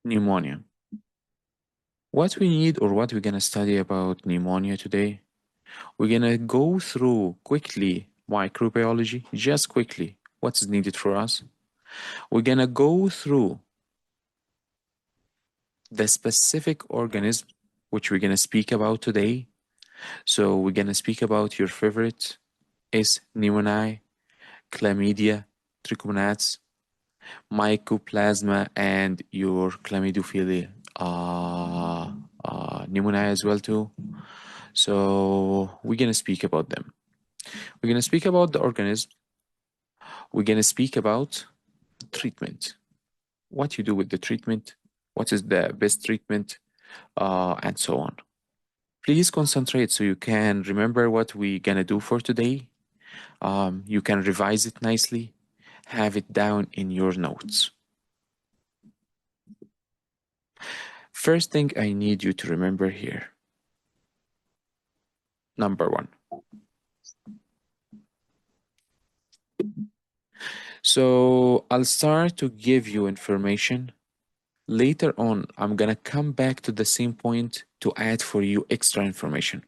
Pneumonia. What we need or what we're going to study about pneumonia today, we're going to go through quickly microbiology, just quickly, what's needed for us. We're going to go through the specific organism which we're going to speak about today. So we're going to speak about your favorite is Pneumonia, Chlamydia, Trichomonas, Mycoplasma, and your Chlamydophilia pneumonia as well too. So we're gonna speak about them. We're gonna speak about the organism. We're gonna speak about treatment. What you do with the treatment, what is the best treatment, and so on. Please concentrate so you can remember what we're gonna do for today. You can revise it nicely, have it down in your notes. First thing I need you to remember here. Number one. So I'll start to give you information. Later on, I'm gonna come back to the same point to add for you extra information.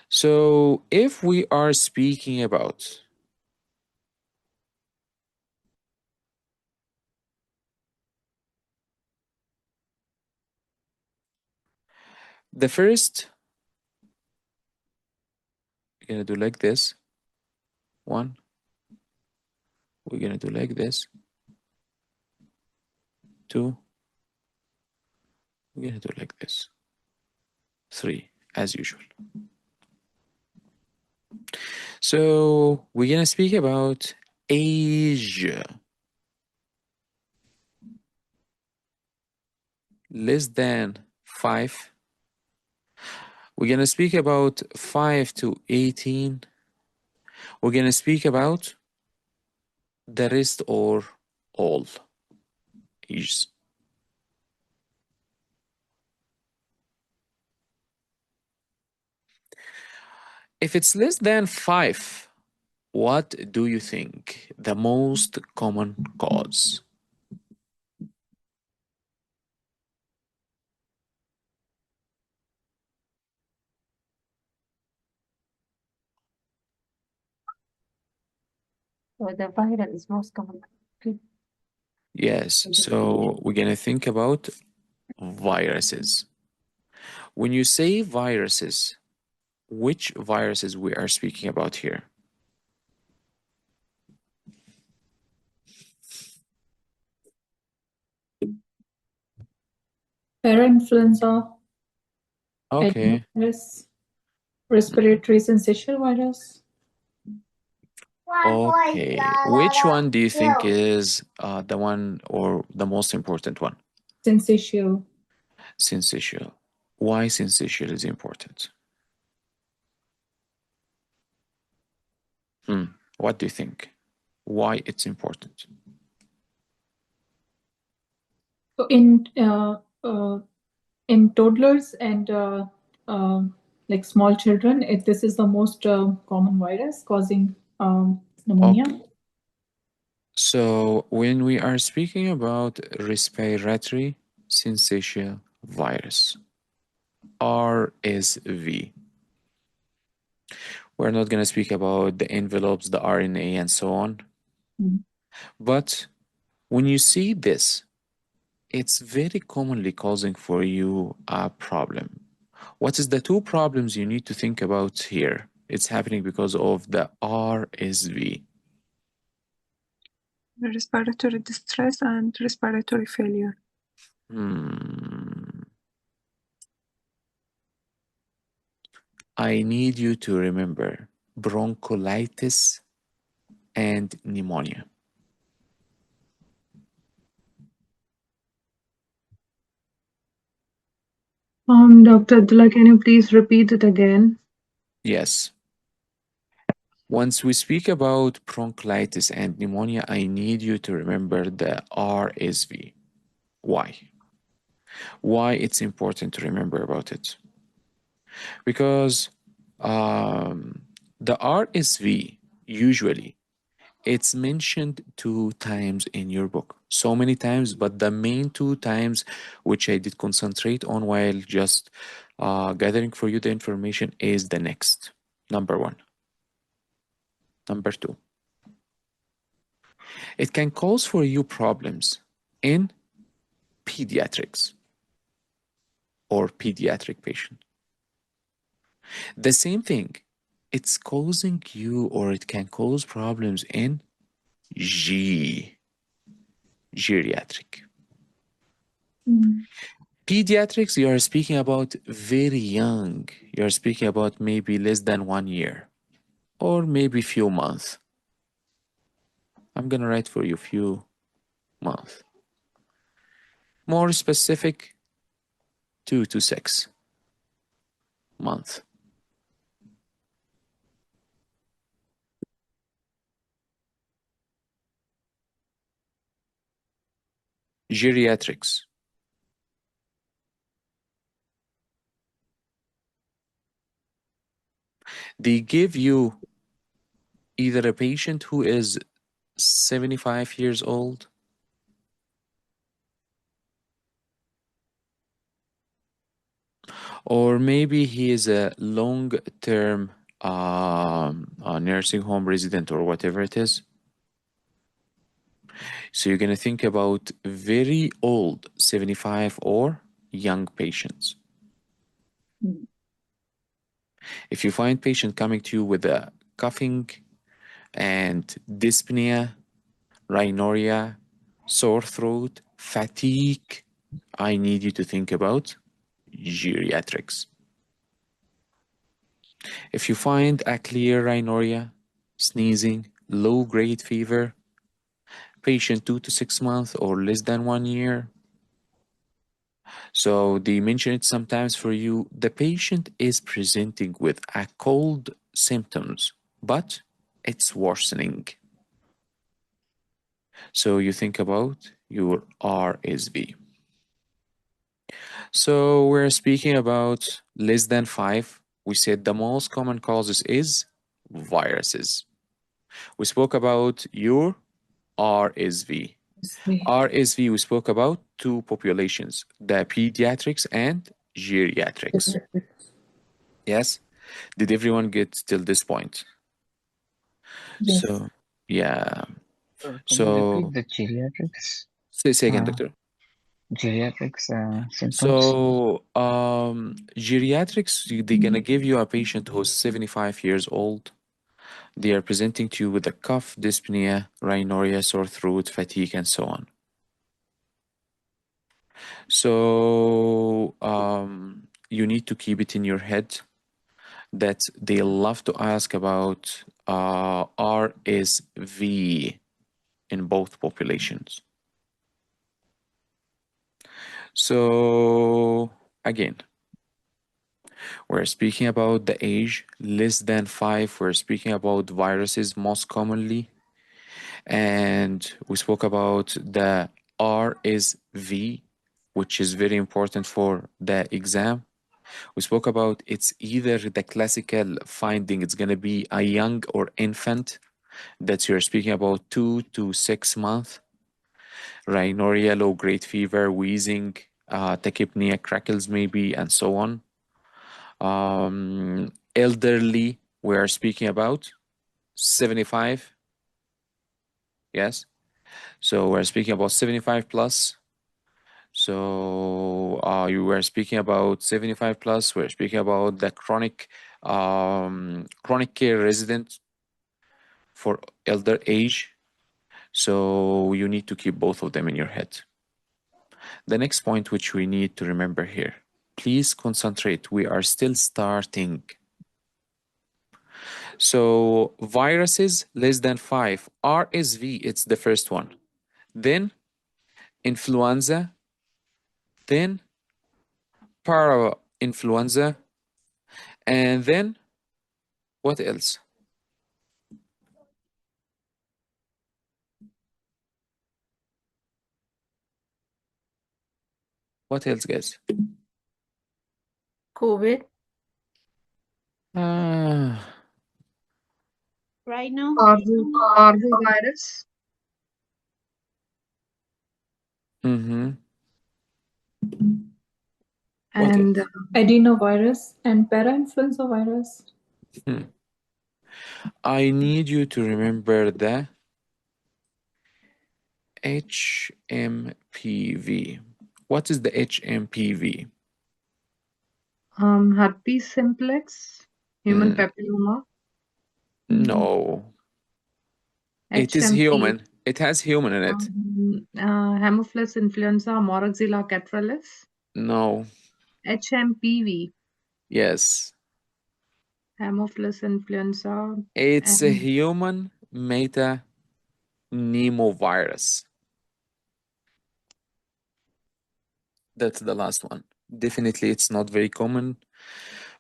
So if we are speaking about the first, we're gonna do like this. One, we're gonna do like this. Two, we're gonna do like this. Three, as usual. So we're gonna speak about age. Less than 5. We're gonna speak about 5 to 18. We're gonna speak about the rest or all ages. If it's less than 5, what do you think the most common cause? So the viral is most common. Okay. Yes, so we're gonna think about viruses. When you say viruses, which viruses we are speaking about here? Parainfluenza, Okay. adenovirus, respiratory syncytial virus. Okay. Which one do you think is the one or the most important one? Syncytial. Syncytial. Why syncytial is important? What do you think? Why it's important? So in toddlers and like small children, this is the most common virus causing pneumonia. Okay. So when we are speaking about respiratory syncytial virus, RSV, we're not going to speak about the envelopes, the RNA, and so on. But when you see this, it's very commonly causing for you a problem. What is the two problems you need to think about here? It's happening because of the RSV. Respiratory distress and respiratory failure. I need you to remember bronchiolitis and pneumonia. Dr. Abdullah, can you please repeat it again? Yes. Once we speak about bronchiolitis and pneumonia, I need you to remember the RSV. Why? Why it's important to remember about it? Because the RSV usually It's mentioned 2 times in your book. So many times, but the main 2 times which I did concentrate on while just gathering for you the information is the next. Number 1. Number 2. It can cause for you problems in pediatrics or pediatric patient. The same thing, it's causing you or it can cause problems in geriatric. Pediatrics, you are speaking about very young. You are speaking about maybe less than 1 year or maybe few months. I'm gonna write for you few months. More specific, 2 to 6 months. Geriatrics. They give you either a patient who is 75 years old or maybe he is a long-term nursing home resident or whatever it is. So you're going to think about very old, 75 or young patients. If you find patient coming to you with a coughing and dyspnea, rhinorrhea, sore throat, fatigue, I need you to think about geriatrics. If you find a clear rhinorrhea, sneezing, low-grade fever, patient 2 to 6 months or less than 1 year, so they mention it sometimes for you, the patient is presenting with a cold symptoms, but it's worsening. So you think about your RSV. So we're speaking about less than 5. We said the most common causes is viruses. We spoke about your RSV. RSV, we spoke about 2 populations, the pediatrics and geriatrics. Yes? Did everyone get till this point? Yes. So, yeah. Can you So, repeat the geriatrics? say again, doctor. Geriatrics symptoms? So, geriatrics, they're gonna give you a patient who's 75 years old. They are presenting to you with a cough, dyspnea, rhinorrhea, sore throat, fatigue, and so on. So, you need to keep it in your head that they love to ask about RSV in both populations. So, again, we're speaking about the age less than 5. We're speaking about viruses most commonly. And we spoke about the RSV, which is very important for the exam. We spoke about it's either the classical finding, it's going to be a young or infant that you're speaking about 2 to 6 months, rhinorrhea, low-grade fever, wheezing, tachypnea, crackles maybe, and so on. Elderly, we are speaking about 75. Yes. So we're speaking about 75 plus. So you were speaking about 75 plus. We're speaking about the chronic care resident for elder age. So you need to keep both of them in your head. The next point which we need to remember here, please concentrate. We are still starting. So viruses less than 5. RSV, it's the first one. Then influenza. Then para-influenza. And then what else? What else, guys? COVID. right now. Parvovirus. Mm-hmm. What And else? Adenovirus and parainfluenza virus. I need you to remember the HMPV. What is the HMPV? herpes simplex, human Mm, papilloma, no, it is HMP, human. It has human in it. Haemophilus influenza, Moraxilla catarrhalis, No, HMPV, yes, Haemophilus influenza, it's a and human metapneumovirus. That's the last one. Definitely, it's not very common,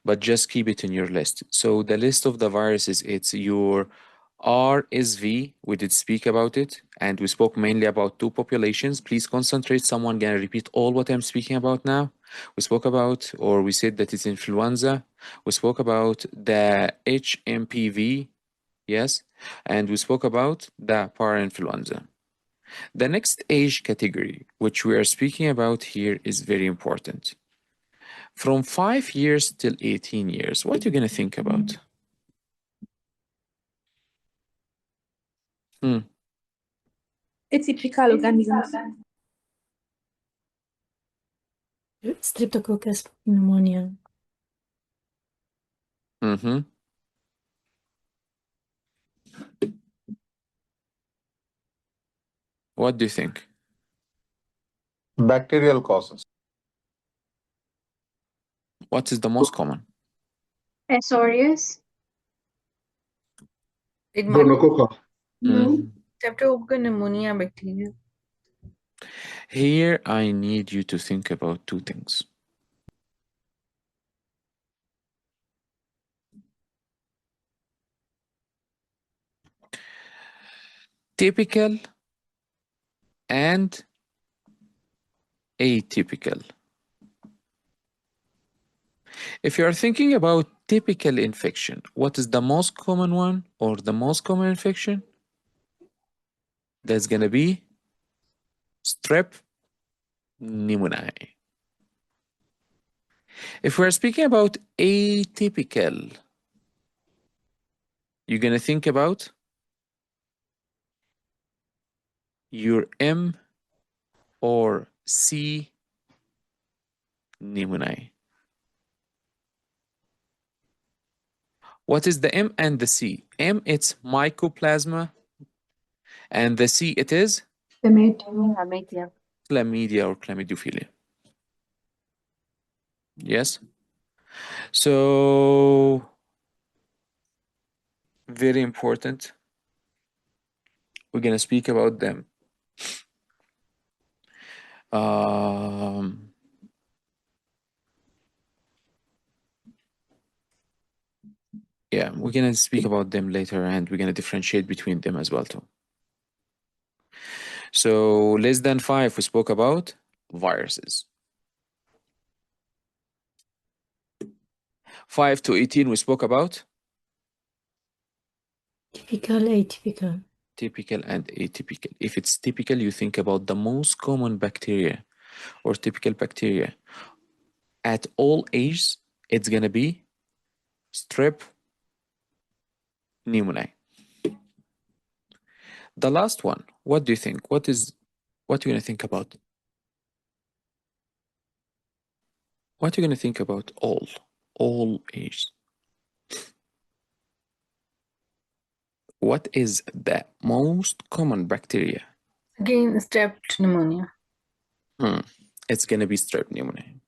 but just keep it in your list. So the list of the viruses, it's your RSV. We did speak about it, and we spoke mainly about two populations. Please concentrate. Someone gonna repeat all what I'm speaking about now. We spoke about, or we said that it's influenza. We spoke about the HMPV, yes, and we spoke about the parainfluenza. The next age category, which we are speaking about here, is very important. From 5 years till 18 years, what are you going to think about? Atypical organisms. Streptococcus pneumonia. Mm-hmm. What do you think? Bacterial causes. What is the most common? Asorius. Gonococca. Mhm. Streptococcus pneumonia bacteria. Here, I need you to think about two things. Typical and atypical. If you are thinking about typical infection, what is the most common one or the most common infection? That's going to be strep pneumoniae. If we're speaking about atypical, you're going to think about your M or C pneumoniae. What is the M and the C? M, it's mycoplasma, and the C, it is Chlamydia. chlamydia or chlamydophila. Yes? So, very important. We're going to speak about them. Yeah, we're going to speak about them later, and we're going to differentiate between them as well too. So less than 5, we spoke about viruses. 5 to 18, we spoke about Typical, atypical. typical and atypical. If it's typical, you think about the most common bacteria or typical bacteria. At all ages, it's going to be strep pneumoniae. The last one, what do you think? What are you going to think about? What are you going to think about all ages? What is the most common bacteria? Again, strep pneumonia. It's going to be strep pneumoniae.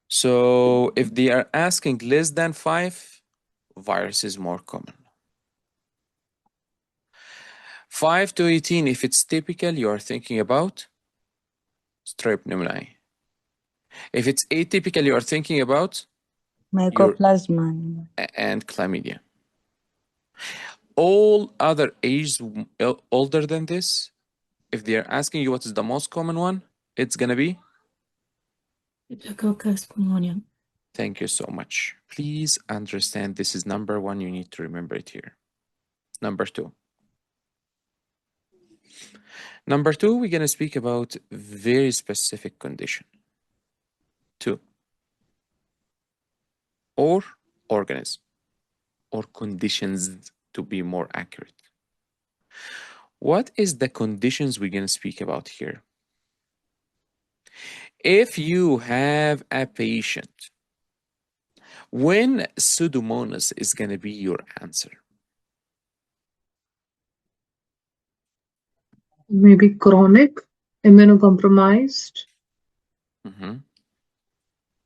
So if they are asking less than 5, virus is more common. 5 to 18, if it's typical, you are thinking about strep pneumoniae. If it's atypical, you are thinking about Mycoplasma. and chlamydia. All other ages older than this, if they are asking you what is the most common one, it's going to be Streptococcus pneumonia. Thank you so much. Please understand this is number one. You need to remember it here. Number two. Number two, we're going to speak about very specific condition. Two. Or organism. Or conditions, to be more accurate. What is the conditions we're going to speak about here? If you have a patient, when Pseudomonas is going to be your answer? Maybe chronic, immunocompromised. Mm-hmm.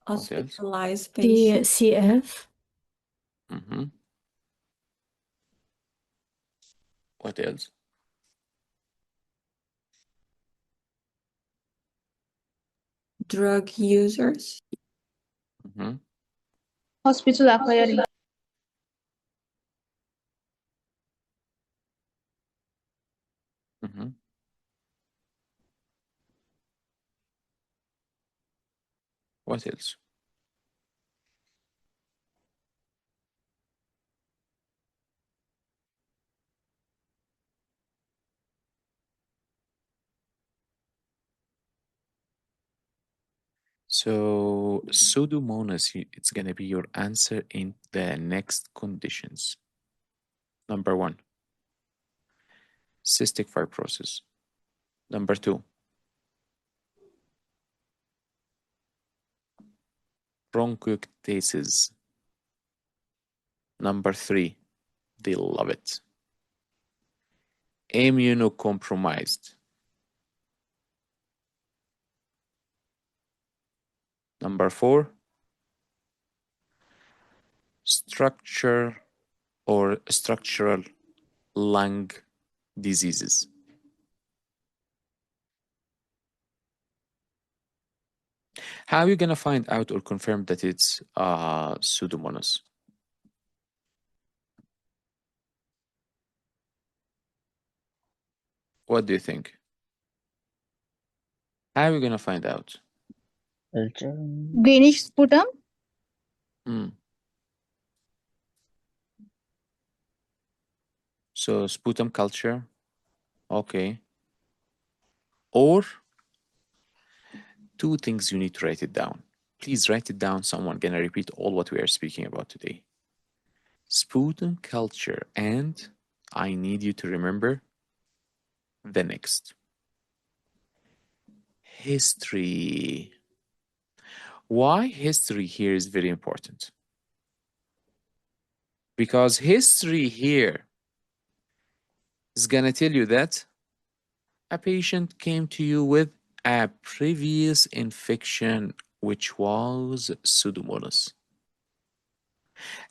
Hospitalized patient. CF. Mm-hmm. What else? Drug users. Mm-hmm. Hospital acquired. Mm-hmm. What else? So Pseudomonas, it's going to be your answer in the next conditions. Number one, cystic fibrosis. Number two, bronchiectasis. Number three, they love it. Immunocompromised. Number four, structural lung diseases. How are you going to find out or confirm that it's Pseudomonas? What do you think? How are we going to find out? Culture. Greenish sputum. Hmm. So sputum culture, okay. Or two things you need to write it down. Please write it down. Someone gonna repeat all what we are speaking about today. Sputum culture, and I need you to remember the next. History. Why history here is very important? Because history here is gonna tell you that a patient came to you with a previous infection, which was Pseudomonas.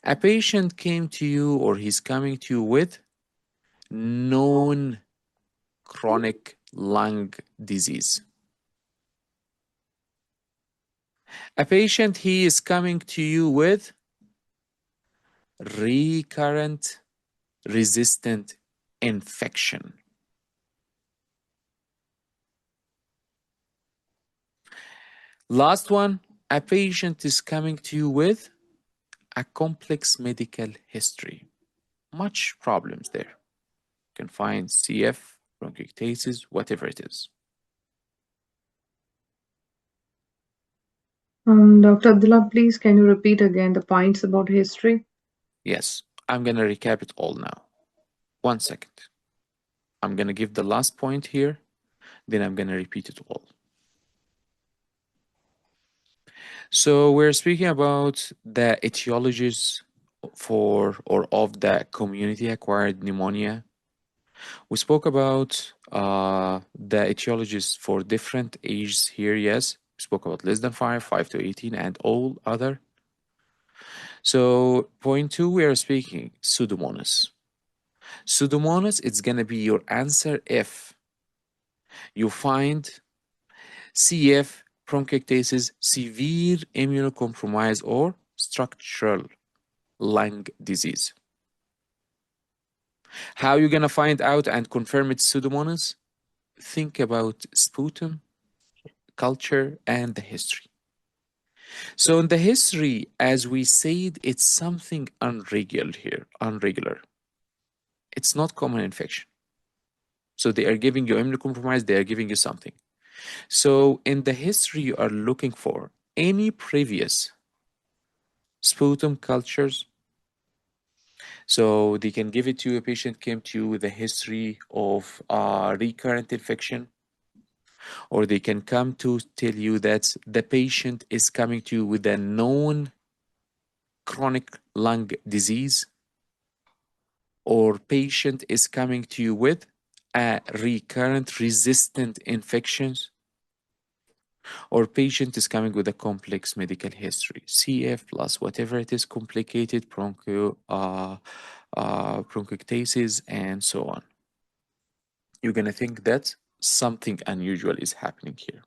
A patient came to you, or he's coming to you with known chronic lung disease. A patient, he is coming to you with recurrent resistant infection. Last one, a patient is coming to you with a complex medical history. Much problems there. You can find CF, bronchiectasis, whatever it is. Dr. Abdullah, please can you repeat again the points about history? Yes, I'm going to recap it all now. 1 second. I'm going to give the last point here, then I'm going to repeat it all. So we're speaking about the etiologies for or of the community-acquired pneumonia. We spoke about the etiologies for different ages here, yes. We spoke about less than 5, 5 to 18, and all other. So point 2, we are speaking Pseudomonas. Pseudomonas, it's going to be your answer if you find CF, bronchiectasis, severe immunocompromise, or structural lung disease. How are you going to find out and confirm it's Pseudomonas? Think about sputum, culture, and the history. So in the history, as we said, it's something unregular here, unregular. It's not common infection. So they are giving you immunocompromised, they are giving you something. So in the history, you are looking for any previous sputum cultures. So they can give it to you, a patient came to you with a history of recurrent infection, or they can come to tell you that the patient is coming to you with a known chronic lung disease, or patient is coming to you with a recurrent resistant infections, or patient is coming with a complex medical history, CF plus whatever it is, complicated bronchiectasis, and so on. You're going to think that something unusual is happening here.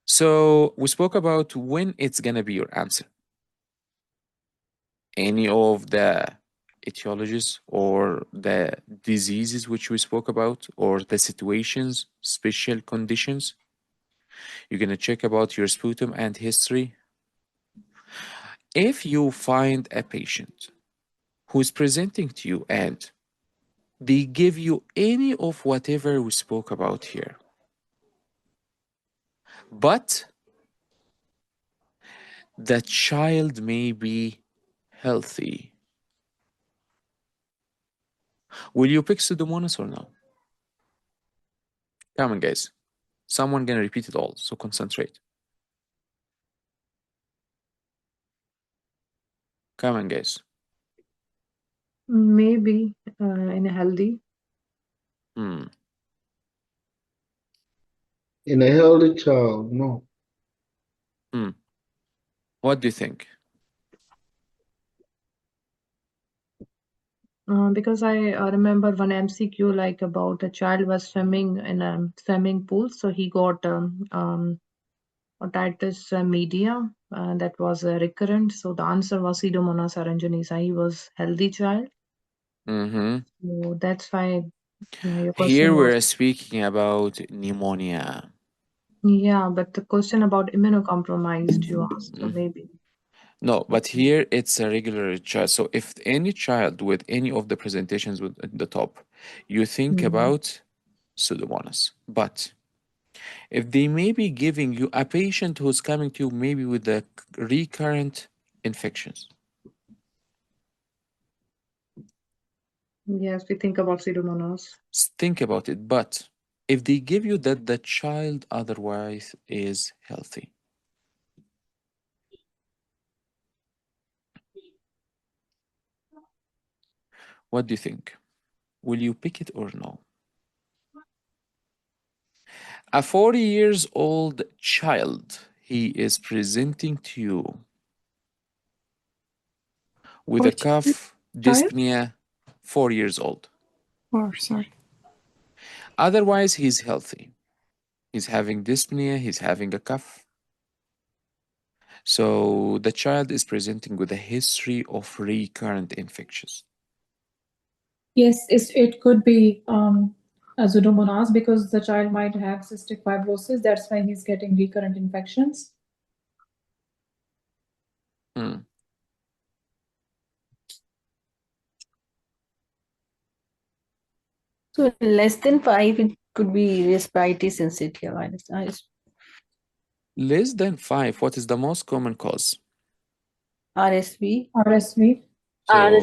So we spoke about when it's going to be your answer. Any of the etiologies or the diseases which we spoke about, or the situations, special conditions. You're going to check about your sputum and history. If you find a patient who is presenting to you and they give you any of whatever we spoke about here, but the child may be healthy, will you pick Pseudomonas or no? Come on, guys. Someone gonna repeat it all, so concentrate. Come on, guys. Maybe in a healthy. Hmm. In a healthy child, no. What do you think? Because I remember one MCQ like about a child was swimming in a swimming pool, so he got otitis media, that was recurrent. So the answer was Pseudomonas aeruginosa. He was healthy child, Mm-hmm. so that's why your question Here was. we're speaking about pneumonia. Yeah, but the question about immunocompromised you asked, so maybe. No, but here it's a regular child. So if any child with any of the presentations with at the top, you think about Pseudomonas. But if they may be giving you a patient who's coming to you maybe with the recurrent infections, Yes, we think about Pseudomonas. think about it. But if they give you that the child otherwise is healthy, what do you think? Will you pick it or no? A 40 years old child, he is presenting to you with a Which cough, child? dyspnea, 4 years old. Oh, sorry. Otherwise, he's healthy. He's having dyspnea, he's having a cough. So the child is presenting with a history of recurrent infections. Yes, it could be a Pseudomonas because the child might have cystic fibrosis. That's why he's getting recurrent infections. Hmm. So less than 5, it could be respiratory syncytial virus. Less than 5, what is the most common cause? RSV. RSV. So,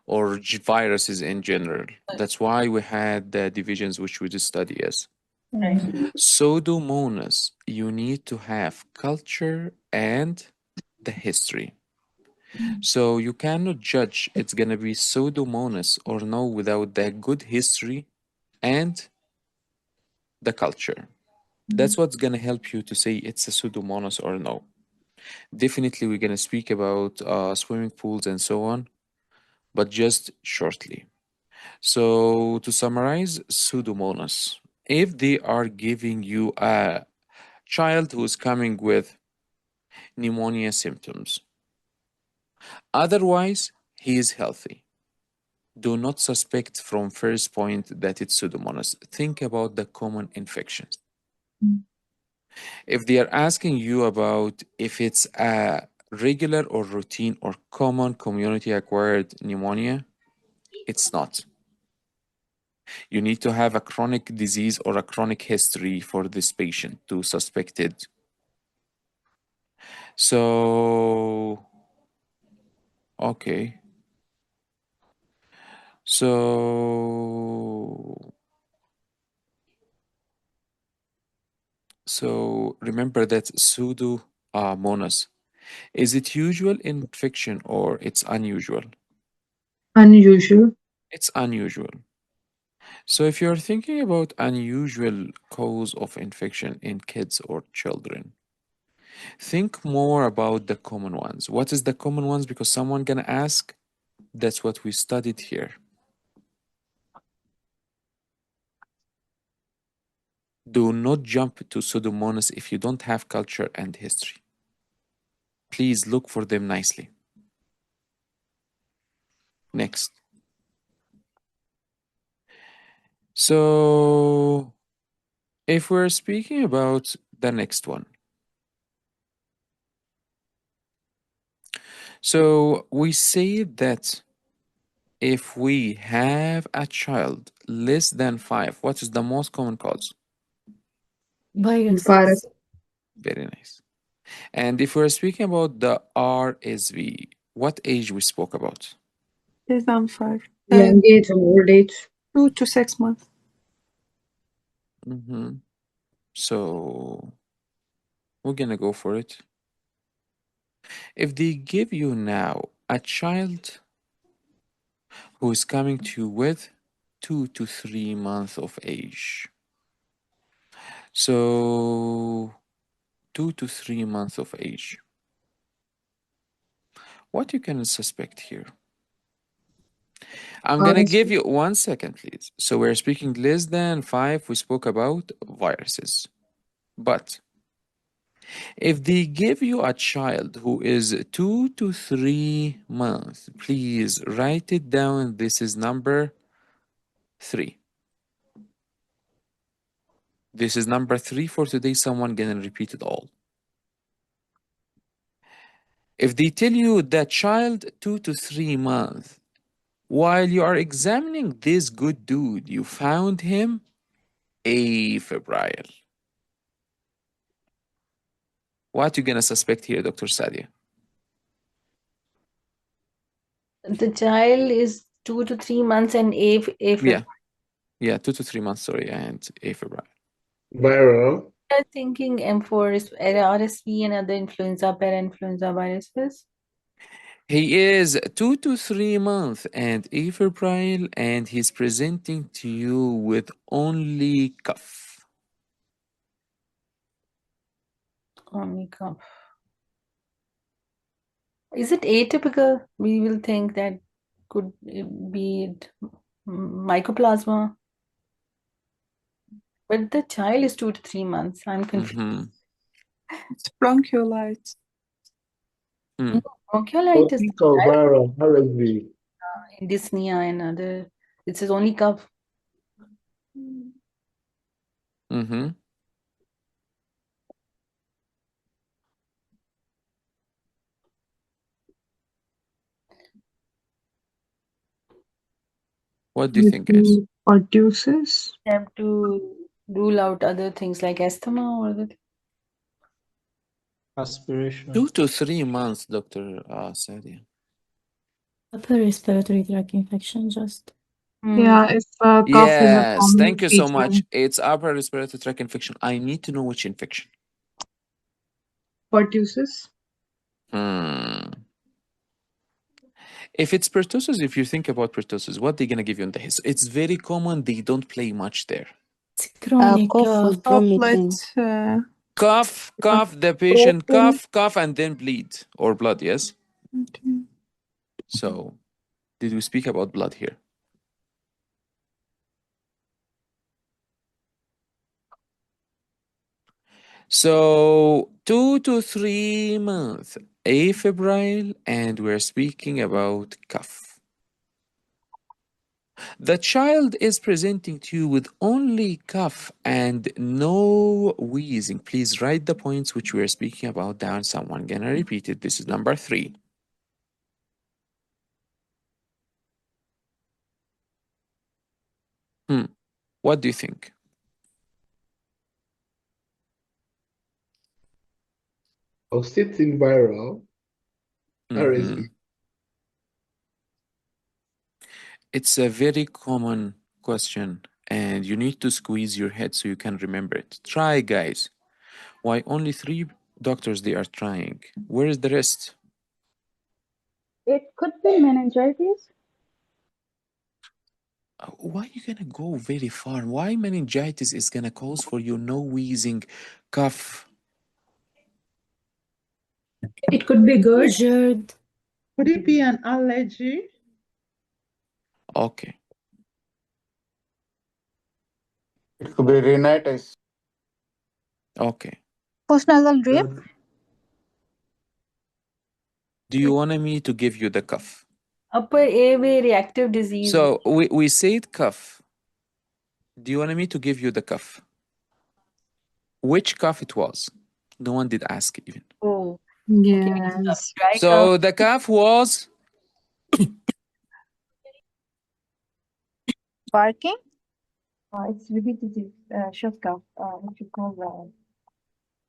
or viruses in general. That's why we had the divisions which we just study as. Pseudomonas, you need to have culture and the history. So you cannot judge it's gonna be Pseudomonas or no without the good history and the culture. That's what's gonna help you to say it's a Pseudomonas or no. Definitely, we're gonna speak about swimming pools and so on, but just shortly. So to summarize, Pseudomonas, if they are giving you a child who is coming with pneumonia symptoms, otherwise he is healthy, do not suspect from first point that it's Pseudomonas. Think about the common infections. If they are asking you about if it's a regular or routine or common community-acquired pneumonia, it's not. You need to have a chronic disease or a chronic history for this patient to suspect it. So, okay. So remember that Pseudomonas. Is it usual infection or it's unusual? Unusual. It's unusual. So if you're thinking about unusual cause of infection in kids or children, think more about the common ones. What is the common ones? Because someone gonna ask, that's what we studied here. Do not jump to Pseudomonas if you don't have culture and history. Please look for them nicely. Next. So if we're speaking about the next one, so we say that if we have a child less than 5, what is the most common cause? Virus. Virus. Very nice. And if we're speaking about the RSV, what age we spoke about? Less than 5. Young age or old age. 2 to 6 months. So we're gonna go for it. If they give you now a child who is coming to you with 2 to 3 months of age, so 2 to 3 months of age, what you can suspect here? I'm gonna give you 1 second, please. So we're speaking less than 5, we spoke about viruses. But if they give you a child who is 2 to 3 months, please write it down. This is number 3. This is number 3 for today. Someone gonna repeat it all. If they tell you that child 2 to 3 months, while you are examining this good dude, you found him afebrile. What you gonna suspect here, Dr. Sadia? The child is 2 to 3 months and Yeah, 2 to 3 months, sorry, and afebrile. Viral. I'm thinking M4 is RSV and other influenza, parainfluenza viruses. He is 2 to 3 months and afebrile, and he's presenting to you with only cough. Only cough. Is it atypical? We will think that could be it mycoplasma. But the child is 2 to 3 months. I'm confused. It's bronchiolitis. Bronchiolitis, Topical viral RSV. dyspnea and other. It says only cough. What do you think, guys? Pertussis. Have to rule out other things like asthma or the Aspiration. 2 to 3 months, Dr. Sadia. Upper respiratory tract infection, just. Yeah, if cough is a Yes, common thank you so feature. much. It's upper respiratory tract infection. I need to know which infection. Pertussis. If it's pertussis, if you think about pertussis, what they're gonna give you in the history? It's very common. They don't play much there. It's chronic Cough with vomiting. Cough, the patient cough, and then bleed or blood, yes? So, did we speak about blood here? So, 2 to 3 months, afebrile, and we're speaking about cough. The child is presenting to you with only cough and no wheezing. Please write the points which we are speaking about down. Someone gonna repeat it. This is number 3. What do you think? Osteotin viral, RSV. Mhm. It's a very common question and you need to squeeze your head so you can remember it. Try, guys. Why only 3 doctors they are trying? Where is the rest? It could be meningitis. Why you gonna go very far? Why meningitis is gonna cause for you no wheezing, cough? It could be GERD. GERD. Could it be an allergy? Okay. It could be rhinitis. Okay. Postnasal drip. Do you want me to give you the cough? Upper airway reactive disease. So we said cough. Do you want me to give you the cough? Which cough it was? No one did ask even. Oh, Yes. dry So cough. the cough was Barking. It's repetitive short cough. What you call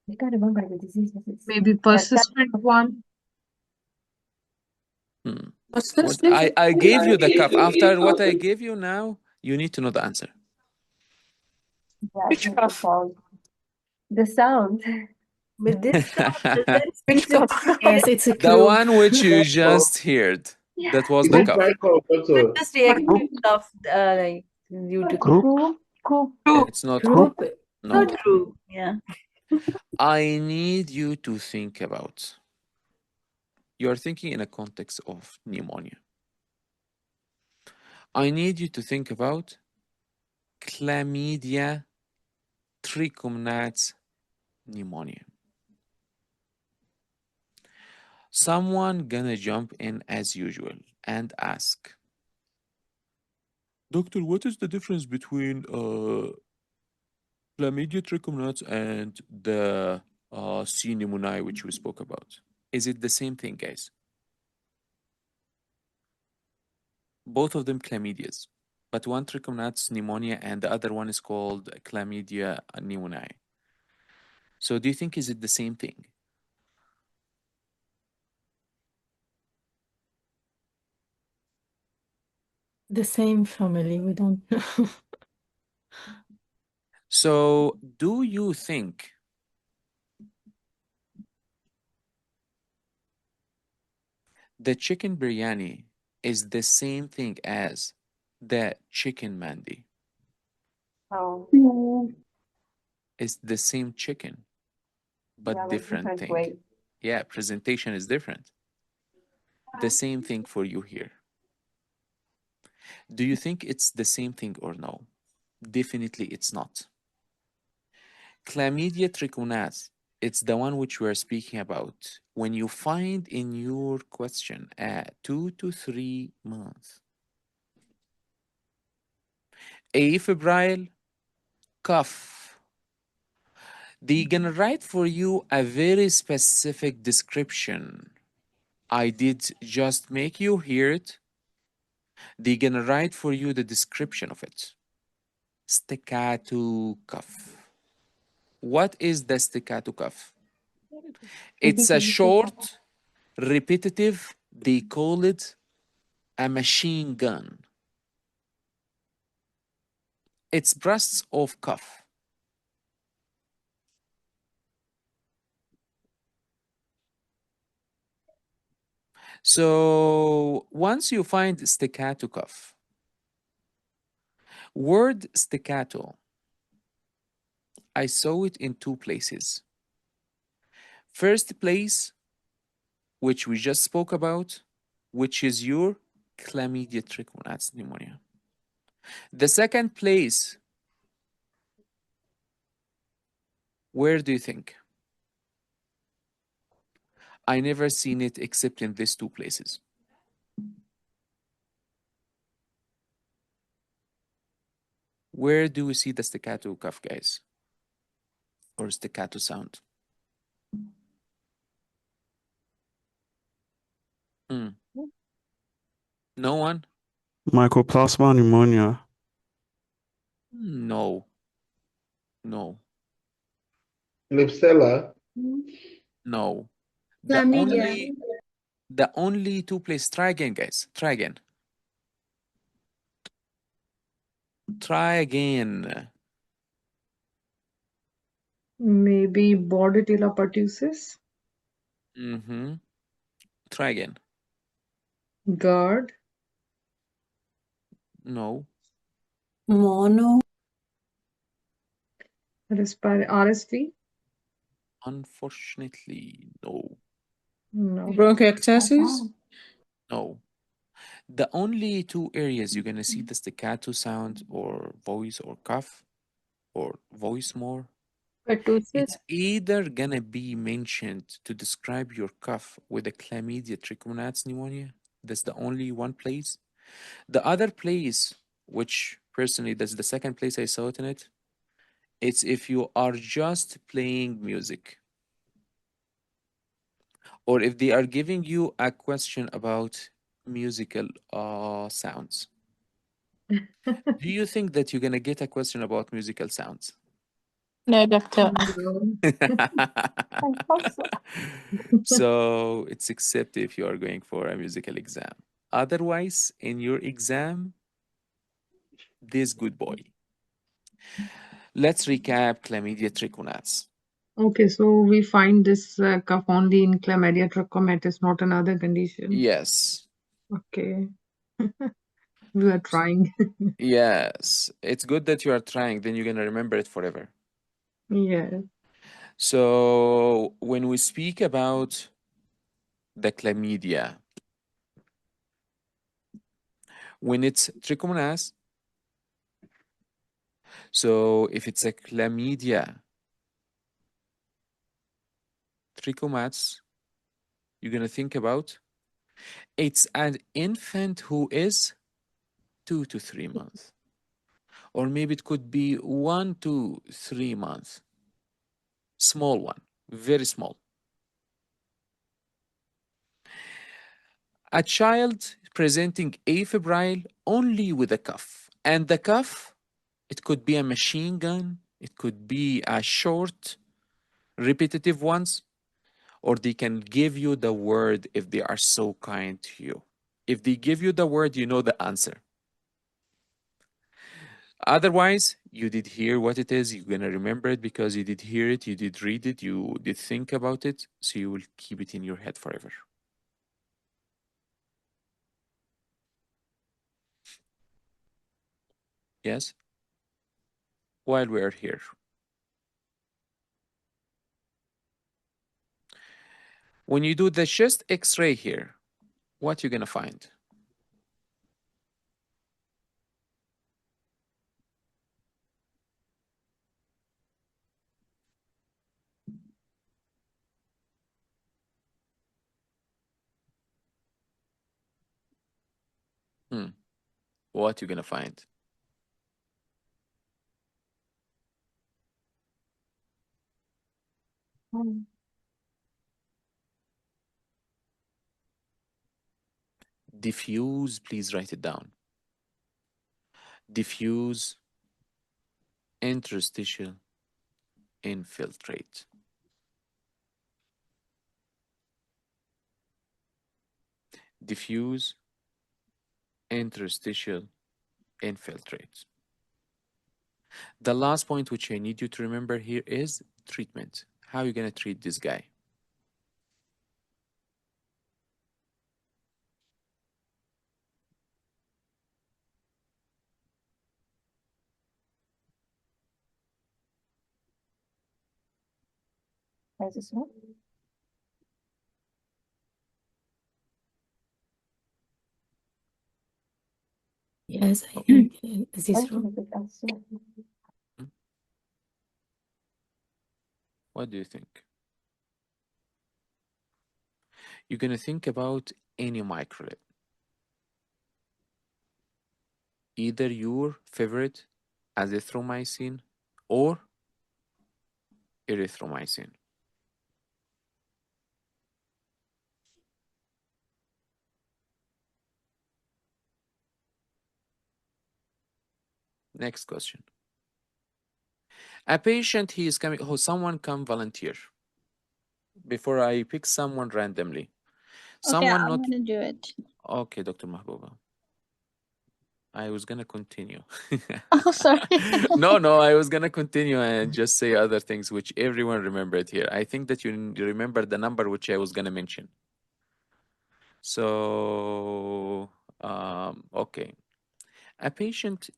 I can't remember the disease, but it's Maybe persistent one. what I gave you the cough. After what I gave you now, you need to know the answer. Which cough? The sound. But this cough doesn't Which specify. cough? Yes, it's a The clue. one which you just heard. That was Is the it cough. dry cough, doctor? Just reactive cough, like due to Group. It's not Group. no. not true. Yeah. I need you to think about. You're thinking in a context of pneumonia. I need you to think about Chlamydia trichomonas pneumonia. Someone gonna jump in as usual and ask, Doctor, what is the difference between Chlamydia trichomonas and the C. pneumoniae which we spoke about? Is it the same thing, guys? Both of them chlamydias, but one trichomonas pneumonia and the other one is called Chlamydia pneumoniae. So do you think is it the same thing? The same family. We don't know. So do you think the chicken biryani is the same thing as the chicken mandi? Oh, No. It's the same chicken, but yeah, but different different thing. way. Yeah, presentation is different. The same thing for you here. Do you think it's the same thing or no? Definitely it's not. Chlamydia trichomonas, it's the one which we are speaking about. When you find in your question 2 to 3 months, afebrile, cough, they're gonna write for you a very specific description. I did just make you hear it. They're gonna write for you the description of it. Staccato cough. What is the staccato cough? It's a short, repetitive, they call it a machine gun. It's bursts of cough. So once you find staccato cough, word staccato, I saw it in 2 places. First place, which we just spoke about, which is your Chlamydia trichomonas pneumonia. The second place, where do you think? I never seen it except in these 2 places. Where do we see the staccato cough, guys? Or staccato sound? No one? Mycoplasma pneumonia. No. No. Klebsiella. No. Chlamydia. The only two places. Try again, guys. Try again. Try again. Maybe Bordetella pertussis. Mm-hmm. Try again. GERD. No. Mono. RSV. Unfortunately, no. No. Bronchiectasis. No. The only two areas you're gonna see the staccato sound or voice or cough or voice more, Pertussis. it's either gonna be mentioned to describe your cough with a Chlamydia trichomonas pneumonia. That's the only one place. The other place, which personally that's the second place I saw it in it, it's if you are just playing music. Or if they are giving you a question about musical sounds. Do you think that you're gonna get a question about musical sounds? No, doctor. I hope so. So it's except if you are going for a musical exam. Otherwise, in your exam, this good boy. Let's recap Chlamydia trichomonas. Okay, so we find this cough only in Chlamydia trachomatis, not another condition. Yes. Okay. We are trying. Yes. It's good that you are trying, then you're gonna remember it forever. Yeah. So when we speak about the chlamydia, when it's trichomonas, so if it's a chlamydia trichomonas, you're gonna think about it's an infant who is 2 to 3 months, or maybe it could be 1 to 3 months. Small one, very small. A child presenting afebrile only with a cough, and the cough, it could be a machine gun, it could be a short, repetitive ones, or they can give you the word if they are so kind to you. If they give you the word, you know the answer. Otherwise, you did hear what it is, you're gonna remember it because you did hear it, you did read it, you did think about it, so you will keep it in your head forever. Yes? While we are here. When you do the chest x-ray here, what you're gonna find? What you're gonna find? Diffuse, please write it down. Diffuse interstitial infiltrate. Diffuse interstitial infiltrate. The last point which I need you to remember here is treatment. How are you going to treat this guy? As this one. Yes, I think this is Why true. should it also? What do you think? You're going to think about any microlid. Either your favorite azithromycin, or erythromycin? Next question. A patient, he is coming, oh, someone come volunteer. Before I pick someone randomly. Okay, Someone I'm not, gonna do it. okay, Dr. Mahbouba. I was gonna continue. Oh, sorry. No, I was gonna continue and just say other things which everyone remembered here. I think that you remember the number which I was gonna mention. So, okay. A patient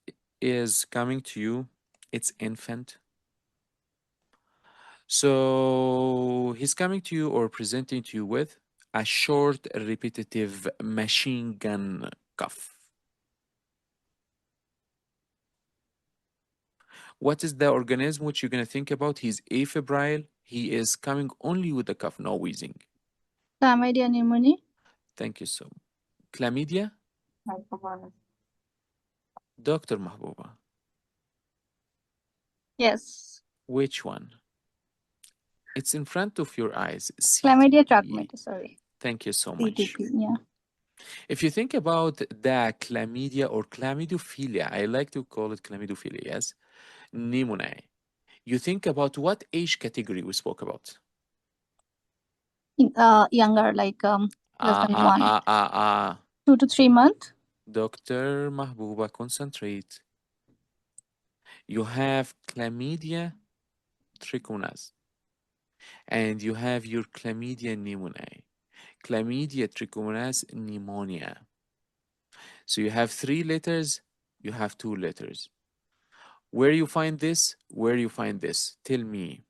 is coming to you, it's infant. So he's coming to you or presenting to you with a short, repetitive machine gun cough. What is the organism which you're going to think about? He's afebrile. He is coming only with a cough, no wheezing. Chlamydia pneumonia. Thank you so much. Chlamydia? Dr. Mahbouba. Yes. Which one? It's in front of your eyes. Chlamydia CTP. trachomatis, sorry. Thank you so much. CTP, yeah. If you think about the chlamydia or chlamydophilia, I like to call it chlamydophilia, yes? Pneumonia. You think about what age category we spoke about? Younger, like less than 2 to 3 months. Dr. Mahbouba, concentrate. You have chlamydia trichomonas, and you have your chlamydia pneumoniae. Chlamydia trichomonas pneumonia. So you have 3 letters, you have 2 letters. Where you find this? Where you find this? Tell me.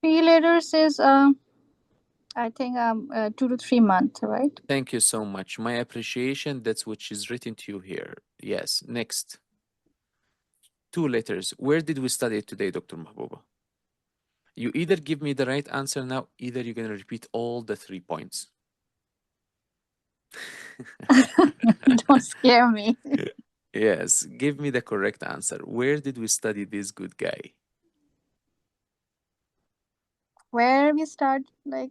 3 letters is I think 2 to 3 months, right? Thank you so much. My appreciation, that's what is written to you here. Yes, next. 2 letters. Where did we study it today, Dr. Mahbouba? You either give me the right answer now, either you're going to repeat all the 3 points. Don't scare me. Yes, give me the correct answer. Where did we study this good guy? Where we start, like,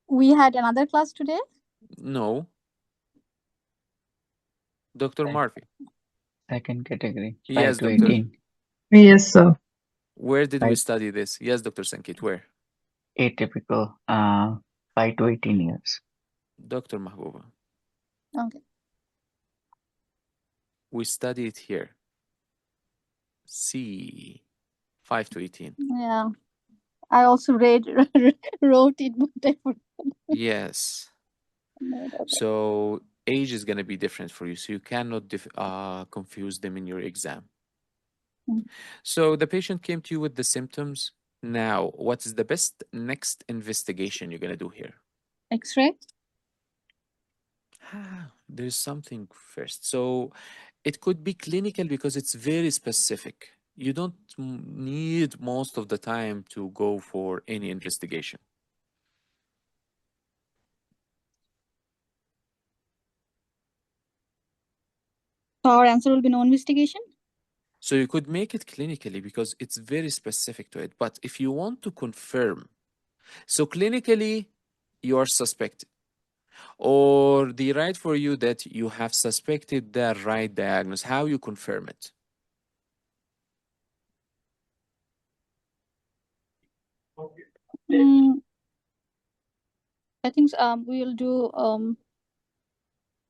we had another class today? No. Dr. Murphy. Second category, 5 Yes, to doctor. 18. Yes, sir. Where did we Right. study this? Yes, Dr. Sankit, where? Atypical, 5 to 18 years. Dr. Mahbouba. Okay. We study it here. C, 5 to 18. Yeah. I also wrote it, but I forgot. Yes. Okay. So age is going to be different for you, so you cannot confuse them in your exam. So the patient came to you with the symptoms. Now, what is the best next investigation you're going to do here? X-ray? There's something first. So it could be clinical because it's very specific. You don't need most of the time to go for any investigation. So our answer will be no investigation? So you could make it clinically because it's very specific to it. But if you want to confirm, so clinically, you are suspected. Or they write for you that you have suspected the right diagnosis. How you confirm it? I think we will do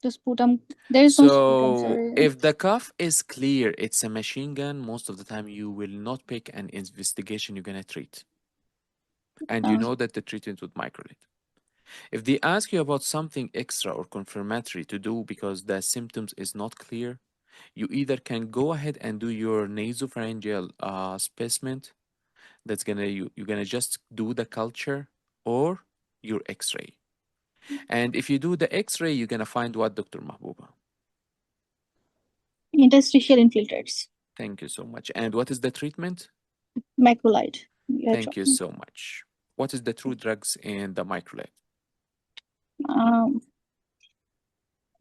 the sputum. There is no sputum, So sorry. if the cough is clear, it's a machine gun, most of the time you will not pick an investigation you're going to treat. And you know that the treatment with microlid. If they ask you about something extra or confirmatory to do because the symptoms is not clear, you either can go ahead and do your nasopharyngeal specimen. That's you're gonna just do the culture or your X-ray. And if you do the X-ray, you're gonna find what, Dr. Mahbouba? Interstitial infiltrates. Thank you so much. And what is the treatment? Macrolide. Thank you so much. What is the true drugs in the microlide?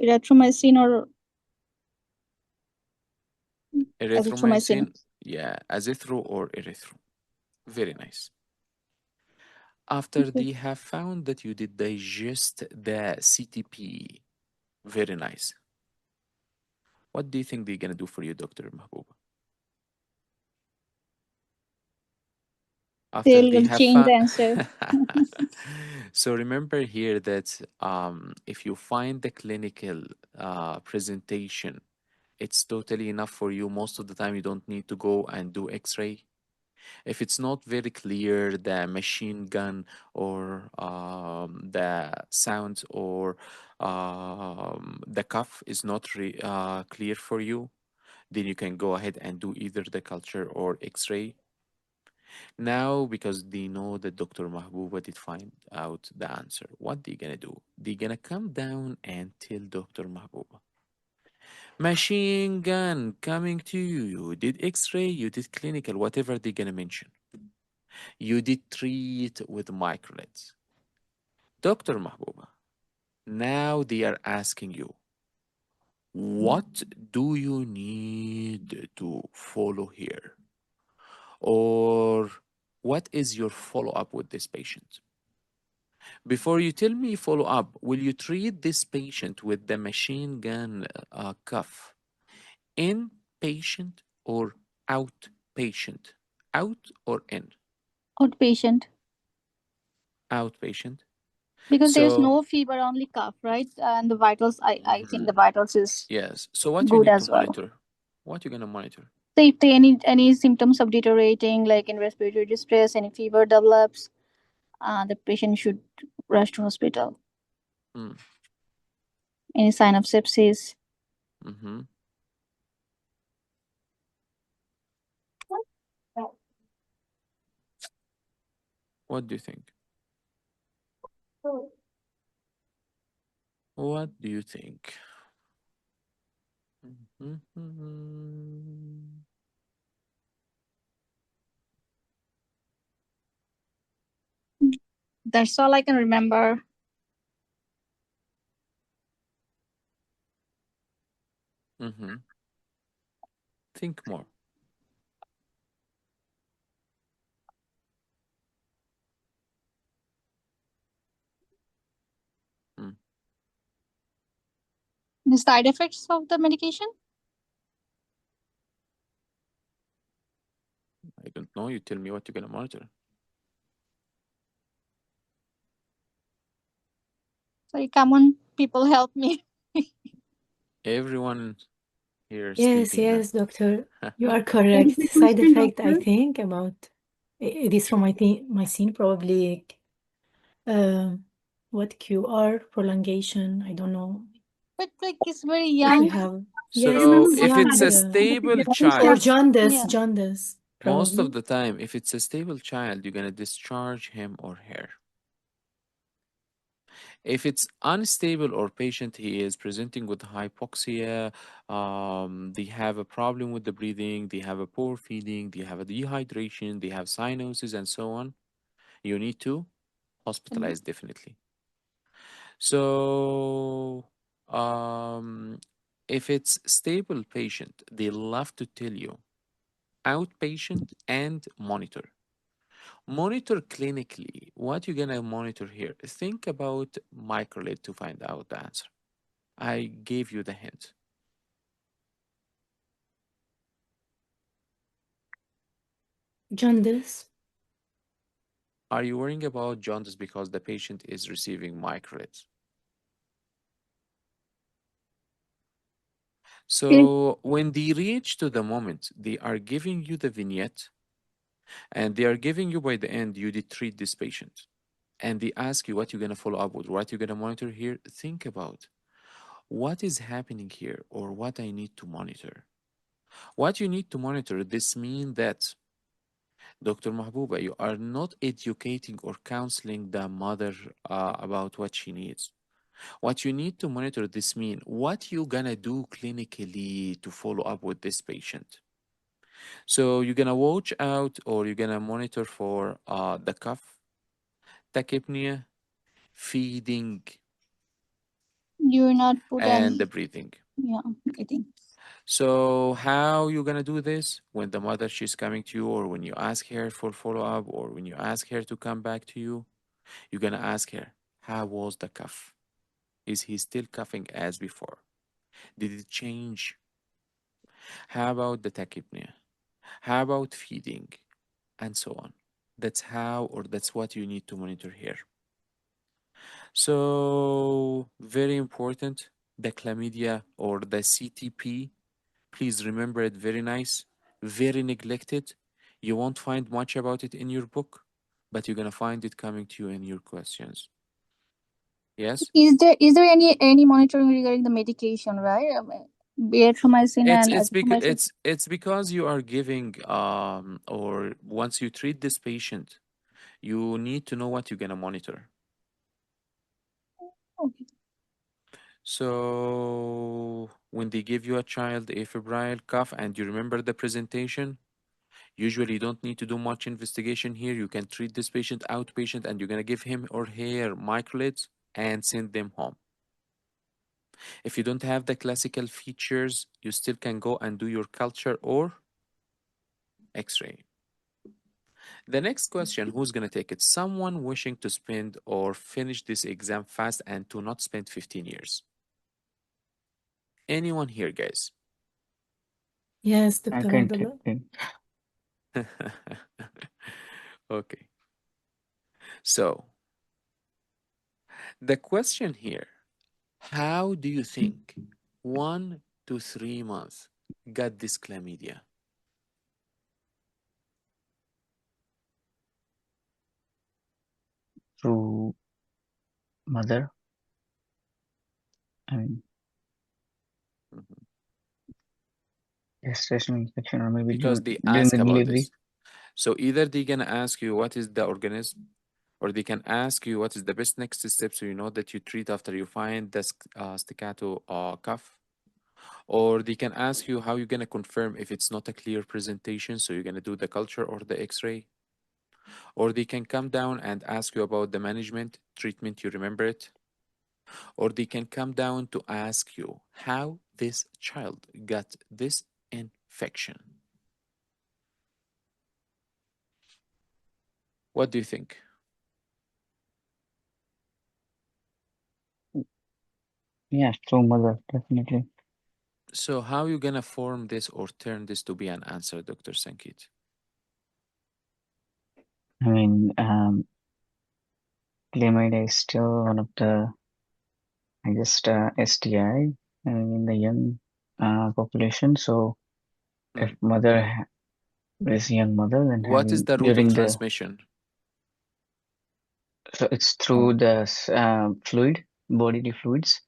erythromycin or Erythromycin, yeah, azithro or erythro. Very nice. After Okay. they have found that you did digest the CTP, very nice. What do you think they're gonna do for you, Dr. Mahbooba? After They'll they have change the found. answer. So remember here that if you find the clinical presentation, it's totally enough for you. Most of the time, you don't need to go and do X-ray. If it's not very clear, the machine gun or the sound or the cuff is not clear for you, then you can go ahead and do either the culture or X-ray. Now, because they know that Dr. Mahbooba did find out the answer, what they gonna do? They gonna come down and tell Dr. Mahbooba, machine gun coming to you. You did X-ray, you did clinical, whatever they gonna mention. You did treat with microlets. Dr. Mahbooba, now they are asking you, what do you need to follow here? Or what is your follow-up with this patient? Before you tell me follow up, will you treat this patient with the machine gun cuff inpatient or outpatient? Out or in? Outpatient. Outpatient. Because there's So, no fever, only cough, right? And the vitals, I think the vitals is yes. So what you good need to as well. monitor? What you gonna monitor? So if they any symptoms of deteriorating, like in respiratory distress, any fever develops, the patient should rush to hospital. Mm. Any sign of sepsis. Mm-hmm. What do you think? What do you think? Mm-hmm. That's all I can remember. Mm-hmm. Think more. Mm. The side effects of the medication? I don't know. You tell me what you're gonna monitor. Sorry, come on, people, help me. Everyone here Yes, sleeping now. yes, doctor. You are correct. the Side question, effect, I doctor? think, about erythromycin probably what QR prolongation, I don't know. But like it's very If young. we have, yes, So it's if young, it's a stable or child, jaundice, Yeah. jaundice, most of probably. the time, if it's a stable child, you're gonna discharge him or her. If it's unstable or patient, he is presenting with hypoxia, they have a problem with the breathing, they have a poor feeding, they have a dehydration, they have cyanosis, and so on, you need to hospitalize definitely. So, if it's stable patient, they love to tell you outpatient and monitor. Monitor clinically. What you're gonna monitor here? Think about microlid to find out the answer. I gave you the hint. Jaundice. Are you worrying about jaundice because the patient is receiving microlids? So when they reach to the moment, they are giving you the vignette and they are giving you by the end, you did treat this patient. And they ask you what you're going to follow up with, what you're going to monitor here. Think about what is happening here or what I need to monitor. What you need to monitor, this means that Dr. Mahbooba, you are not educating or counseling the mother about what she needs. What you need to monitor this mean what you gonna do clinically to follow up with this patient. So you're gonna watch out or you're gonna monitor for the cough, tachypnea, feeding, You're not put and the breathing. yeah, breathing. So how you gonna do this? When the mother she's coming to you, or when you ask her for follow-up, or when you ask her to come back to you, you're gonna ask her, how was the cough? Is he still coughing as before? Did it change? How about the tachypnea? How about feeding? And so on. That's how, or that's what you need to monitor here. So very important, the chlamydia or the CTP. Please remember it, very nice, very neglected. You won't find much about it in your book, but you're gonna find it coming to you in your questions. Yes? Is there any monitoring regarding the medication, right? Erythromycin and azithromycin? It's because you are giving or once you treat this patient, you need to know what you're gonna monitor. Okay. So when they give you a child a febrile cough and you remember the presentation, usually you don't need to do much investigation here. You can treat this patient outpatient and you're gonna give him or her microlids and send them home. If you don't have the classical features, you still can go and do your culture or X-ray. The next question, who's gonna take it? Someone wishing to spend or finish this exam fast and to not spend 15 years. Anyone here, guys? Yes, I Dr. can Abdullah. take it. Okay. So the question here, how do you think 1 to 3 months got this chlamydia? Through mother. I mean, Mhm. gestational infection, or maybe Because they during ask the about delivery. this. So either they're gonna ask you what is the organism, or they can ask you what is the best next step so you know that you treat after you find the staccato cough. Or they can ask you how you're gonna confirm if it's not a clear presentation, so you're gonna do the culture or the X-ray. Or they can come down and ask you about the management, treatment, you remember it. Or they can come down to ask you how this child got this infection. What do you think? Yeah, through mother, definitely. So how you gonna form this or turn this to be an answer, Dr. Sankit? I mean, chlamydia is still one of the, I guess, STI in the young population. So if mother is young mother, then What is having the route of during the, transmission? so it's through the fluid, bodily fluids,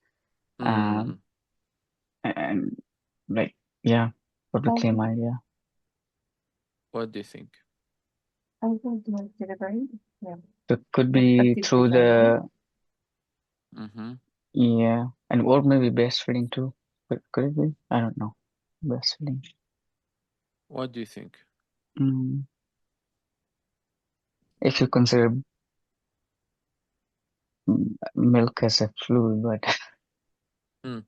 Mm, and like, yeah, for the chlamydia. what do you think? I think like delivery. Yeah. So it could be Active through vagina. Mm-hmm. yeah, and or maybe breastfeeding too. Could it be? I don't know. Breastfeeding. What do you think? Mm. If you consider milk as a fluid, but Mm.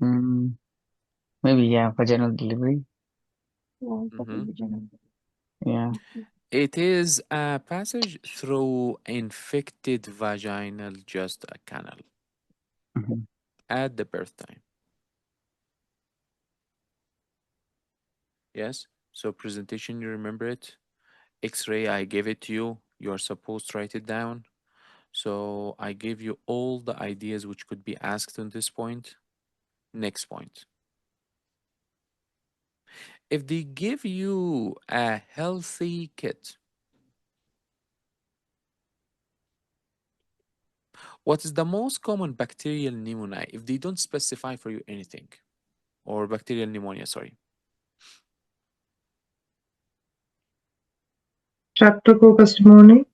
mm, maybe yeah, vaginal delivery. Mm-hmm. Yeah. It is a passage through infected vaginal just a canal Mm-hmm. at the birth time. Yes? So presentation, you remember it? X-ray, I gave it to you. You're supposed to write it down. So I gave you all the ideas which could be asked on this point. Next point. If they give you a healthy kid, what is the most common bacterial pneumonia if they don't specify for you anything? Or bacterial pneumonia, sorry. Streptococcus pneumoniae.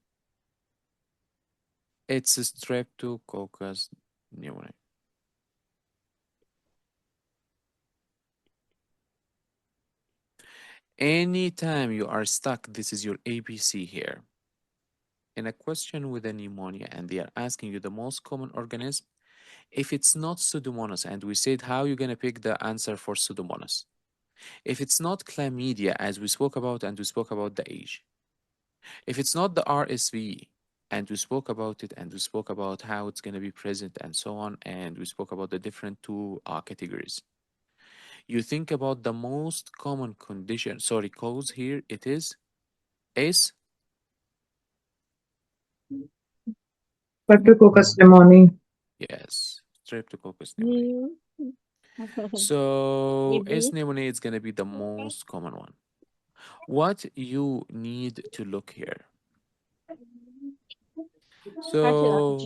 It's a Streptococcus pneumoniae. Anytime you are stuck, this is your ABC here. In a question with a pneumonia and they are asking you the most common organism, If it's not Pseudomonas, and we said how you're going to pick the answer for Pseudomonas. If it's not Chlamydia, as we spoke about, and we spoke about the age. If it's not the RSV, and we spoke about it, and we spoke about how it's going to be present, and so on, and we spoke about the different two categories. You think about the most common condition, sorry, cause here, it is Streptococcus pneumoniae. yes, Streptococcus pneumoniae. So S pneumoniae is going to be the most common one. What you need to look here. So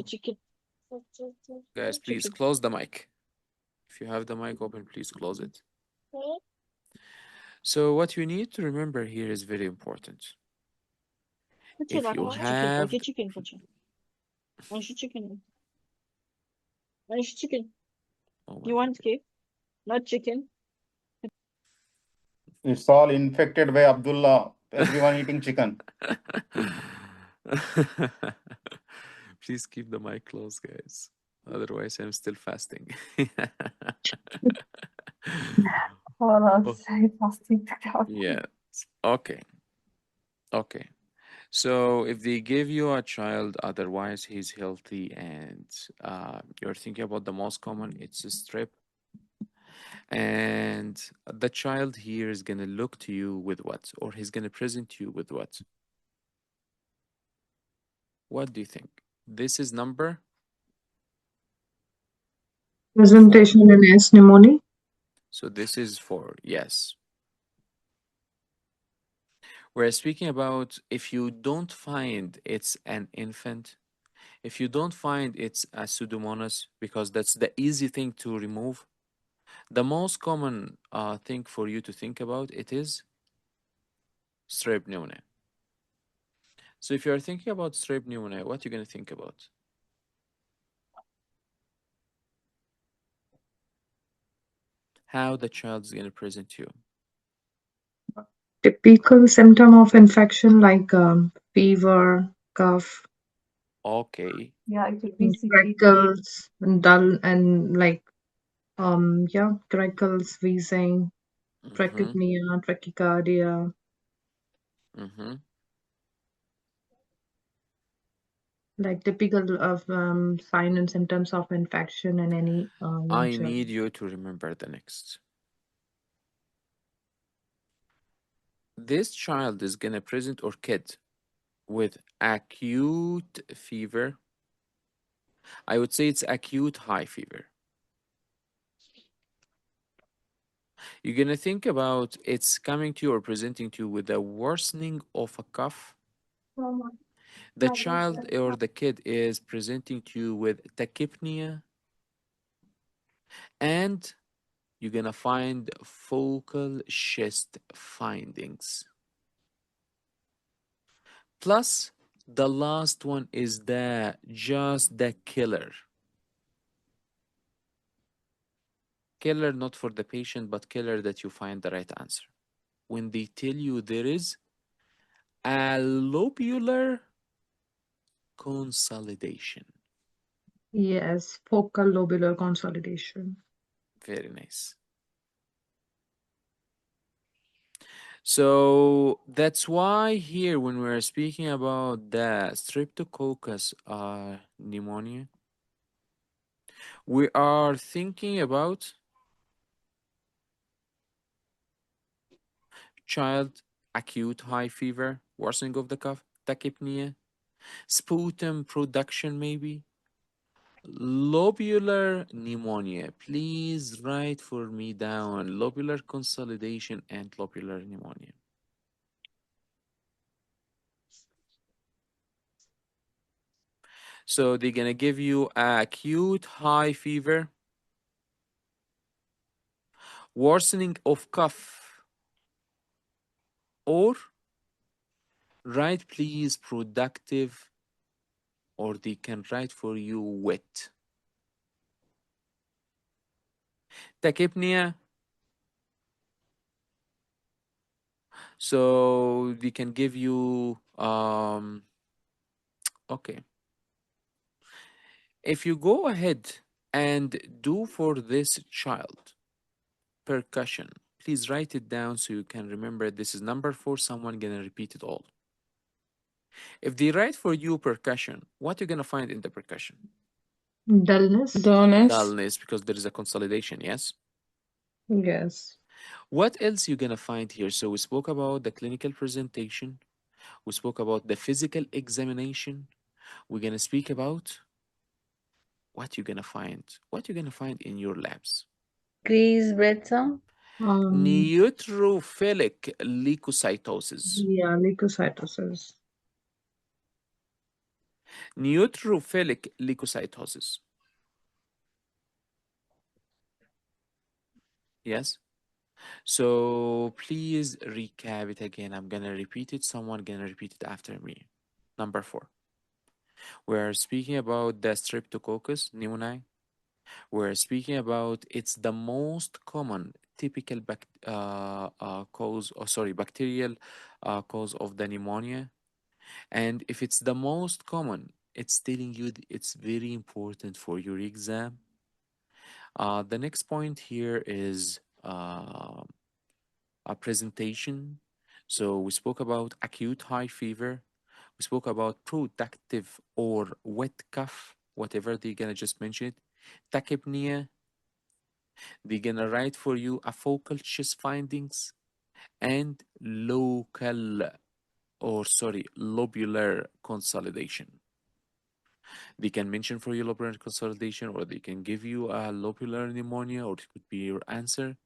guys, please close the mic. If you have the mic open, please close it. So what you need to remember here is very important. If you have oh You want cake, not chicken. It's all infected by Abdullah. Everyone eating chicken. Please keep the mic closed, guys. Otherwise, I'm still fasting. Oh, fasting. Yes. Okay. Okay. So if they give you a child, otherwise he's healthy, and you're thinking about the most common, it's a strep. And the child here is going to look to you with what? Or he's going to present you with what? What do you think? This is number? Presentation in S pneumoniae. So this is 4, yes. We're speaking about if you don't find it's an infant, if you don't find it's a Pseudomonas, because that's the easy thing to remove, the most common thing for you to think about, it is Strep pneumonia. So if you're thinking about Strep pneumonia, what are you going to think about? How the child is going to present to you. Typical symptom of infection like fever, cough. Okay. Yeah, it would be Crackles, dull, and like crackles, wheezing, trachypnea, tachycardia. Like typical of sign and symptoms of infection in any young I child. need you to remember the next. This child is going to present, or kid, with acute fever. I would say it's acute high fever. You're going to think about it's coming to you or presenting to you with a worsening of a cough. The child or the kid is presenting to you with tachypnea, and you're going to find focal chest findings. Plus, the last one is just the killer. Killer not for the patient, but killer that you find the right answer. When they tell you there is a lobular consolidation. Yes, focal lobular consolidation. Very nice. So that's why here, when we're speaking about the Streptococcus pneumonia, we are thinking about child acute high fever, worsening of the cough, tachypnea, sputum production maybe, lobular pneumonia. Please write for me down lobular consolidation and lobular pneumonia. So they're gonna give you acute high fever, worsening of cough, or write please productive, or they can write for you wet. Tachypnea. So they can give you okay. If you go ahead And do for this child percussion. Please write it down so you can remember. This is number 4. Someone gonna repeat it all. If they write for you percussion, what you gonna find in the percussion? Dullness. Dullness, because there is a consolidation, yes? Yes. What else you gonna find here? So we spoke about the clinical presentation. We spoke about the physical examination. We're gonna speak about what you're gonna find. What you're gonna find in your labs. Increased breath sound. Neutrophilic leukocytosis. Yeah, leukocytosis. Neutrophilic leukocytosis. Yes? So please recap it again. I'm gonna repeat it. Someone gonna repeat it after me. Number 4. We're speaking about the Streptococcus pneumoniae. We're speaking about it's the most common typical bacterial cause of the pneumonia. And if it's the most common, it's telling you it's very important for your exam. The next point here is a presentation. So we spoke about acute high fever. We spoke about productive or wet cough, whatever they're gonna just mention it. Tachypnea. They're gonna write for you a focal chest findings and lobular consolidation. They can mention for you lobular consolidation, or they can give you a lobular pneumonia, or it could be your answer.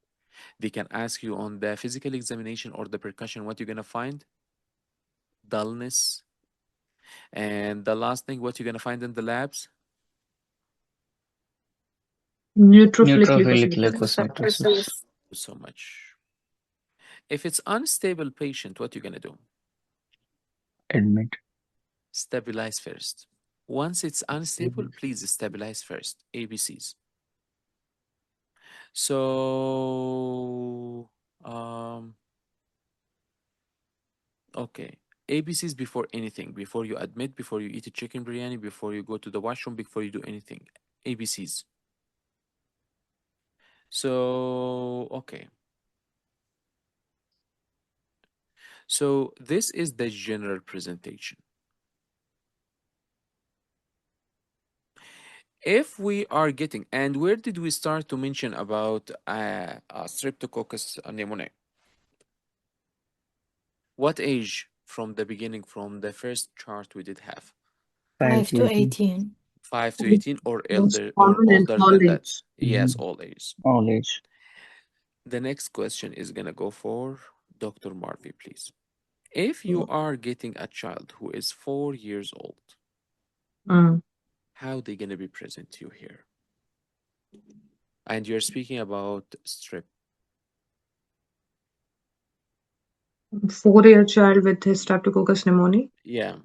They can ask you on the physical examination or the percussion what you're gonna find. Dullness. And the last thing, what you're gonna find in the labs? Neutrophilic leukocytosis. Thank you so much. If it's unstable patient, what you gonna do? Admit. Stabilize first. Once it's unstable, please stabilize first. ABCs. So, okay. ABCs before anything, before you admit, before you eat a chicken biryani, before you go to the washroom, before you do anything. ABCs. So, okay. So this is the general presentation. If we are getting, and where did we start to mention about Streptococcus pneumoniae? What age from the beginning, from the first chart we did have? 5 to 18. 5 to 18 or Most elder or common in older all than that? age. Yes, all age. All age. The next question is gonna go for Dr. Marvi, please. If you are getting a child who is 4 years old, how they gonna be present to you here? And you're speaking about strep. 4-year child with his Streptococcus pneumoniae. Yeah.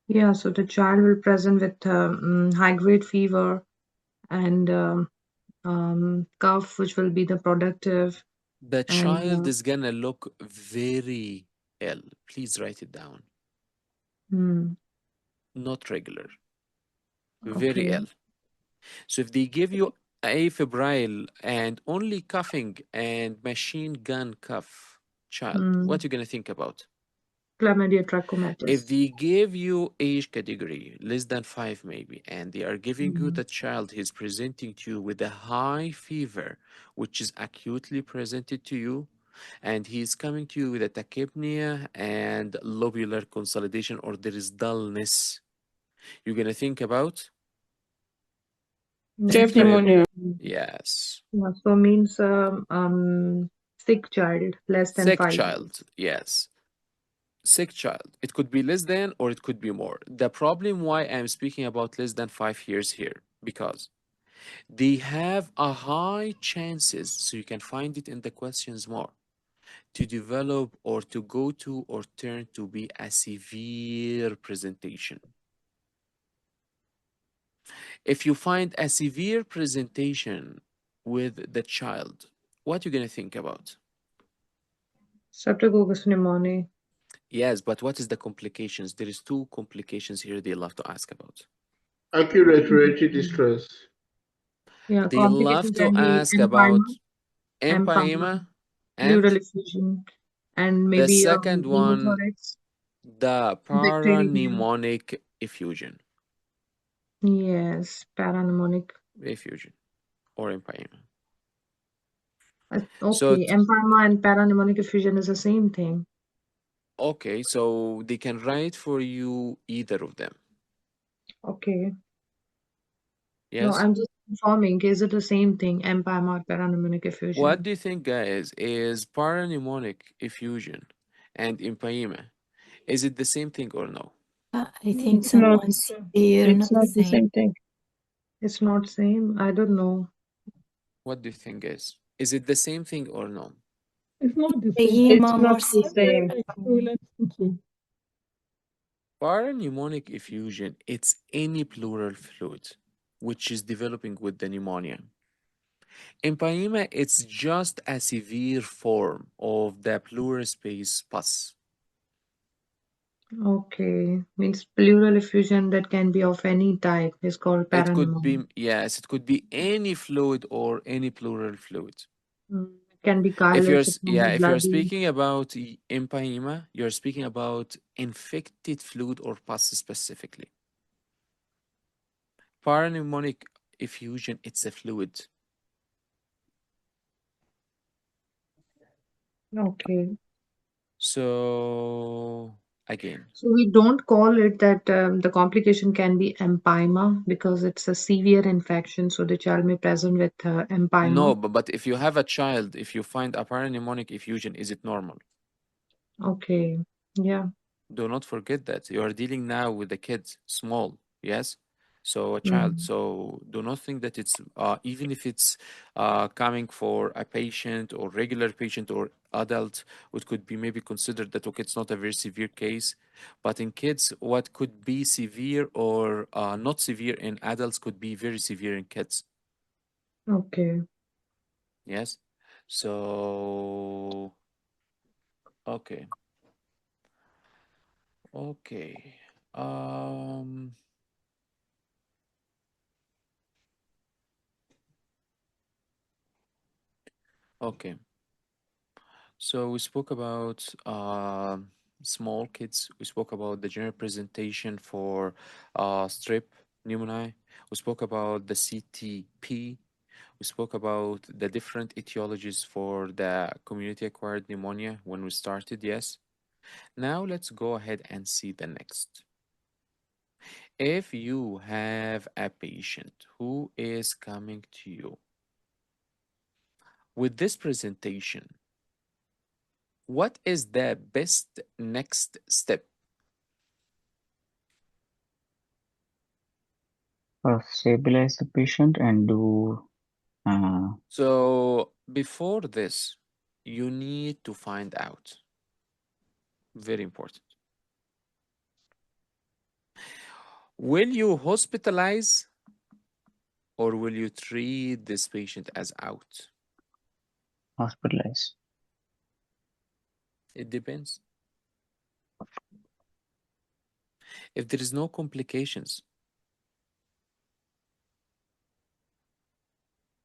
Yeah, so the child will present with high-grade fever and cough, which will be the productive. The child is gonna look very ill. Please write it down. Not regular. Very ill. So if they give you afebrile and only coughing and machine gun cough child, what you gonna think about? Chlamydia trachomatis. If they give you age category less than 5 maybe, and they are giving you the child he's presenting to you with a high fever, which is acutely presented to you, and he's coming to you with a tachypnea and lobular consolidation, or there is dullness, you're gonna think about Strep pneumonia. Yes. Yeah, so means sick child, less than Sick 5. child, yes. Sick child. It could be less than or it could be more. The problem why I'm speaking about less than 5 years here, because they have a high chances, so you can find it in the questions more, to develop or to go to or turn to be a severe presentation. If you find a severe presentation with the child, what are you going to think about? Streptococcus pneumoniae. Yes, but what is the complications? There is 2 complications here they love to ask about. Acute respiratory distress. Yeah, They love complication to can be ask about empyema, empyema pleural and effusion, and the maybe second one, pneumothorax, the bacterial. parapneumonic effusion Yes, parapneumonic. effusion or empyema. So Okay, empyema and parapneumonic effusion is the same thing. okay, so they can write for you either of them. Okay. No, Yes. I'm just informing. Is it the same thing, empyema or parapneumonic What effusion? do you think, guys? Is parapneumonic effusion and empyema, is it the same thing or no? I think It's so. not. One severe, It's not the not the same. same thing. It's not same. I don't know. What do you think, guys? Is it the same thing or no? It's not the same. Empyema It's more not the severe. same. Parapneumonic effusion, it's any pleural fluid which is developing with the pneumonia. Empyema, it's just a severe form of the pleural space pus. Okay, means pleural effusion that can be of any type is called It could parapneumonic. be, yes, it could be any fluid or any pleural fluid. It can be If you're, cartilage, it can be if you're bloody. speaking about empyema, you're speaking about infected fluid or pus specifically. Parapneumonic effusion, it's a fluid. Okay. So again, So we don't call it that the complication can be empyema because it's a severe infection. So the child may present with empyema. no, but if you have a child, if you find a parapneumonic effusion, is it normal? Okay. Yeah. Do not forget that you are dealing now with a kid, small, yes? So a child. So do not think that it's even if it's coming for a patient or regular patient or adult, it could be maybe considered that okay, it's not a very severe case. But in kids, what could be severe or not severe in adults could be very severe in kids. Okay. Yes. So okay. Okay. Okay. So we spoke about small kids. We spoke about the general presentation for strep pneumoniae. We spoke about the CTP. We spoke about the different etiologies for the community-acquired pneumonia when we started, yes. Now let's go ahead and see the next. If you have a patient who is coming to you with this presentation, what is the best next step? Stabilize the patient and do. So before this, you need to find out. Very important. Will you hospitalize or will you treat this patient as out? Hospitalize. It depends. If there is no complications,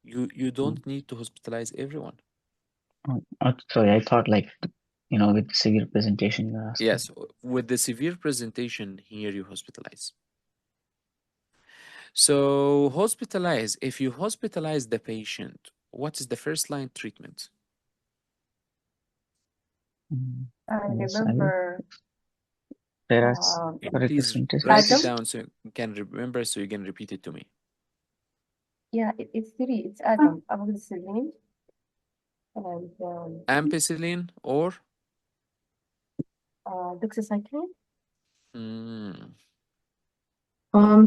you don't need to hospitalize everyone. Sorry, I thought like, with severe presentation you're asking. Yes, with the severe presentation here, you hospitalize. So hospitalize, if you hospitalize the patient, what is the first line treatment? I remember. Please write it down so you can remember, so you can repeat it to me. Yeah, it's three. It's atom, amoxicillin, and Ampicillin or doxycycline.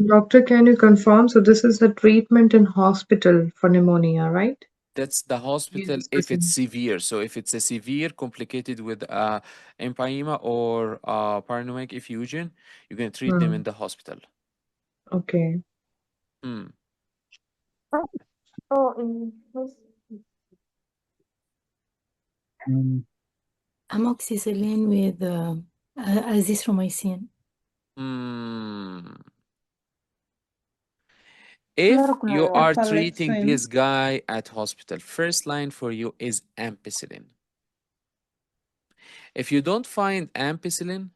Doctor, can you confirm? So this is the treatment in hospital for pneumonia, right? That's the hospital if it's severe. So if it's a severe complicated with empyema or parapneumonic effusion, you can treat them in the hospital. Okay. Amoxicillin with azithromycin. If you are Cefalexin. treating this guy at hospital, first line for you is ampicillin. If you don't find ampicillin,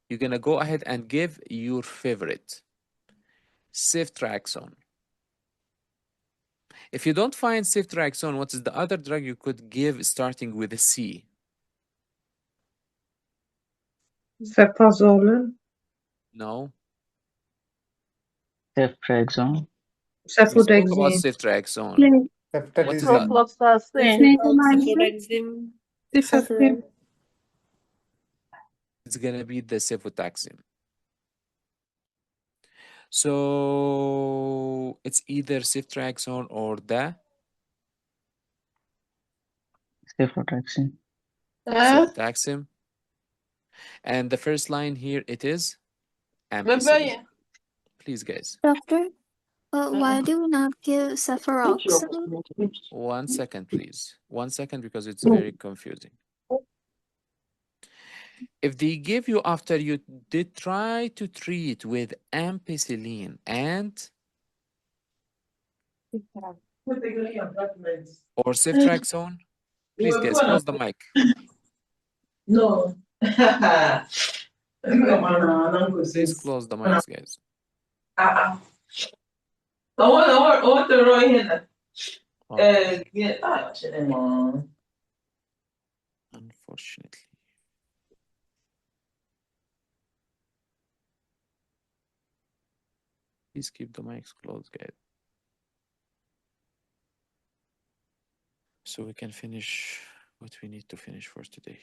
you're gonna go ahead and give your favorite, ceftriaxone. If you don't find ceftriaxone, what is the other drug you could give starting with a C? Cefazolin. No. Ceftriaxone. We spoke about Cefotaxime. ceftriaxone. What is that? Ceftriaxone. Cefepime. It's gonna be the cefotaxime. So it's either ceftriaxone or the Cefotaxime. cefotaxime. And the first line here, it is ampicillin. Please, guys. Doctor, why do we not give cefuroxime? 1 second, please. 1 second, because it's very confusing. If they give you after you did try to treat with ampicillin and or ceftriaxone, please, guys, close the mic. No. Please close the mics, guys. Unfortunately. Please keep the mics closed, guys. So we can finish what we need to finish for today.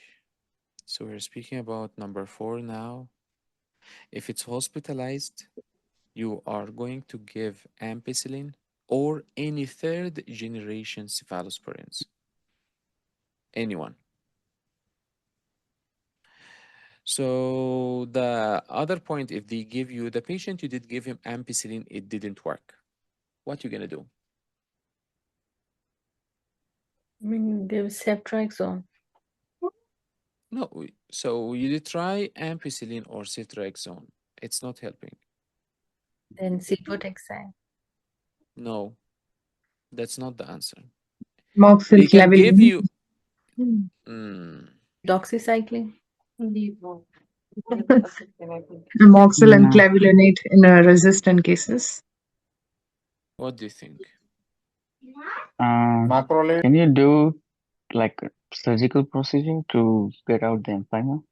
So we're speaking about number 4 now. If it's hospitalized, you are going to give ampicillin or any third generation cephalosporins. Anyone. So the other point, if they give you, the patient, you did give him ampicillin, it didn't work. What you gonna do? I mean, give ceftriaxone. No, so you did try ampicillin or ceftriaxone. It's not helping. Then cefotaxime. No, that's not the answer. Moxil They can give you Doxycycline. Moxil and clavulanate in resistant cases. What do you think? Macrolide. Can you do like a surgical procedure to get out the empyema?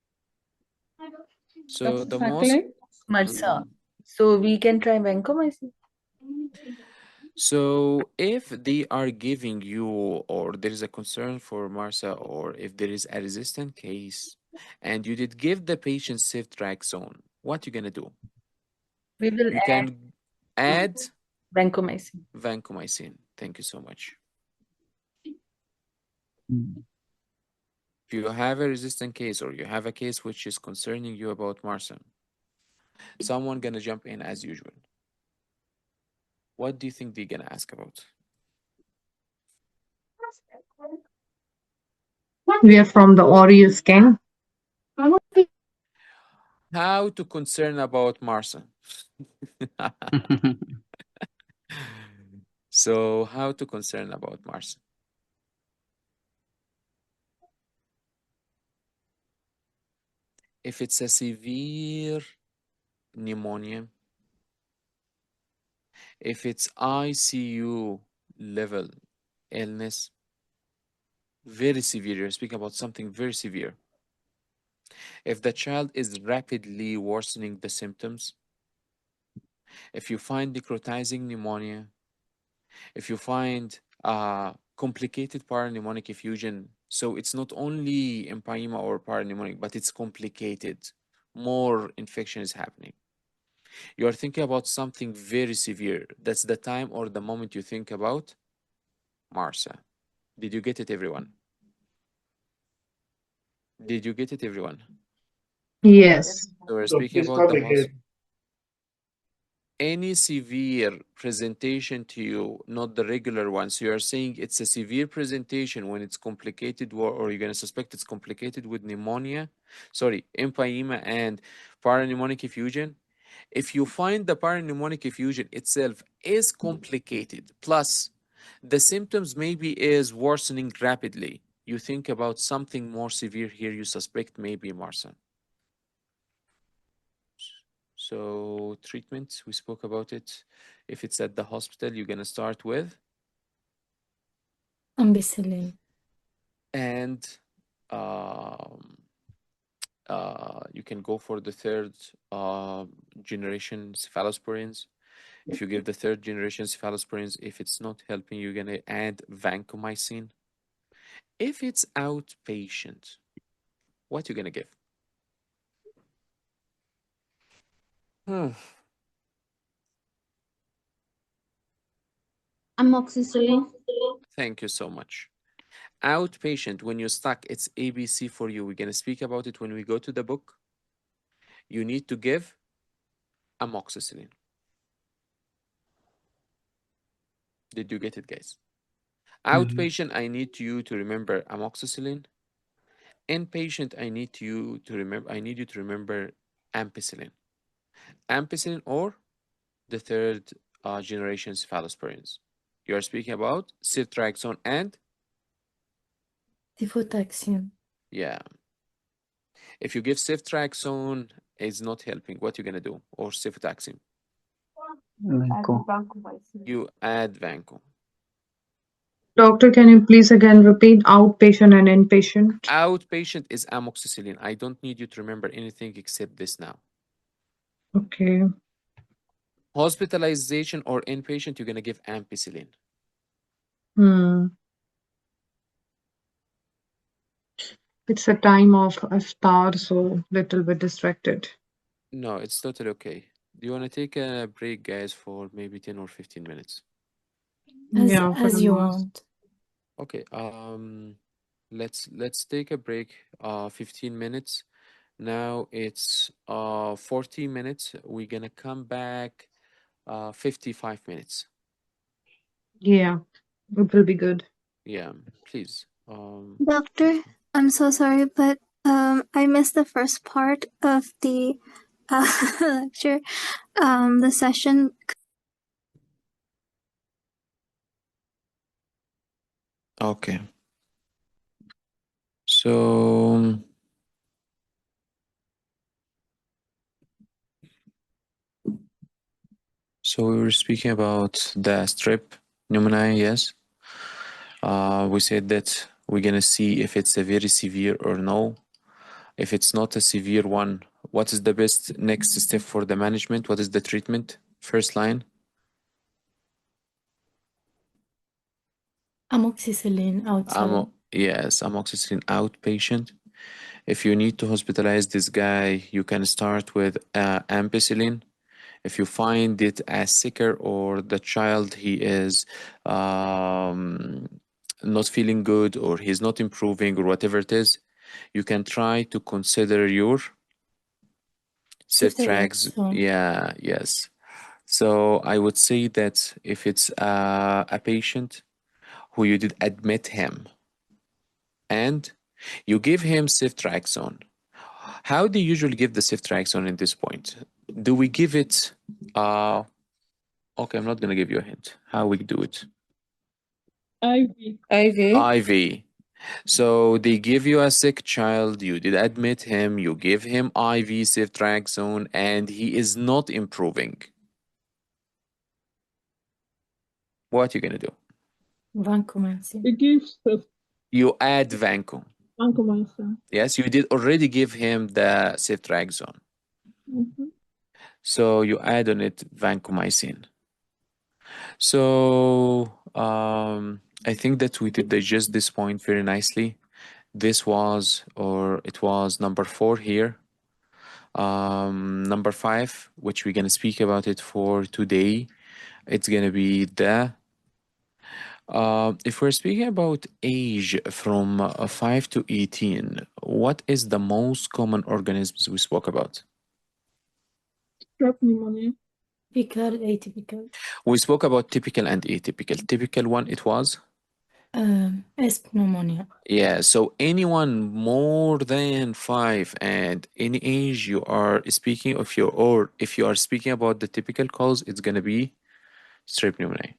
So the most MRSA. So we can try vancomycin. So if they are giving you, or there is a concern for MRSA, or if there is a resistant case, and you did give the patient ceftriaxone, what you gonna do? We will You can add vancomycin. vancomycin. Thank you so much. Mm. If you have a resistant case, or you have a case which is concerning you about MRSA, someone gonna jump in as usual. What do you think they're gonna ask about? We are from the Oreo scan. How to concern about MRSA? So how to concern about MRSA? If it's a severe pneumonia, if it's ICU level illness, very severe, you're speaking about something very severe. If the child is rapidly worsening the symptoms, if you find necrotizing pneumonia, if you find complicated parapneumonic effusion, so it's not only empyema or parapneumonic, but it's complicated, more infection is happening. You are thinking about something very severe. That's the time or the moment you think about MRSA. Did you get it, everyone? Did you get it, everyone? Yes. So we're speaking about the any severe presentation to you, not the regular one. So you're saying it's a severe presentation when it's complicated, or you're going to suspect it's complicated with pneumonia, sorry, empyema and parapneumonic effusion. If you find the parapneumonic effusion itself is complicated, plus the symptoms maybe is worsening rapidly, you think about something more severe here, you suspect maybe MRSA. So treatment, we spoke about it. If it's at the hospital, you're gonna start with ampicillin. And you can go for the third generation cephalosporins. If you give the third generation cephalosporins, if it's not helping, you're gonna add vancomycin. If it's outpatient, what you gonna give? Amoxicillin. Thank you so much. Outpatient, when you're stuck, it's ABC for you. We're gonna speak about it when we go to the book. You need to give amoxicillin. Did you get it, guys? Outpatient, I need you to remember amoxicillin. Inpatient, I need you to remember ampicillin. Ampicillin or the third generation cephalosporins. You are speaking about ceftriaxone and Cefotaxime. yeah. If you give ceftriaxone, it's not helping. What you gonna do? Or cefotaxime? You add vanco. Doctor, can you please again repeat outpatient and inpatient? Outpatient is amoxicillin. I don't need you to remember anything except this now. Okay. Hospitalization or inpatient, you're gonna give ampicillin. It's a time of iftar, so little bit distracted. No, it's totally okay. Do you want to take a break, guys, for maybe 10 or 15 minutes? As you want. Okay, let's take a break, 15 minutes. Now it's 40 minutes. We're gonna come back 55 minutes. Yeah, it will be good. Yeah, please. Doctor, I'm so sorry, but I missed the first part of the lecture, the session. Okay. So we were speaking about the strep pneumonia, yes. We said that we're gonna see if it's a very severe or no. If it's not a severe one, what is the best next step for the management? What is the treatment? First line? Amoxicillin outside. Yes, amoxicillin outpatient. If you need to hospitalize this guy, you can start with ampicillin. If you find it as sicker or the child he is not feeling good or he's not improving or whatever it is, you can try to consider your ceftriaxone. Yeah, yes. So I would say that if it's a patient who you did admit him and you give him ceftriaxone, how do you usually give the ceftriaxone at this point? Do we give it? Okay, I'm not gonna give you a hint. How we do it? IV. So they give you a sick child. You did admit him. You give him IV ceftriaxone, and he is not improving. What are you gonna do? Vancomycin. You add vanco. Vancomycin. Yes, you did already give him the ceftriaxone. So you add on it vancomycin. So I think that we did digest this point very nicely. This was, or it was number 4 here. Number 5, which we're gonna speak about it for today, it's gonna be the if we're speaking about age from 5 to 18, what is the most common organisms we spoke about? Strep pneumonia. Typical, atypical. We spoke about typical and atypical. Typical one, it was? Is pneumonia. Yeah, so anyone more than 5 and any age you are speaking of your, or if you are speaking about the typical cause, it's gonna be strep pneumoniae.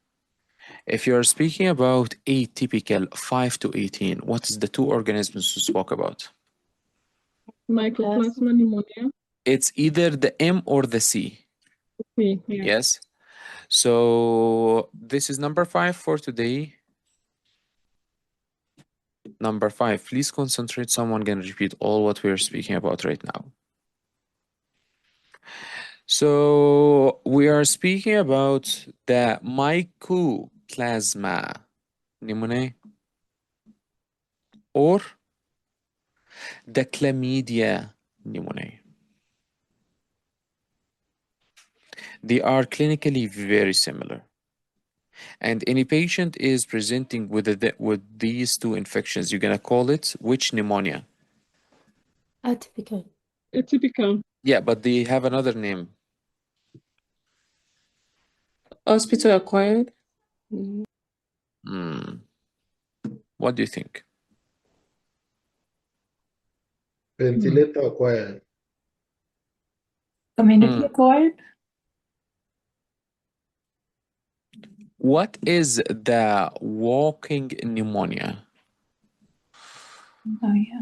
If you are speaking about atypical 5 to 18, what is the two organisms we spoke about? Mycoplasma pneumonia. It's either the M or the C. Yeah. Yes. So this is number 5 for today. Number 5, please concentrate. Someone can repeat all what we're speaking about right now. So we are speaking about the Mycoplasma pneumoniae or the Chlamydia pneumoniae. They are clinically very similar. And any patient is presenting with these two infections, you're gonna call it which pneumonia? Atypical. Atypical. Yeah, but they have another name. Hospital acquired. What do you think? Ventilator acquired. Community acquired? What is the walking pneumonia? Oh, yeah.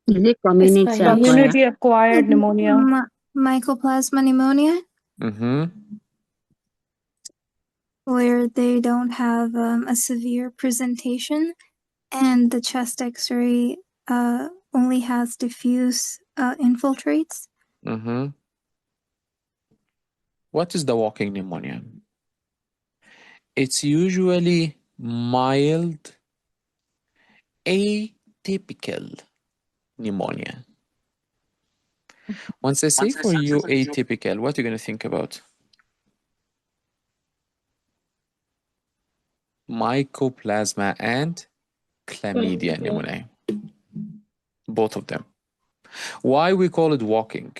Is it community acquired? Community acquired pneumonia. Mycoplasma pneumonia, where they don't have a severe presentation and the chest x-ray only has diffuse infiltrates. What is the walking pneumonia? It's usually mild atypical pneumonia. Once I say for you atypical, what are you going to think about? Mycoplasma and Chlamydia pneumoniae. Both of them. Why we call it walking?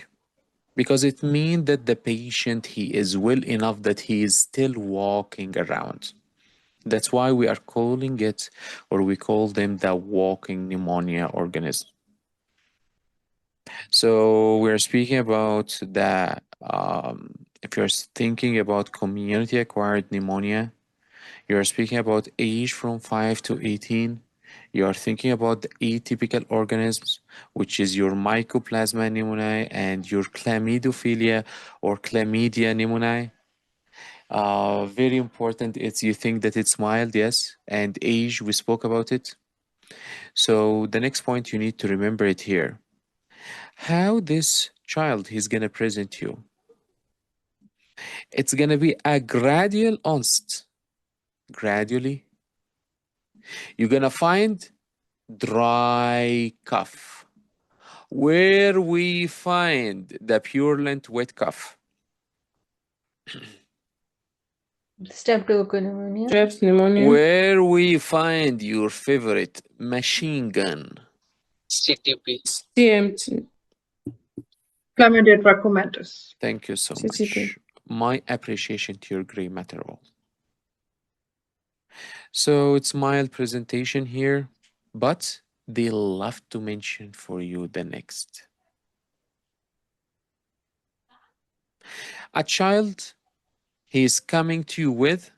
Because it means that the patient, he is well enough that he is still walking around. That's why we are calling it, or we call them the walking pneumonia organism. So we're speaking about the, if you're thinking about community-acquired pneumonia, you're speaking about age from 5 to 18. You're thinking about the atypical organisms, which is your Mycoplasma pneumoniae and your Chlamydophilia or Chlamydia pneumoniae. Very important, it's you think that it's mild, yes, and age, we spoke about it. So the next point you need to remember it here. How this child is gonna present you. It's gonna be a gradual onset. Gradually, you're gonna find dry cough. Where we find the purulent wet cough? Streptococcus pneumonia. Strep pneumonia. Where we find your favorite machine gun? CMT. Chlamydia trachomatis. Thank you so CCP. much. My appreciation to your gray matter role. So it's mild presentation here, but they love to mention for you the next. A child, he is coming to you with,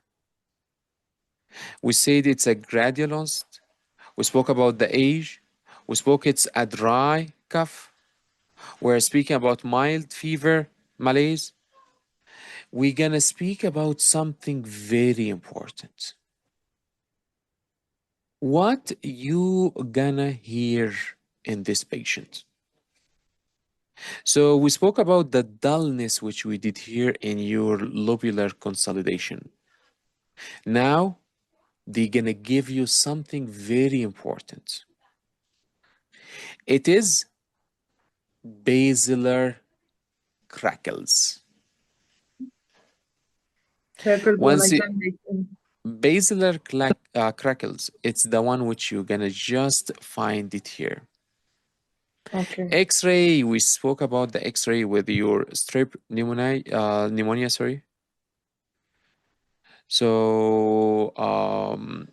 we said it's a gradual onset. We spoke about the age. We spoke it's a dry cough. We're speaking about mild fever, malaise. We're gonna speak about something very important. What you gonna hear in this patient? So we spoke about the dullness which we did here in your lobular consolidation. Now they're gonna give you something very important. It is basilar crackles. Once it, basilar crackles, it's the one which you're gonna just find it here. Okay. X-ray, we spoke about the X-ray with your strep pneumonia, pneumonia, sorry. So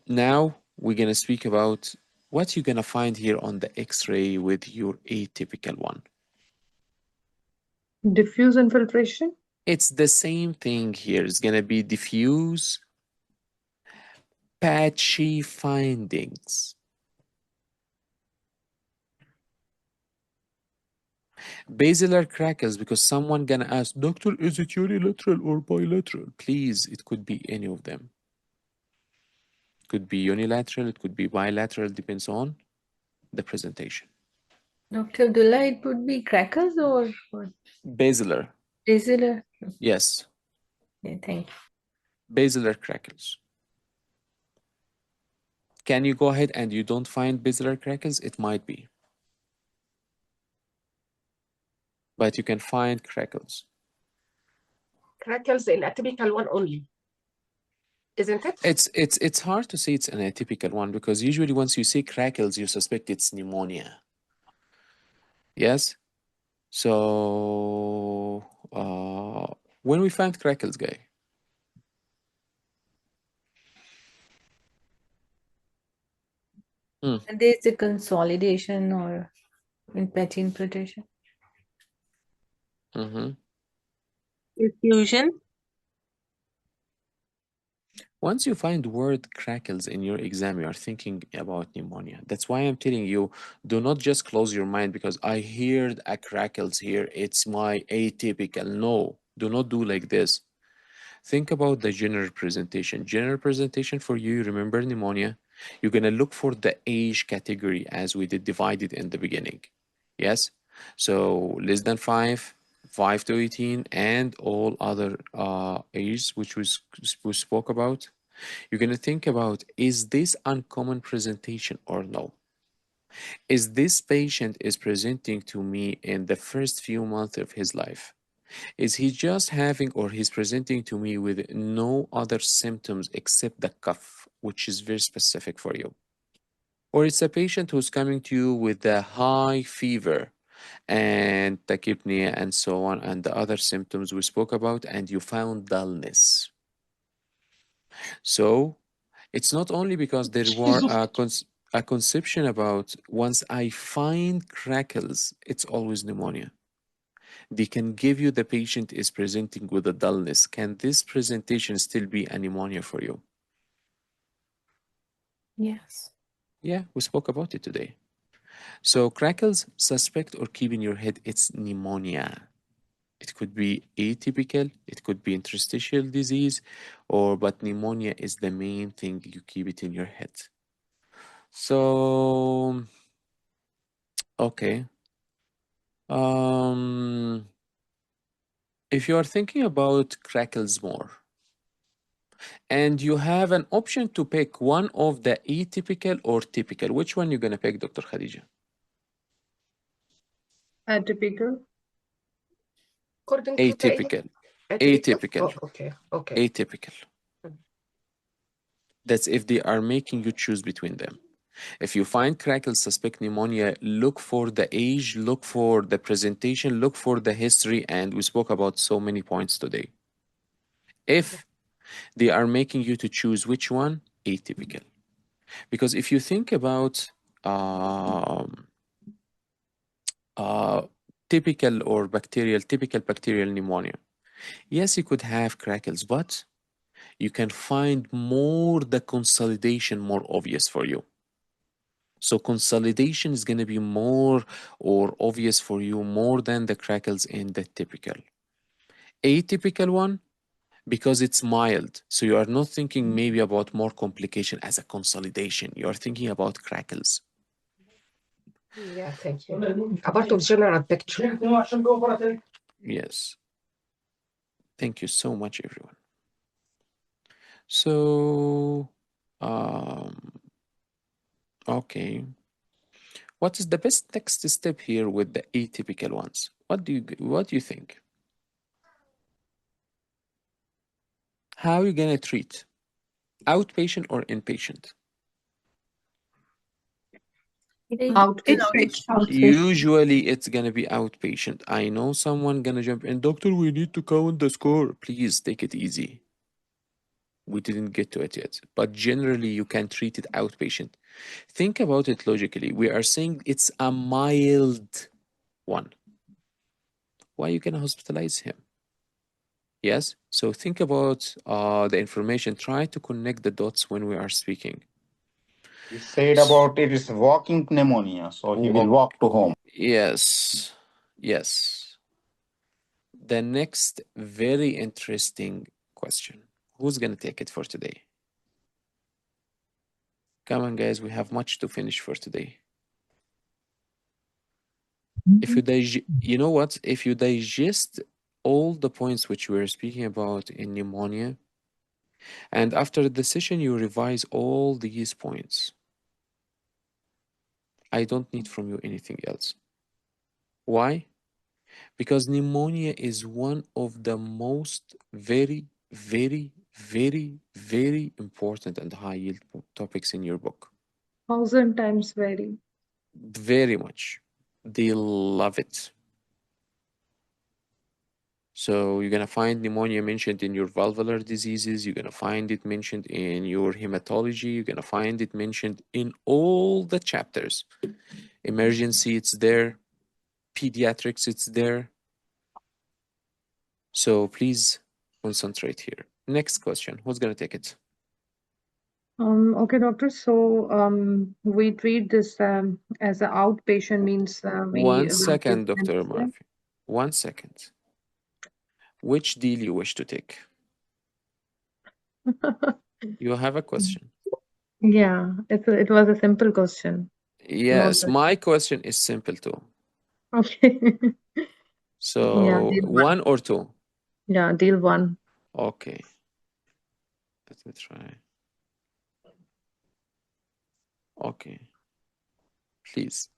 now we're gonna speak about what you're gonna find here on the X-ray with your atypical one. Diffuse infiltration? It's the same thing here. It's gonna be diffuse, patchy findings. Basilar crackles, because someone gonna ask, doctor, is it unilateral or bilateral? Please, it could be any of them. It could be unilateral, it could be bilateral, depends on the presentation. Dr. Abdullah, it would be crackers or what? Basilar. Basilar? Yes. Yeah, thank you. Basilar crackles. Can you go ahead and you don't find basilar crackles? It might be. But you can find crackles. Crackles in a typical one only, isn't it? It's hard to say it's an atypical one because usually once you see crackles, you suspect it's pneumonia. Yes? So when we find crackles, guy. And there's a consolidation or in patchy infiltration. Diffusion. Once you find word crackles in your exam, you are thinking about pneumonia. That's why I'm telling you, do not just close your mind because I heard a crackles here. It's my atypical. No, do not do like this. Think about the general presentation. General presentation for you, remember pneumonia? You're going to look for the age category as we did divided in the beginning. Yes? So less than 5, 5 to 18, and all other ages which we spoke about. You're going to think about, is this uncommon presentation or no? Is this patient is presenting to me in the first few months of his life? Is he just having or he's presenting to me with no other symptoms except the cough, which is very specific for you? Or it's a patient who's coming to you with a high fever and tachypnea and so on, and the other symptoms we spoke about, and you found dullness. So it's not only because there were a conception about once I find crackles, it's always pneumonia. They can give you the patient is presenting with a dullness. Can this presentation still be a pneumonia for you? Yes. Yeah, we spoke about it today. So crackles, suspect or keep in your head, it's pneumonia. It could be atypical, it could be interstitial disease, but pneumonia is the main thing, you keep it in your head. So, okay. If you are thinking about crackles more, and you have an option to pick one of the atypical or typical, which one you're gonna pick, Dr. Khadija? Atypical. According to Atypical. the Atypical. Oh, okay. Atypical. That's if they are making you choose between them. If you find crackles, suspect pneumonia, look for the age, look for the presentation, look for the history, and we spoke about so many points today. If they are making you to choose which one, atypical. Because if you think about typical bacterial pneumonia, yes, you could have crackles, but you can find more the consolidation more obvious for you. So consolidation is going to be more or obvious for you more than the crackles in the typical. Atypical one, because it's mild. So you are not thinking maybe about more complication as a consolidation. You are thinking about crackles. Yeah, thank you. About the general picture. Yes. Thank you so much, everyone. So, okay. What is the best next step here with the atypical ones? What do you think? How are you gonna treat? Outpatient or inpatient? Outpatient. Usually it's gonna be outpatient. I know someone gonna jump in, doctor, we need to count the score. Please take it easy. We didn't get to it yet, but generally you can treat it outpatient. Think about it logically. We are saying it's a mild one. Why you can hospitalize him? Yes, so think about the information. Try to connect the dots when we are speaking. He said about it is walking pneumonia, so he will walk to home. Yes, yes. The next very interesting question. Who's going to take it for today? Come on, guys, we have much to finish for today. If you you know what? If you digest all the points which we were speaking about in pneumonia, and after the session you revise all these points, I don't need from you anything else. Why? Because pneumonia is one of the most very, very, very, very important and high yield topics in your book. 1,000 times very. Very much. They love it. So you're going to find pneumonia mentioned in your valvular diseases. You're going to find it mentioned in your hematology. You're going to find it mentioned in all the chapters. Emergency, it's there. Pediatrics, it's there. So please concentrate here. Next question. Who's going to take it? Okay, doctor. So we treat this as an outpatient, means we 1 will second, give Dr. anesthesia. Murphy. 1 second. Which deal you wish to take? You have a question. Yeah, it was a simple question. Yes, Not my question is simple too. okay. Yeah, So deal 1 or 2? Yeah, deal 1. Okay. Let me try. Okay. Please.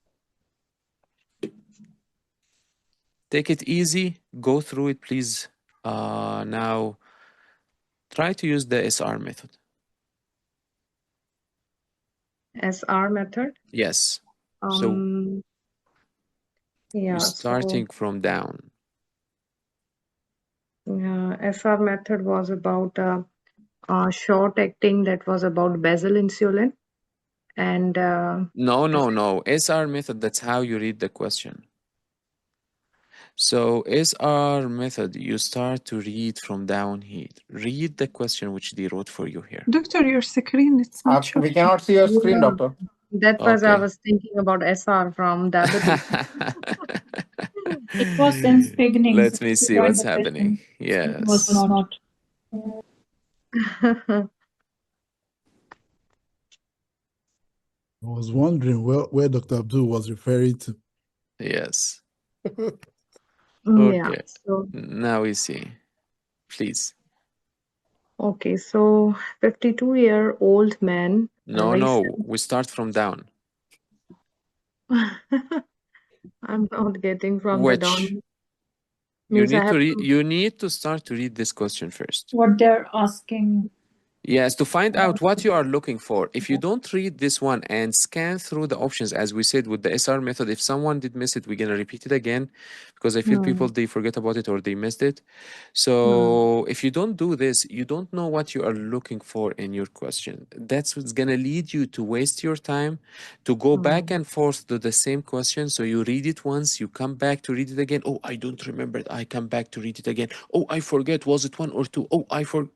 Take it easy. Go through it, please. Now, try to use the SR method. SR method. Yes. So you're Yeah, starting from down. SR method was about short acting, that was about basal insulin, and No. SR method, that's how you read the question. So SR method, you start to read from down here. Read the question which they wrote for you here. Doctor, your screen, it's not showing. We cannot see your screen, Yeah, doctor. that was I Okay. was thinking about SR from diabetes. It was since beginning. Let me see what's Joined the happening. session. It was Yes. not. I was wondering where Dr. Abdul was referring to. Yes. Yeah, Okay. so Now we see. Please. okay, so 52-year-old man, No. recent. We start from down. I'm not getting from the Which? down. You Means I need to have read. to. You need to start to read this question first. What they're asking. Yes, to find out what you are looking for. If you don't read this one and scan through the options, as we said with the SR method, if someone did miss it, we're going to repeat it again because I feel people, they forget about it or they missed it. So if you don't do this, you don't know what you are looking for in your question. That's what's going to lead you to waste your time, to go back and forth to the same question. So you read it once, you come back to read it again. Oh, I don't remember it. I come back to read it again. Oh, I forget. Was it 1 or 2? Oh, I forgot.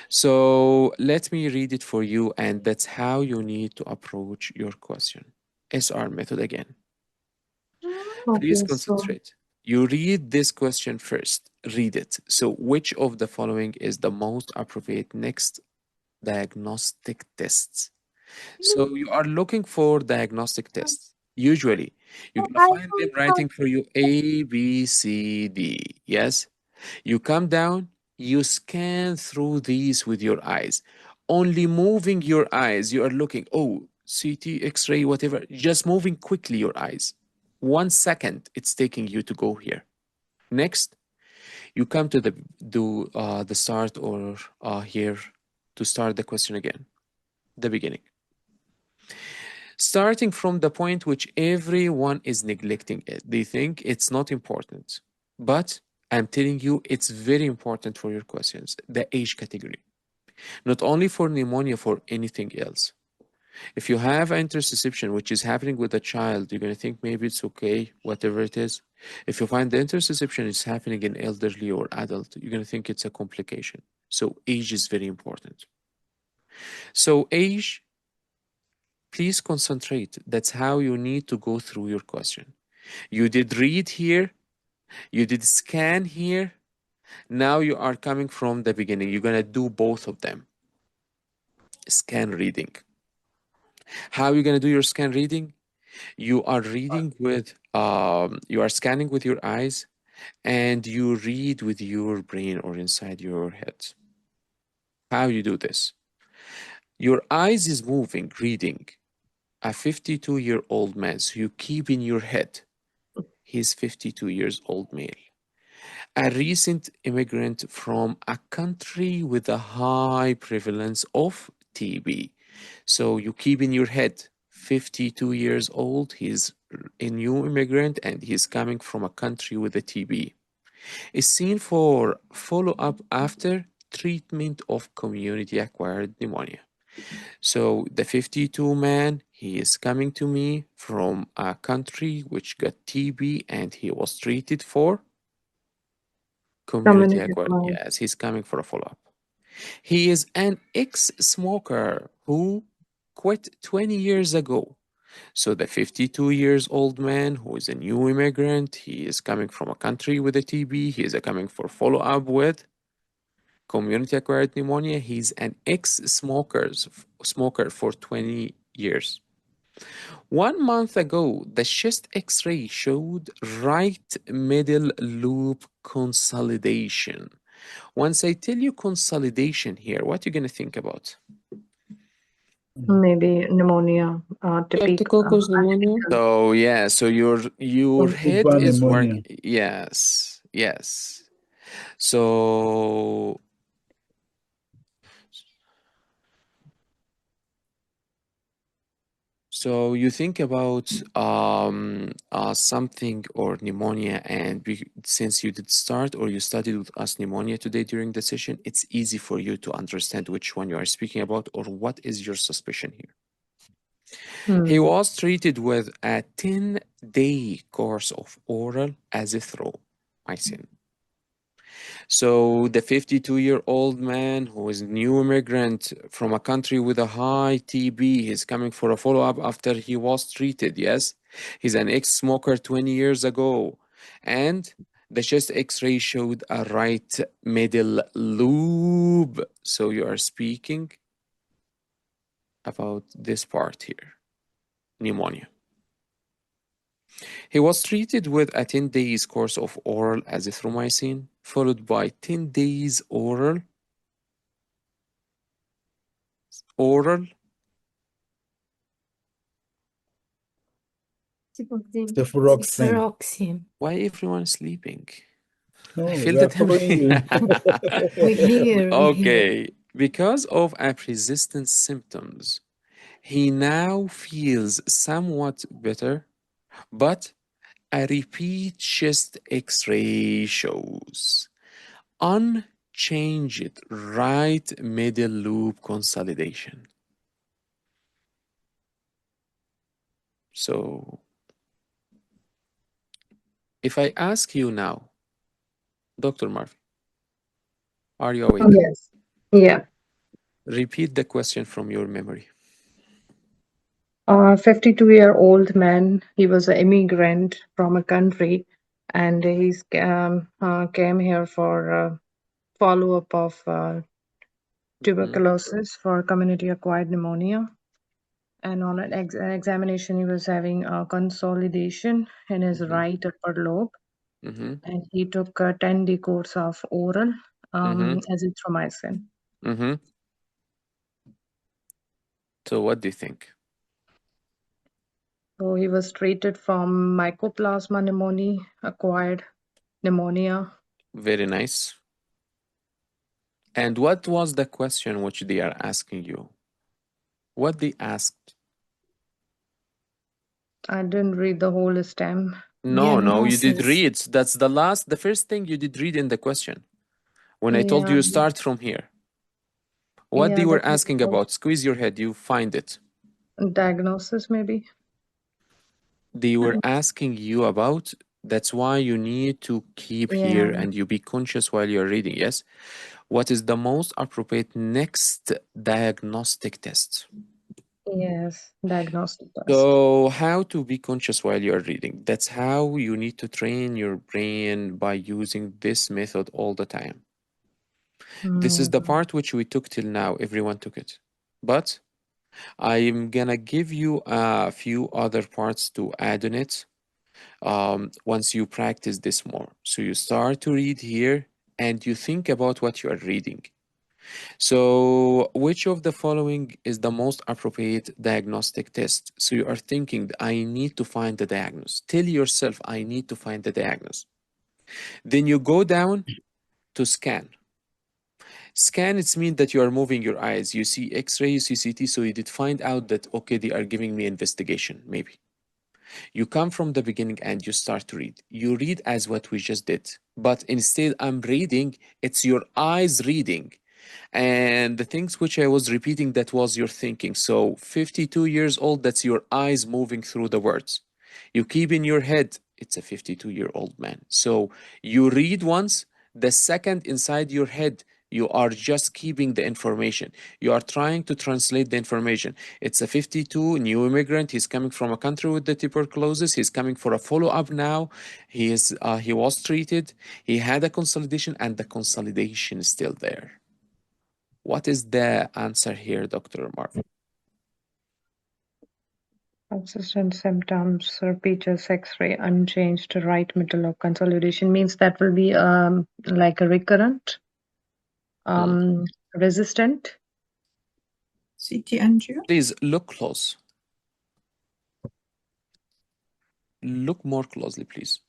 So let me read it for you, and that's how you need to approach your question. SR method again. Please Okay, so concentrate. You read this question first. Read it. So which of the following is the most appropriate next diagnostic tests? So you are looking for diagnostic tests. Usually, you're going to find them writing for you A, B, C, D. Yes? You come down, you scan through these with your eyes. Only moving your eyes, you are looking, oh, CT, X-ray, whatever, just moving quickly your eyes. 1 second, it's taking you to go here. Next, you come to the start or here to start the question again, the beginning. Starting from the point which everyone is neglecting it. They think it's not important. But I'm telling you, it's very important for your questions, the age category. Not only for pneumonia, for anything else. If you have interception, which is happening with a child, you're going to think maybe it's okay, whatever it is. If you find the interception is happening in elderly or adult, you're going to think it's a complication. So age is very important. So age, please concentrate. That's how you need to go through your question. You did read here, you did scan here. Now you are coming from the beginning. You're going to do both of them. Scan reading. How are you going to do your scan reading? You are reading with, you are scanning with your eyes and you read with your brain or inside your head. How you do this? Your eyes is moving, reading. A 52-year-old man, so you keep in your head, he's 52 years old male. A recent immigrant from a country with a high prevalence of TB. So you keep in your head, 52 years old, he's a new immigrant and he's coming from a country with a TB. Is seen for follow-up after treatment of community-acquired pneumonia. So the 52 man, he is coming to me from a country which got TB and he was treated for community acquired. Yes, he's coming for a follow-up. He is an ex-smoker who quit 20 years ago. So the 52 years old man who is a new immigrant, he is coming from a country with a TB, he is coming for follow-up with community acquired pneumonia. He's an ex-smoker for 20 years. 1 month ago, the chest X-ray showed right middle loop consolidation. Once I tell you consolidation here, what are you going to think about? Maybe pneumonia, Streptococcus pneumonia. So yeah, so your head Open is pneumonia. working. Yes, yes. So you think about something or pneumonia, and since you did start or you studied with us pneumonia today during the session, it's easy for you to understand which one you are speaking about or what is your suspicion here. He was treated with a 10-day course of oral azithromycin. So the 52-year-old man who is a new immigrant from a country with a high TB, he's coming for a follow-up after he was treated, yes? He's an ex-smoker 20 years ago. And the chest X-ray showed a right middle lobe. So you are speaking about this part here, pneumonia. He was treated with a 10 days course of oral azithromycin, followed by 10 days oral Cefuroxime. Why everyone is sleeping? No, I feel we are that following you. We hear. Okay, because of a persistent symptoms, he now feels somewhat better, but a repeat chest X-ray shows unchanged right middle loop consolidation. So, if I ask you now, Dr. Murphy, are you awake? Yes. Yeah. Repeat the question from your memory. 52-year-old man. He was an immigrant from a country, and he's came here for follow-up of tuberculosis for community-acquired pneumonia. And on an examination, he was having a consolidation in his right upper lobe. And he took a 10-day course of oral azithromycin. So what do you think? So he was treated from Mycoplasma pneumoniae, acquired pneumonia. Very nice. And what was the question which they are asking you? What they asked? I didn't read the whole stem. No, you did Diagnosis. read. That's the first thing you did read in the question. When I told Yeah, you start from here. What they yeah, were that was asking about? Squeeze your head, you find it. diagnosis maybe. They were asking you about, that's why you need to keep here Yeah, and you be conscious while you're reading, yes? What is the most appropriate next diagnostic test? yes, diagnostic test. So, how to be conscious while you're reading? That's how you need to train your brain by using this method all the time. This is the part which we took till now. Everyone took it. But I'm gonna give you a few other parts to add on it once you practice this more. So you start to read here and you think about what you are reading. So, which of the following is the most appropriate diagnostic test? So you are thinking, I need to find the diagnosis. Tell yourself, I need to find the diagnosis. Then you go down to scan. Scan, it means that you are moving your eyes. You see X-ray, you see CT, so you did find out that, okay, they are giving me investigation, maybe. You come from the beginning and you start to read. You read as what we just did. But instead, I'm reading, it's your eyes reading. And the things which I was repeating, that was your thinking. So 52 years old, that's your eyes moving through the words. You keep in your head, it's a 52-year-old man. So you read once, the second inside your head, you are just keeping the information. You are trying to translate the information. It's a 52 new immigrant. He's coming from a country with the tuberculosis. He's coming for a follow-up now. He was treated. He had a consolidation, and the consolidation is still there. What is the answer here, Dr. Marvin? Consistent symptoms, repeaters, X-ray, unchanged, right middle of consolidation means that will be like a recurrent, resistant. CT angio. Please look close. Look more closely, please.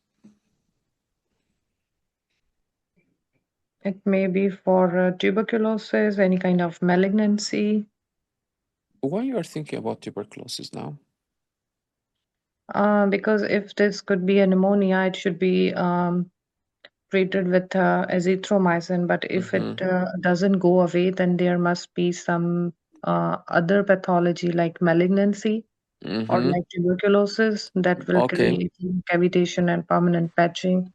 It may be for tuberculosis, any kind of malignancy. Why you are thinking about tuberculosis now? Because if this could be a pneumonia, it should be treated with azithromycin. But if it doesn't go away, then there must be some other pathology like malignancy or like tuberculosis that will Okay. create cavitation and permanent patching.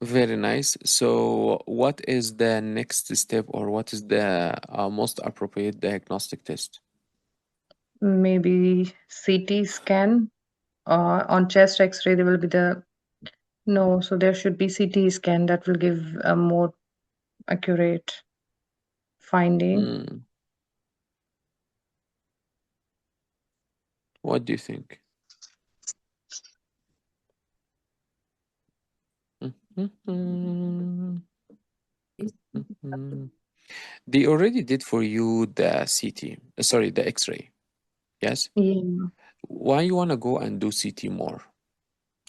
Very nice. So what is the next step, or what is the most appropriate diagnostic test? Maybe CT scan. On chest X-ray, there will be so there should be CT scan that will give a more accurate finding. What do you think? They already did for you the CT, sorry, the X-ray. Yes? Yeah. Why you want to go and do CT more?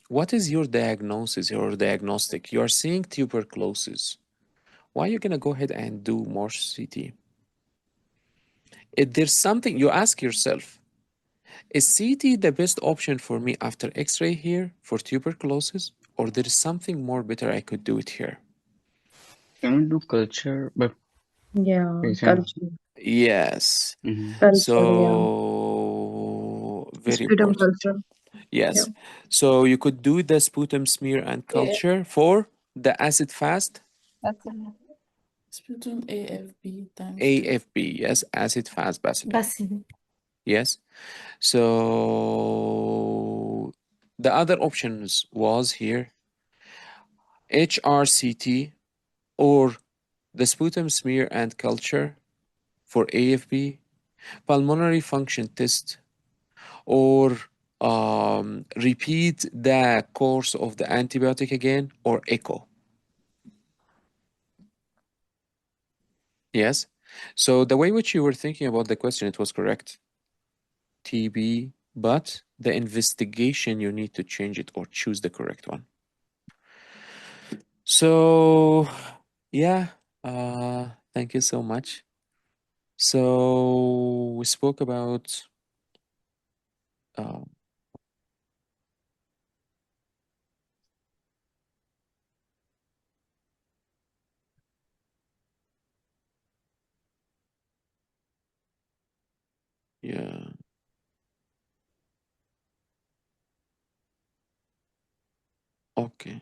What is your diagnosis, your diagnostic? You are seeing tuberculosis. Why are you going to go ahead and do more CT? If there's something, you ask yourself, is CT the best option for me after X-ray here for tuberculosis? Or there is something more better I could do it here? Can we do culture? But Yeah, patient. culture. Yes. Culture, So very sputum important. culture. Yes. So you could do the sputum smear and culture for the acid fast. Sputum AFB times 2. AFB, yes, acid fast bacillus. Bacillus. Yes. So the other options was here HRCT or the sputum smear and culture for AFB, pulmonary function test, or repeat the course of the antibiotic again, or echo. Yes. So the way which you were thinking about the question, it was correct. TB, but the investigation, you need to change it or choose the correct one. So, yeah, thank you so much. So we spoke about Yeah. Okay.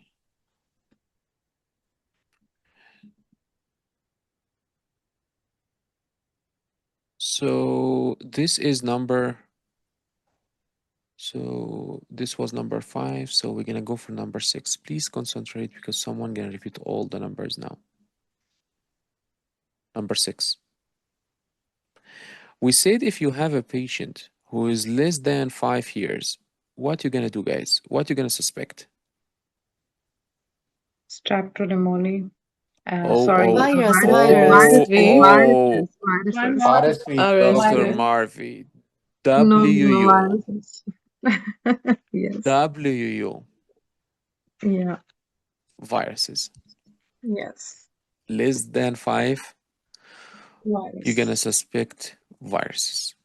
So this is number. So this was number 5. So we're gonna go for number 6. Please concentrate because someone gonna repeat all the numbers now. Number 6. We said if you have a patient who is less than 5 years, what you gonna do, guys? What you gonna suspect? Streptococcus. Oh, Sorry, oh, Virus, oh, viruses, oh, viruses. Dr. RSV. Marvi, No, no WU, viruses. Yes. WU, Yeah. viruses. Yes. Less than 5, you're gonna Virus. suspect viruses.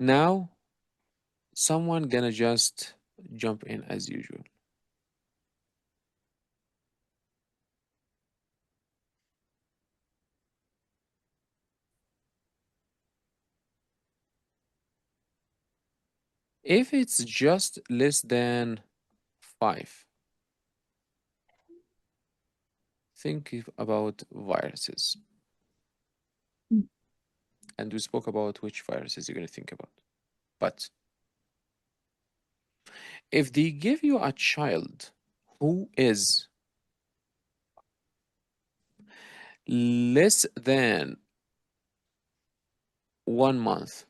Now, someone gonna just jump in as usual. If it's just less than 5, think about viruses. And we spoke about which viruses you're going to think about. But if they give you a child who is less than 1 month,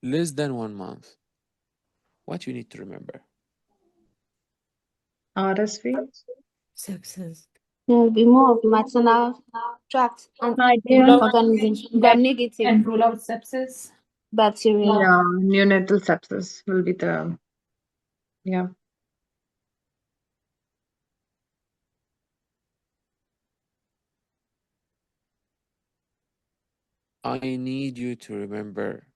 less than 1 month, what you need to remember? RSV. Sepsis. There will be more of maternal tract and Yeah. organisms, gram-negative And rule out sepsis. bacteria. Yeah, neonatal sepsis will be the, yeah. I need you to remember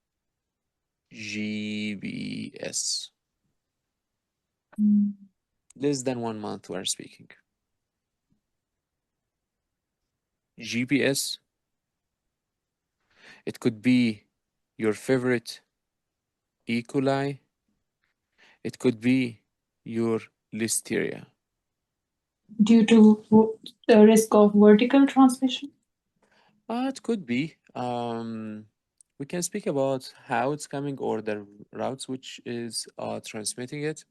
GBS. Less than 1 month we're speaking. GPS, it could be your favorite E. coli, it could be your Listeria. Due to the risk of vertical transmission? It could be. We can speak about how it's coming or the routes which is transmitting it.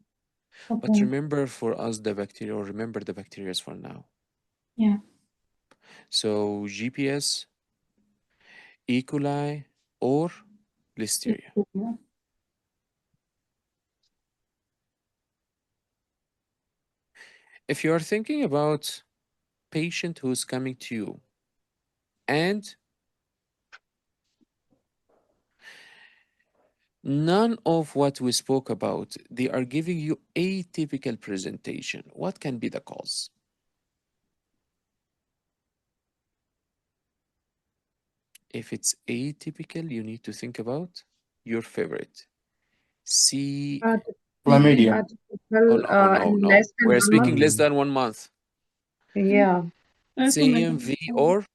But Okay. remember for us the bacteria, or remember the bacteria for now. Yeah. So GPS, E. coli, or Listeria. Yeah. If you are thinking about patient who's coming to you and none of what we spoke about, they are giving you atypical presentation, what can be the cause? If it's atypical, you need to think about your favorite. C. Chlamydia. Oh, Artificial, no. less than We're 1 month. speaking less than 1 month. Yeah. CMV or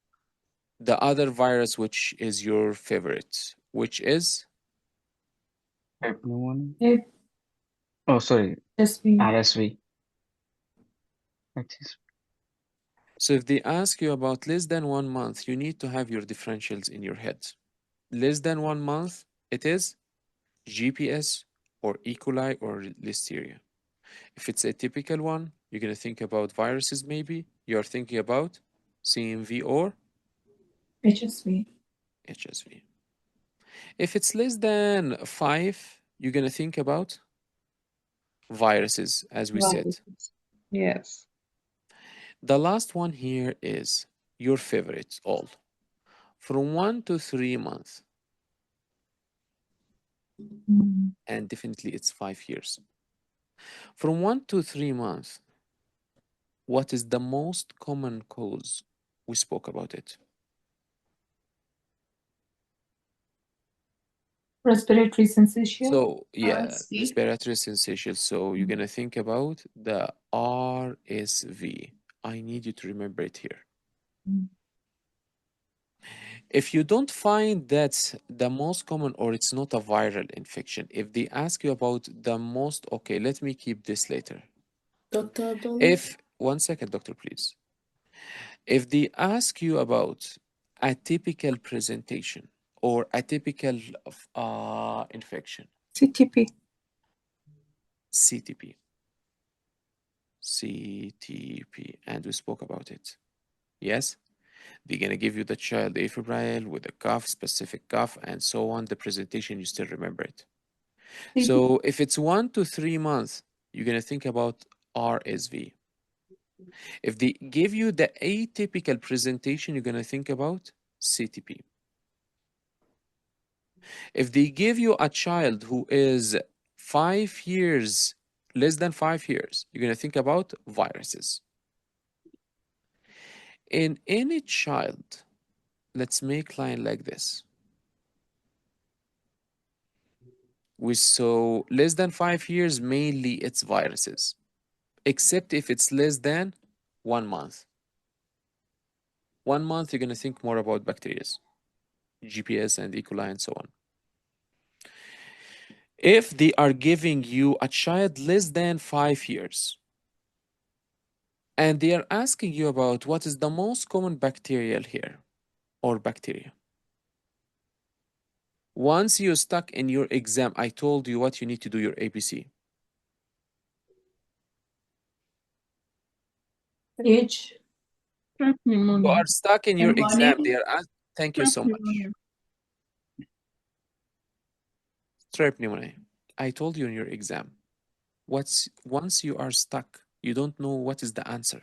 the other virus which is your favorite, which is? Pneumonia. Oh, sorry. RSV. So if they ask you about less than 1 month, you need to have your differentials in your head. Less than 1 month, it is GPS or E. coli or Listeria. If it's a typical one, you're going to think about viruses maybe. You're thinking about CMV or? HSV. HSV. If it's less than 5, you're going to think about viruses, as we said. Yes. The last one here is your favorites all. From 1 to 3 months. And definitely it's 5 years. From 1 to 3 months, what is the most common cause? We spoke about it. Respiratory syncytial. So, yeah, RSV. respiratory syncytial. So, you're going to think about the RSV. I need you to remember it here. If you don't find that's the most common or it's not a viral infection, if they ask you about the most, okay, let me keep this later. Dr. Abdullah? If, 1 second, doctor, please. If they ask you about a typical presentation or a typical infection, CTP. CTP, and we spoke about it. Yes? They're going to give you the child afebrile with a cough, specific cough, and so on. The presentation, you still remember it. So if it's 1 to 3 months, you're going to think about RSV. If they give you the atypical presentation, you're going to think about CTP. If they give you a child who is 5 years, less than 5 years, you're going to think about viruses. In any child, let's make line like this. So less than 5 years, mainly it's viruses, except if it's less than 1 month. 1 month, you're going to think more about bacteria, GPS and E. coli and so on. If they are giving you a child less than 5 years, and they are asking you about what is the most common bacterial here or bacteria. Once you're stuck in your exam, I told you what you need to do your ABC. H. You are stuck in your Pneumonia. exam. They are thank you so much. Strep pneumonia. I told you in your exam. Once you are stuck, you don't know what is the answer.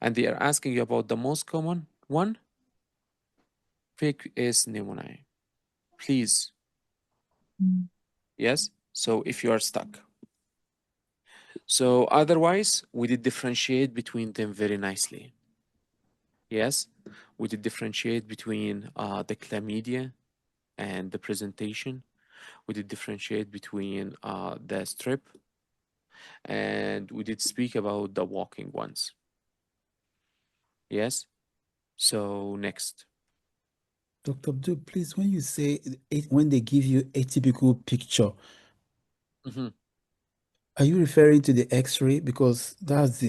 And they are asking you about the most common one. Pick is pneumonia. Please. Yes? So if you are stuck. So otherwise, we did differentiate between them very nicely. Yes? We did differentiate between the chlamydia and the presentation. We did differentiate between the strep. And we did speak about the walking ones. Yes? So next. Dr. Abdul, please, when you say when they give you a typical picture, are you referring to the X-ray? Because that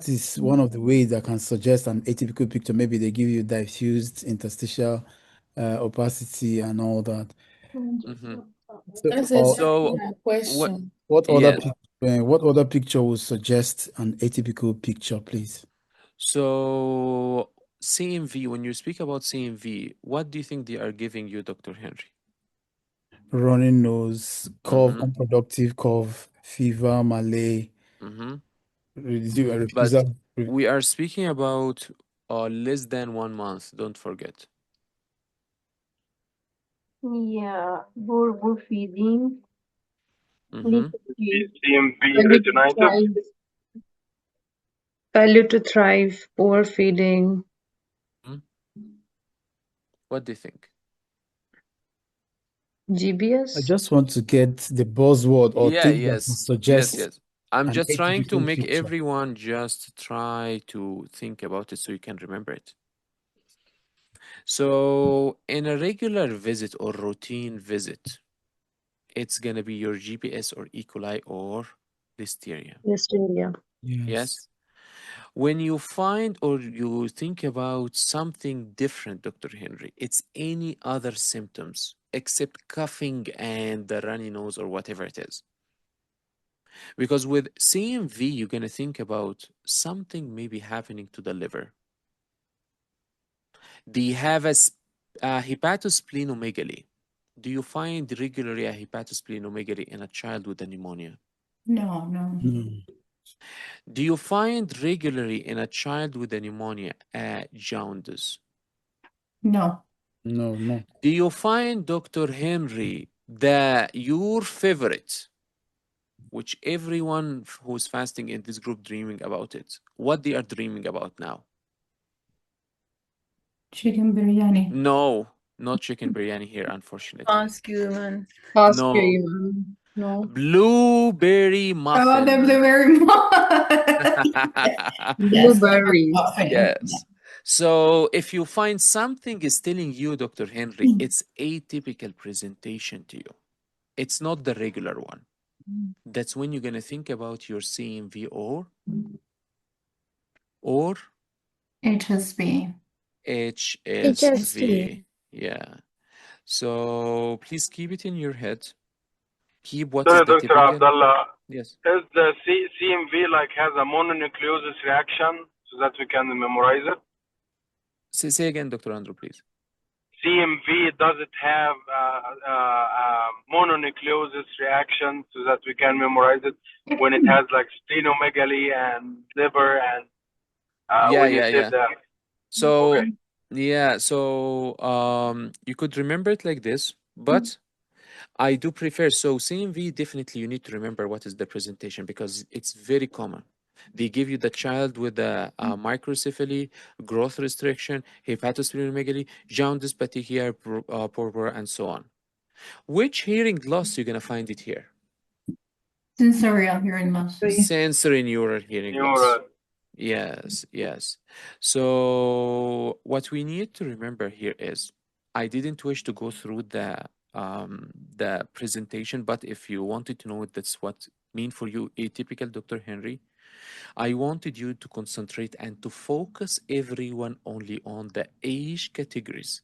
is one of the ways that can suggest an atypical picture. Maybe they give you diffused interstitial opacity and all that. That's So, my question. what other picture would suggest an atypical picture, please? So CMV, when you speak about CMV, what do you think they are giving you, Dr. Henry? Running nose, cough, unproductive cough, fever, malaise. But we are speaking about less than 1 month, don't forget. Yeah, poor feeding. Failure to thrive, poor feeding. What do you think? GBS? I just want to get the buzzword or thing that will suggest. Yes. I'm just trying to atypical make picture. everyone just try to think about it so you can remember it. So in a regular visit or routine visit, it's going to be your GPS or E. coli or Listeria. Listeria. Yes. When you find or you think about something different, Dr. Henry, it's any other symptoms except coughing and the runny nose or whatever it is. Because with CMV, you're going to think about something maybe happening to the liver. Do you have a hepatosplenomegaly? Do you find regularly a hepatosplenomegaly in a child with a pneumonia? No. Do you find regularly in a child with a pneumonia a jaundice? No. No. Do you find, Dr. Henry, that your favorite, which everyone who's fasting in this group dreaming about it, what they are dreaming about now? Chicken biryani. No, not chicken biryani here, unfortunately. Ask you, man. No. No. Blueberry Oh, the muffin. blueberry muffin. Yes, Blueberries. muffin. Yes. So if you find something is telling you, Dr. Henry, it's atypical presentation to you. It's not the regular one. That's when you're going to think about your CMV or HSV. HSV. Yeah. So please keep it in your head. Keep what is Sorry, the Dr. typical. Abdullah. Yes. Is the CMV like has a mononucleosis reaction so that we can memorize it? Say again, Dr. Andrew, please. CMV, does it have mononucleosis reaction so that we can memorize it when it has like splenomegaly and liver and when you said that? So Okay. you could remember it like this, but I do prefer, so CMV, definitely you need to remember what is the presentation because it's very common. They give you the child with the microcephaly, growth restriction, hepatosplenomegaly, jaundice, petechiae, purpura, and so on. Which hearing loss you're going to find it here? Sensorial hearing loss. Sensory neural hearing loss. Yes, yes. So what we need to remember here is, I didn't wish to go through the presentation, but if you wanted to know that's what mean for you atypical, Dr. Henry, I wanted you to concentrate and to focus everyone only on the age categories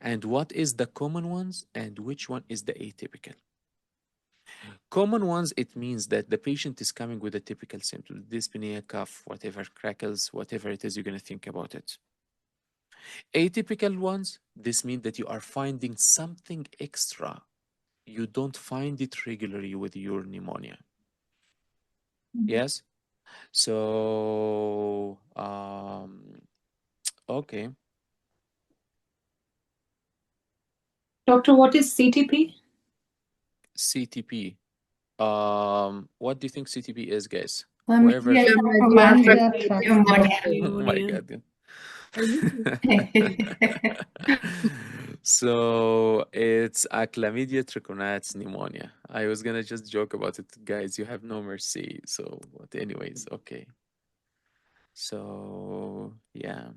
and what is the common ones and which one is the atypical. Common ones, it means that the patient is coming with a typical symptom, dyspnea, cough, whatever, crackles, whatever it is, you're going to think about it. Atypical ones, this means that you are finding something extra. You don't find it regularly with your pneumonia. Yes? So, okay. Doctor, what is CTP? CTP. What do you think CTP is, guys? Chlamydia, Chlamydia, pneumonia. Oh my God. So it's a Chlamydia trichonates pneumonia. I was gonna just joke about it, guys. You have no mercy. So, but anyways, okay. So yeah.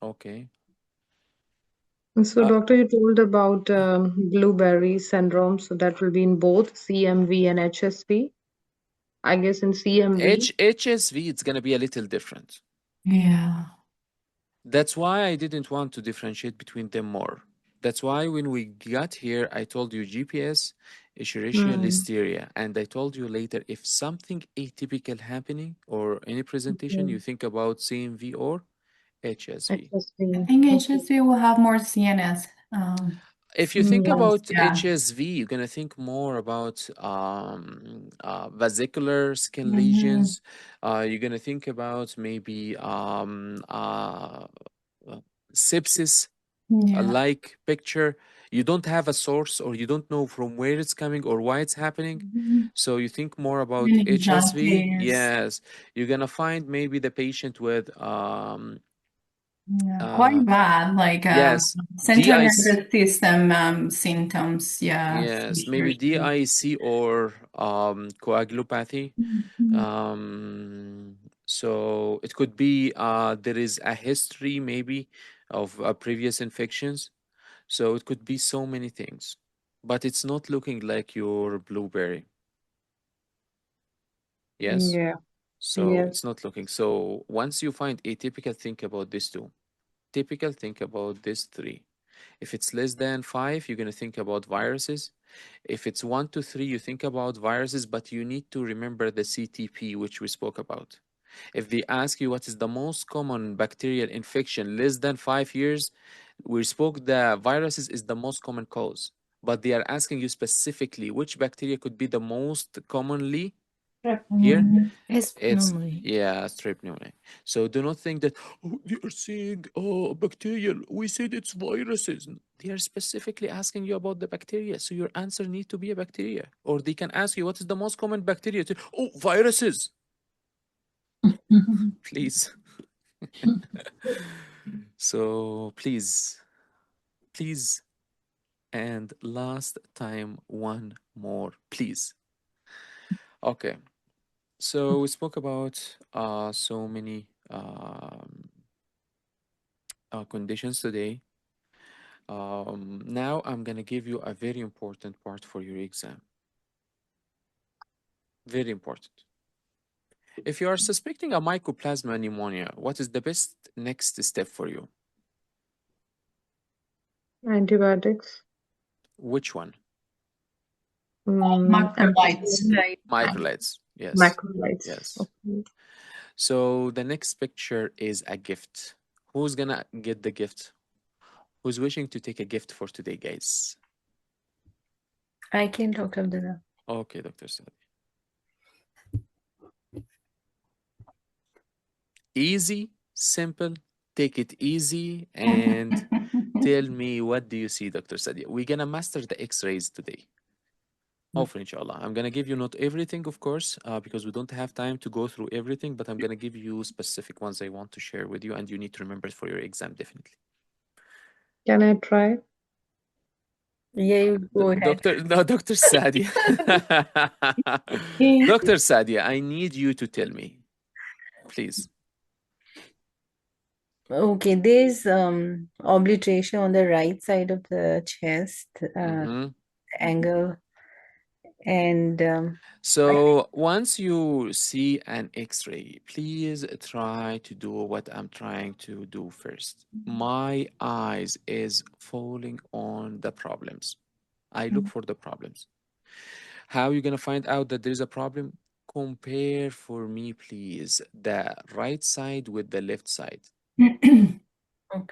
Okay. So, doctor, you told about blueberry syndrome. So that will be in both CMV and HSV. I guess in CMV. HSV, it's gonna be a little different. Yeah. That's why I didn't want to differentiate between them more. That's why when we got here, I told you GPS, Escherichia listeria, and I told you later if something atypical happening or any presentation, you think about CMV or HSV. I think HSV will have more CNS. If you think about Yeah. HSV, you're gonna think more about vesicular skin lesions. You're gonna think about maybe sepsis like picture. You don't have a source or you don't know from where it's coming or why it's happening. So you think more about HSV. Yes, you're gonna find maybe the patient with quite bad, like yes, central DIC. nervous system symptoms. Yeah. Yes, maybe DIC or coagulopathy. So it could be there is a history maybe of previous infections. So it could be so many things, but it's not looking like your blueberry. Yes. Yeah. So Yes. it's not looking. So once you find atypical, think about this two. Typical, think about this three. If it's less than 5, you're going to think about viruses. If it's 1 to 3, you think about viruses, but you need to remember the CTP, which we spoke about. If they ask you what is the most common bacterial infection less than 5 years, we spoke the viruses is the most common cause, but they are asking you specifically which bacteria could be the most commonly here. It's strep pneumonia. So do not think that they are saying bacterial. We said it's viruses. They are specifically asking you about the bacteria. So your answer need to be a bacteria. Or they can ask you what is the most common bacteria. Viruses. Please. So please And last time, one more, please. Okay. So we spoke about so many conditions today. Now I'm gonna give you a very important part for your exam. Very important. If you are suspecting a mycoplasma pneumonia, what is the best next step for you? Antibiotics. Which one? Macrolides. Microlides. Yes. Macrolides. Yes. Okay. So the next picture is a gift. Who's gonna get the gift? Who's wishing to take a gift for today, guys? I can, Dr. Abdullah. Okay, Dr. Sadi. Easy, simple, take it easy, and tell me, what do you see, Dr. Sadia? We're gonna master the X-rays today. Hopefully, inshallah. I'm gonna give you not everything, of course, because we don't have time to go through everything, but I'm gonna give you specific ones I want to share with you, and you need to remember it for your exam, definitely. Can I try? Yeah, you go ahead. Dr. Sadia. Dr. Sadia, I need you to tell me, please. Okay, there's obliteration on the right side of the chest, angle, and so once you see an X-ray, please try to do what I'm trying to do first. My eyes is falling on the problems. I look for the problems. How are you gonna find out that there's a problem? Compare for me, please, the right side with the left side.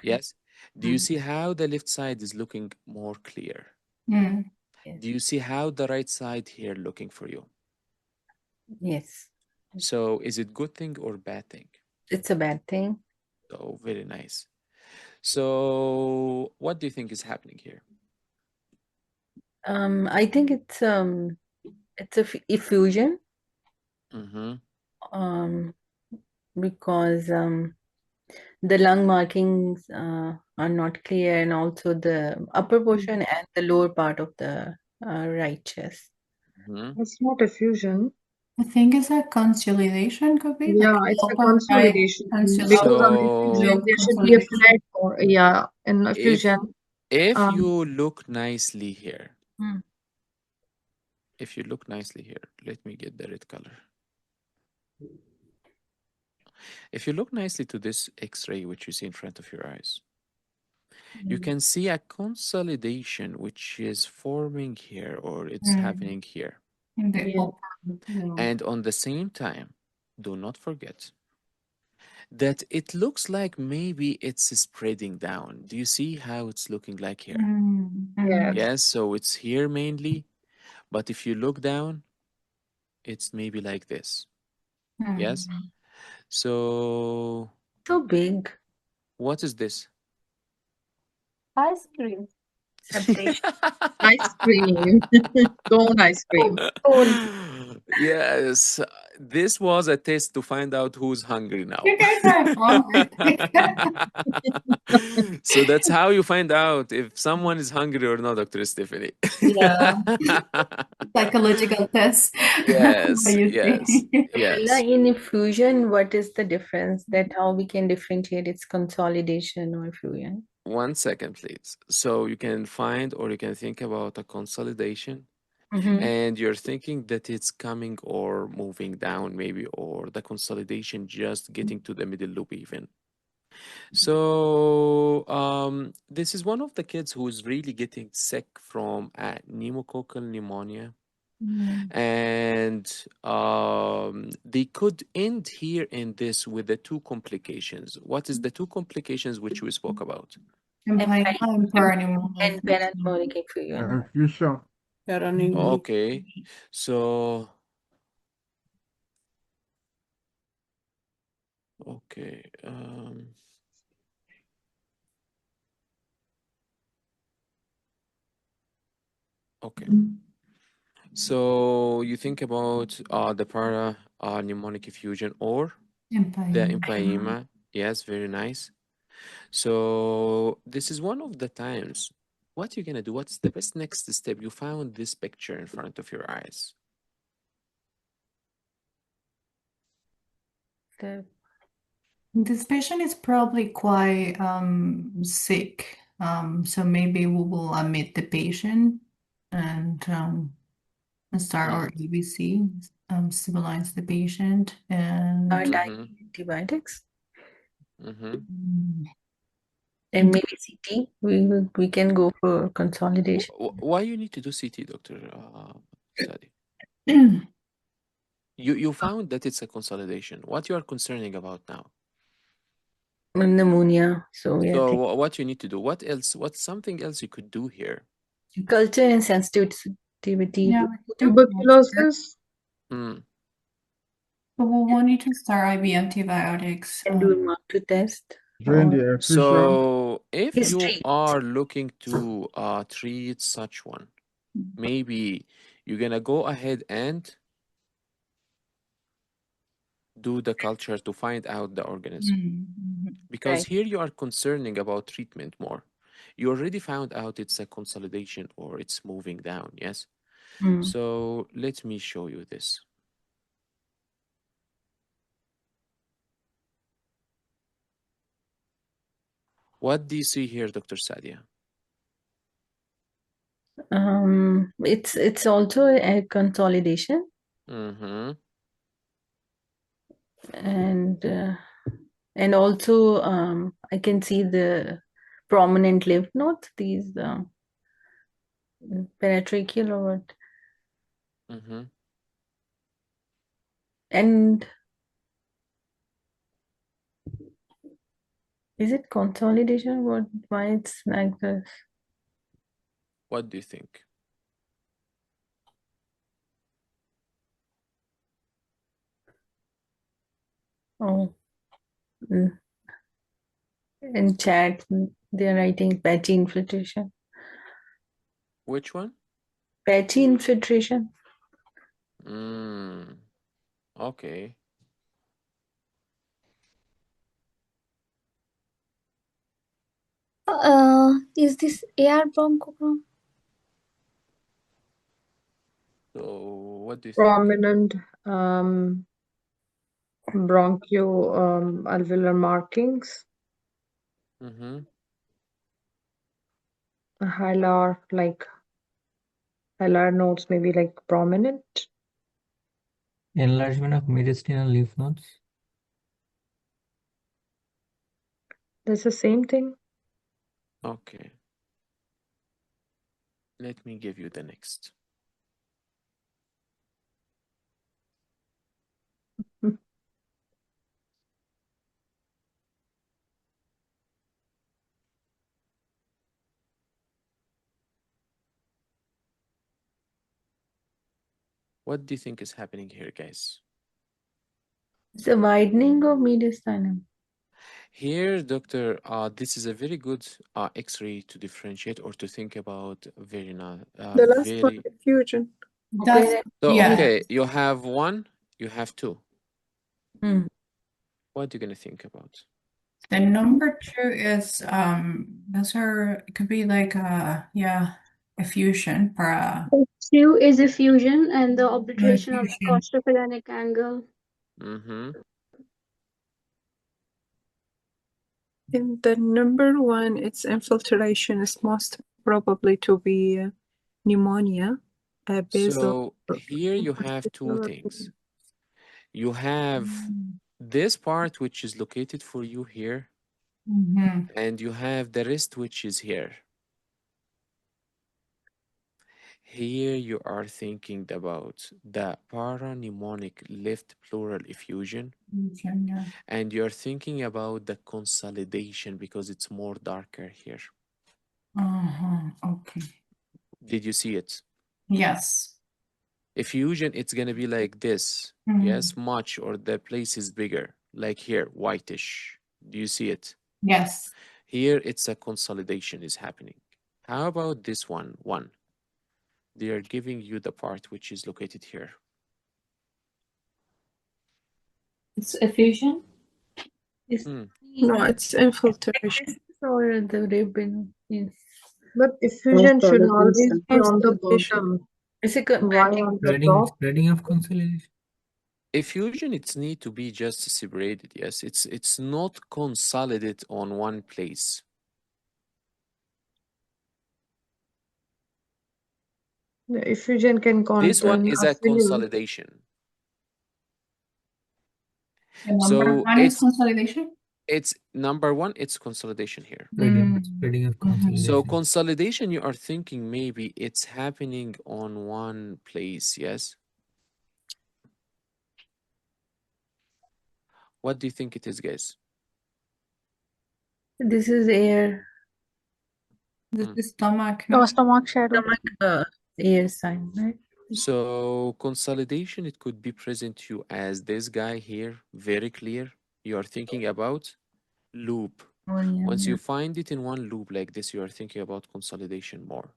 Yes. Do you see how the left side is looking more clear? Do you see how the right side here looking for you? yes, So is it good thing or bad thing? it's a bad thing. Oh, very nice. So what do you think is happening here? I think it's a effusion. Because the lung markings are not clear, and also the upper portion and the lower part of the right chest. It's not a fusion. I think it's a consolidation, could be Yeah, like it's a upper right consolidation because on the So fusion there should be a flat or yeah, in a fusion. if you look nicely here, Hmm. if you look nicely here, let me get the red color. If you look nicely to this X-ray, which you see in front of your eyes, you can see a consolidation which is forming here, or it's happening here. And on the same time, do not forget that it looks like maybe it's spreading down. Do you see how it's looking like here? Yes. Yes, so it's here mainly, but if you look down, it's maybe like this. Yes. So big. What is this? Ice cream. Ice cream. Cone ice cream. Yes, this was a test to find out who's hungry now. You guys are hungry. So that's how you find out if someone is hungry or not, Dr. Stephanie. Yeah. Psychological test. Yes, What do you yes, think? yes. In effusion, what is the difference? That how we can differentiate its consolidation or effusion? 1 second, please. So you can find or you can think about a consolidation, and you're thinking that it's coming or moving down, maybe, or the consolidation just getting to the middle loop, even. So this is one of the kids who's really getting sick from a pneumococcal pneumonia. And they could end here in this with the two complications. What is the two complications which we spoke about? And pneumonic effusion. Okay, so okay. Okay. So you think about the para pneumonic effusion or the empyema. Yes, very nice. So this is one of the times what you're gonna do? What's the best next step? You found this picture in front of your eyes. This patient is probably quite sick. So maybe we will admit the patient and start our EBC, stabilize the patient, and antibiotics. Mm-hmm. And maybe CT. We can go for consolidation. Why you need to do CT, Dr. Sadi? You found that it's a consolidation. What you are concerning about now? Pneumonia. So what you need to do? What else? What's something else you could do here? Culture and sensitivity. Yeah, tuberculosis. but we'll want you to start IV antibiotics. And do a marker test. So if you are looking to treat such one, maybe you're gonna go ahead and do the culture to find out the organism. Because here you are concerning about treatment more. You already found out it's a consolidation or it's moving down, yes? So let me show you this. What do you see here, Dr. Sadia? It's also a consolidation. Mm-hmm. And also I can see the prominent lymph nodes, these penetracheal or what. Mm-hmm. And is it consolidation? Why it's like this? What do you think? Oh, in chat they're writing patchy infiltration. Which one? Patchy infiltration. Okay. Is this AR bronchogram? So what do you think? Prominent bronchio alveolar markings. Mm-hmm. Hilar nodes maybe like prominent. Enlargement of mediastinal lymph nodes. That's the same thing. Okay. Let me give you the next. What do you think is happening here, guys? It's a widening of mediastinum. Here, doctor, this is a very good X-ray to differentiate or to think about very The last one, fusion. okay, you have one, you have two. What are you gonna think about? The number 2 is it could be like a fusion for The 2 is a fusion and the obliteration of the costophylanic angle. Mm-hmm. In the number 1, its infiltration is most probably to be pneumonia. So here you have two things. You have this part which is located for you here, and you have the rest which is here. Here you are thinking about the parapneumonic left pleural effusion, and you're thinking about the consolidation because it's more darker here. Okay. Did you see it? Yes. Effusion, it's gonna be like this. Yes, much, or the place is bigger, like here, whitish. Do you see it? Yes. Here, it's a consolidation is happening. How about this one? They are giving you the part which is located here. It's effusion? No, it's infiltration. Or the ribbon. Yes. But effusion should always be on the Consolidation. bottom. Is it Why on the Spreading, top? spreading of consolidation. Effusion, it's need to be just separated. Yes, it's not consolidated on one place. The effusion can This one contain is a a film. consolidation. The number So one is consolidation? it's number one, it's consolidation here. Spreading of consolidation. So consolidation, you are thinking maybe it's happening on one place, yes? What do you think it is, guys? This is air. This is stomach. Oh, stomach shadow. Stomach air sign, right? So consolidation, it could be present to you as this guy here, very clear. You are thinking about loop. Oh, yeah, Once yeah. you find it in one loop like this, you are thinking about consolidation more.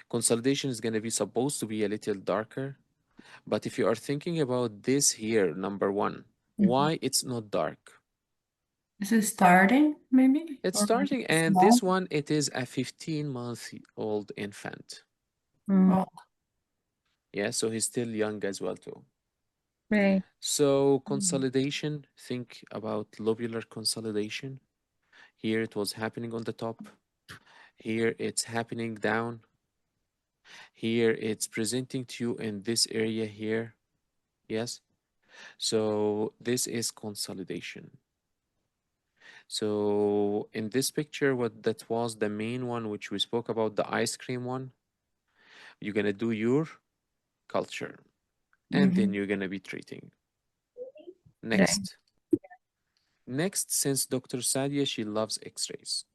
Consolidation is going to be supposed to be a little darker, but if you are thinking about this here, number one, why it's not dark? This is starting, maybe? It's Or starting, and small? this one, it is a 15-month-old infant. Oh, Yeah, so he's still young as well too. Right. So consolidation, think about lobular consolidation. Here it was happening on the top. Here it's happening down. Here it's presenting to you in this area here. Yes. So this is consolidation. So in this picture, what that was the main one, which we spoke about, the ice cream one, you're gonna do your culture, and then you're gonna be treating. Next. Next, since Dr. Sadia, she loves X-rays.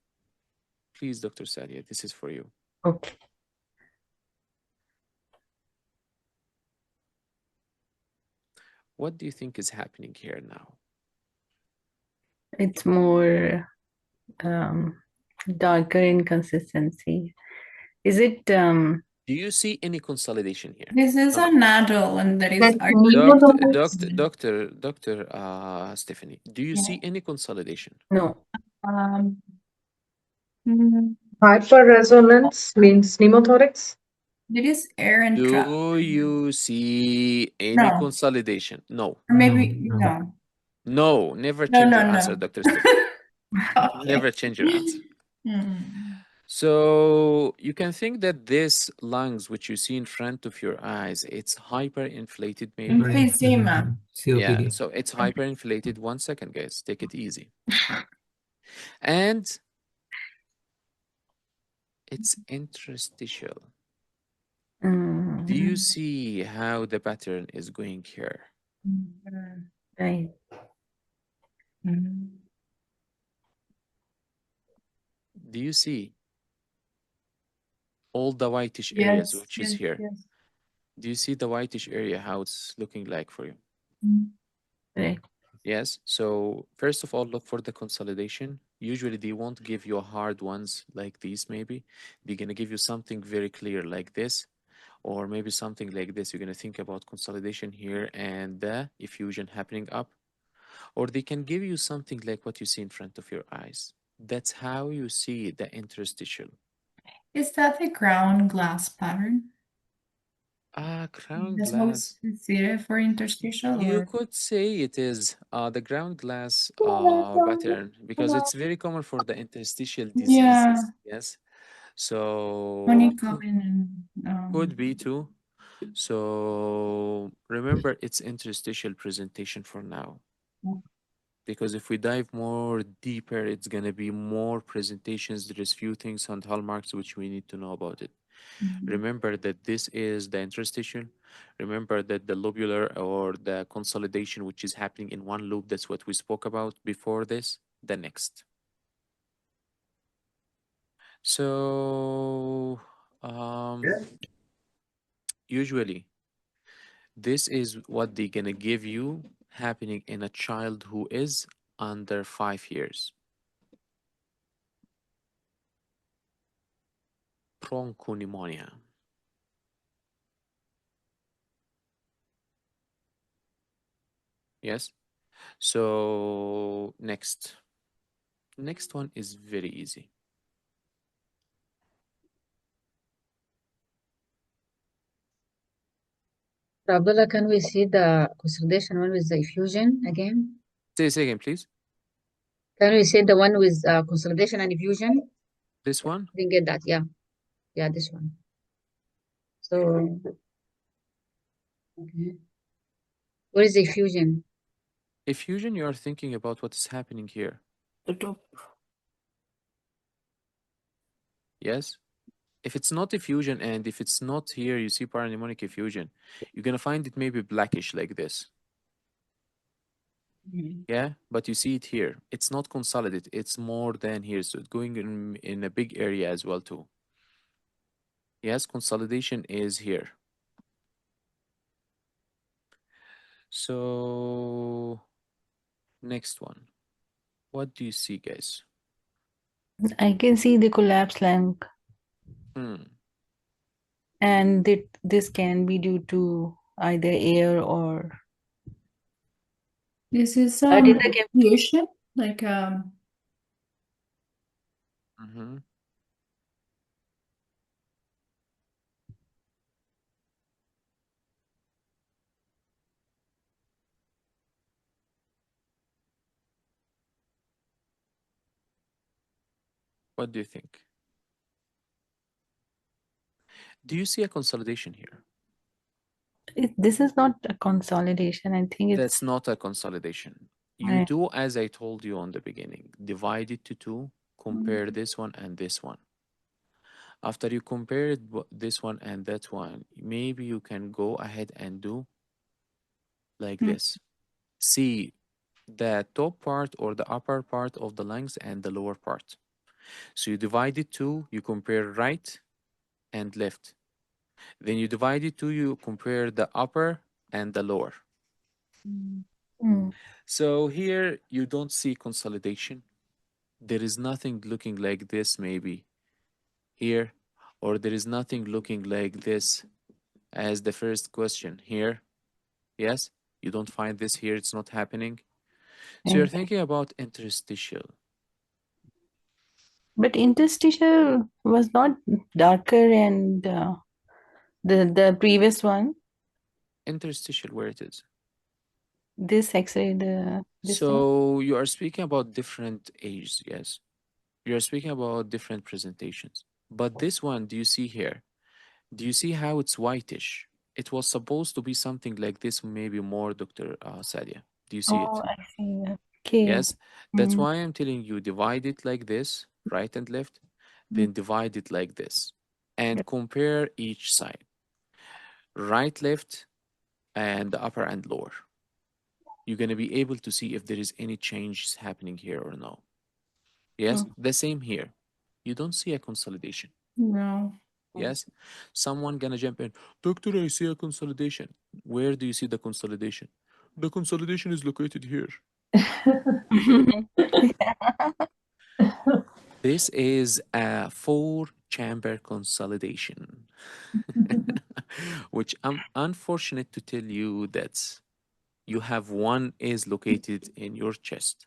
Please, Dr. Sadia, this is for you. Okay. What do you think is happening here now? It's more darker in consistency. Is it Do you see any consolidation here? this is a noddle, and there is Dr. Stephanie, do you see any consolidation? no? Hyperresonance means pneumothorax. There is air and trap. Do you see any consolidation? No. Or maybe no. No, never No, change no, your no. answer, Dr. Stephanie. Never change your answer. So you can think that this lungs, which you see in front of your eyes, it's hyperinflated maybe. Emphysema. Yeah, so it's hyperinflated. 1 second, guys. Take it easy. And it's interstitial. Do you see how the pattern is going here? Right. Do you see all the whitish areas which is here? Yes. Do you see the whitish area, how it's looking like for you? Right. Yes. So first of all, look for the consolidation. Usually they won't give you hard ones like these, maybe. They're going to give you something very clear like this, or maybe something like this. You're going to think about consolidation here and the effusion happening up. Or they can give you something like what you see in front of your eyes. That's how you see the interstitial. Is that the ground glass pattern? Crown That's glass. what's considered for interstitial, You or could say it is the ground glass pattern, because it's very common for the interstitial diseases. yeah, Yes. So honeycomb could be too. So remember, it's interstitial presentation for now. Because if we dive more deeper, it's going to be more presentations. There's few things and hallmarks which we need to know about it. Remember that this is the interstitial. Remember that the lobular or the consolidation, which is happening in one loop, that's what we spoke about before this, the next. So usually this is what they're gonna give you happening in a child who is under 5 years. Bronchopneumonia. Yes. So next one is very easy. Abdullah, can we see the consolidation one with the effusion again? Say again, please. Can we see the one with consolidation and effusion? This one? Didn't get that, yeah. Yeah, this one. So, okay. What is the effusion? Effusion, you are thinking about what is happening here. The top. Yes? If it's not effusion and if it's not here, you see parapneumonic effusion, you're going to find it maybe blackish like this. Yeah, but you see it here. It's not consolidated. It's more than here. So it's going in a big area as well too. Yes, consolidation is here. So next one. What do you see, guys? I can see the collapse lung. And this can be due to either air or. This is I did like effusion, like What do you think? Do you see a consolidation here? This is not a consolidation. I think it's. That's not a consolidation. You Right. do as I told you on the beginning. Divide it to two, compare this one and this one. After you compare this one and that one, maybe you can go ahead and do like this. See the top part or the upper part of the lungs and the lower part. So you divide it to, you compare right and left. Then you divide it to, you compare the upper and the lower. So here you don't see consolidation. There is nothing looking like this maybe here, or there is nothing looking like this as the first question here. Yes, you don't find this here, it's not happening. So you're thinking about interstitial. But interstitial was not darker and the previous one. Interstitial, where it is. This X-ray, this one. So you are speaking about different ages, yes. You are speaking about different presentations. But this one, do you see here? Do you see how it's whitish? It was supposed to be something like this, maybe more, Dr. Sadia. Do you see it? Oh, I see. Okay. Yes, that's why I'm telling you, divide it like this, right and left, then divide it like this, and compare each side, right, left, and the upper and lower. You're going to be able to see if there is any changes happening here or no. Yes, the same here. You don't see a consolidation. No. Yes, someone gonna jump in. Doctor, I see a consolidation. Where do you see the consolidation? The consolidation is located here. This is a 4-chamber consolidation, which I'm unfortunate to tell you that you have one is located in your chest.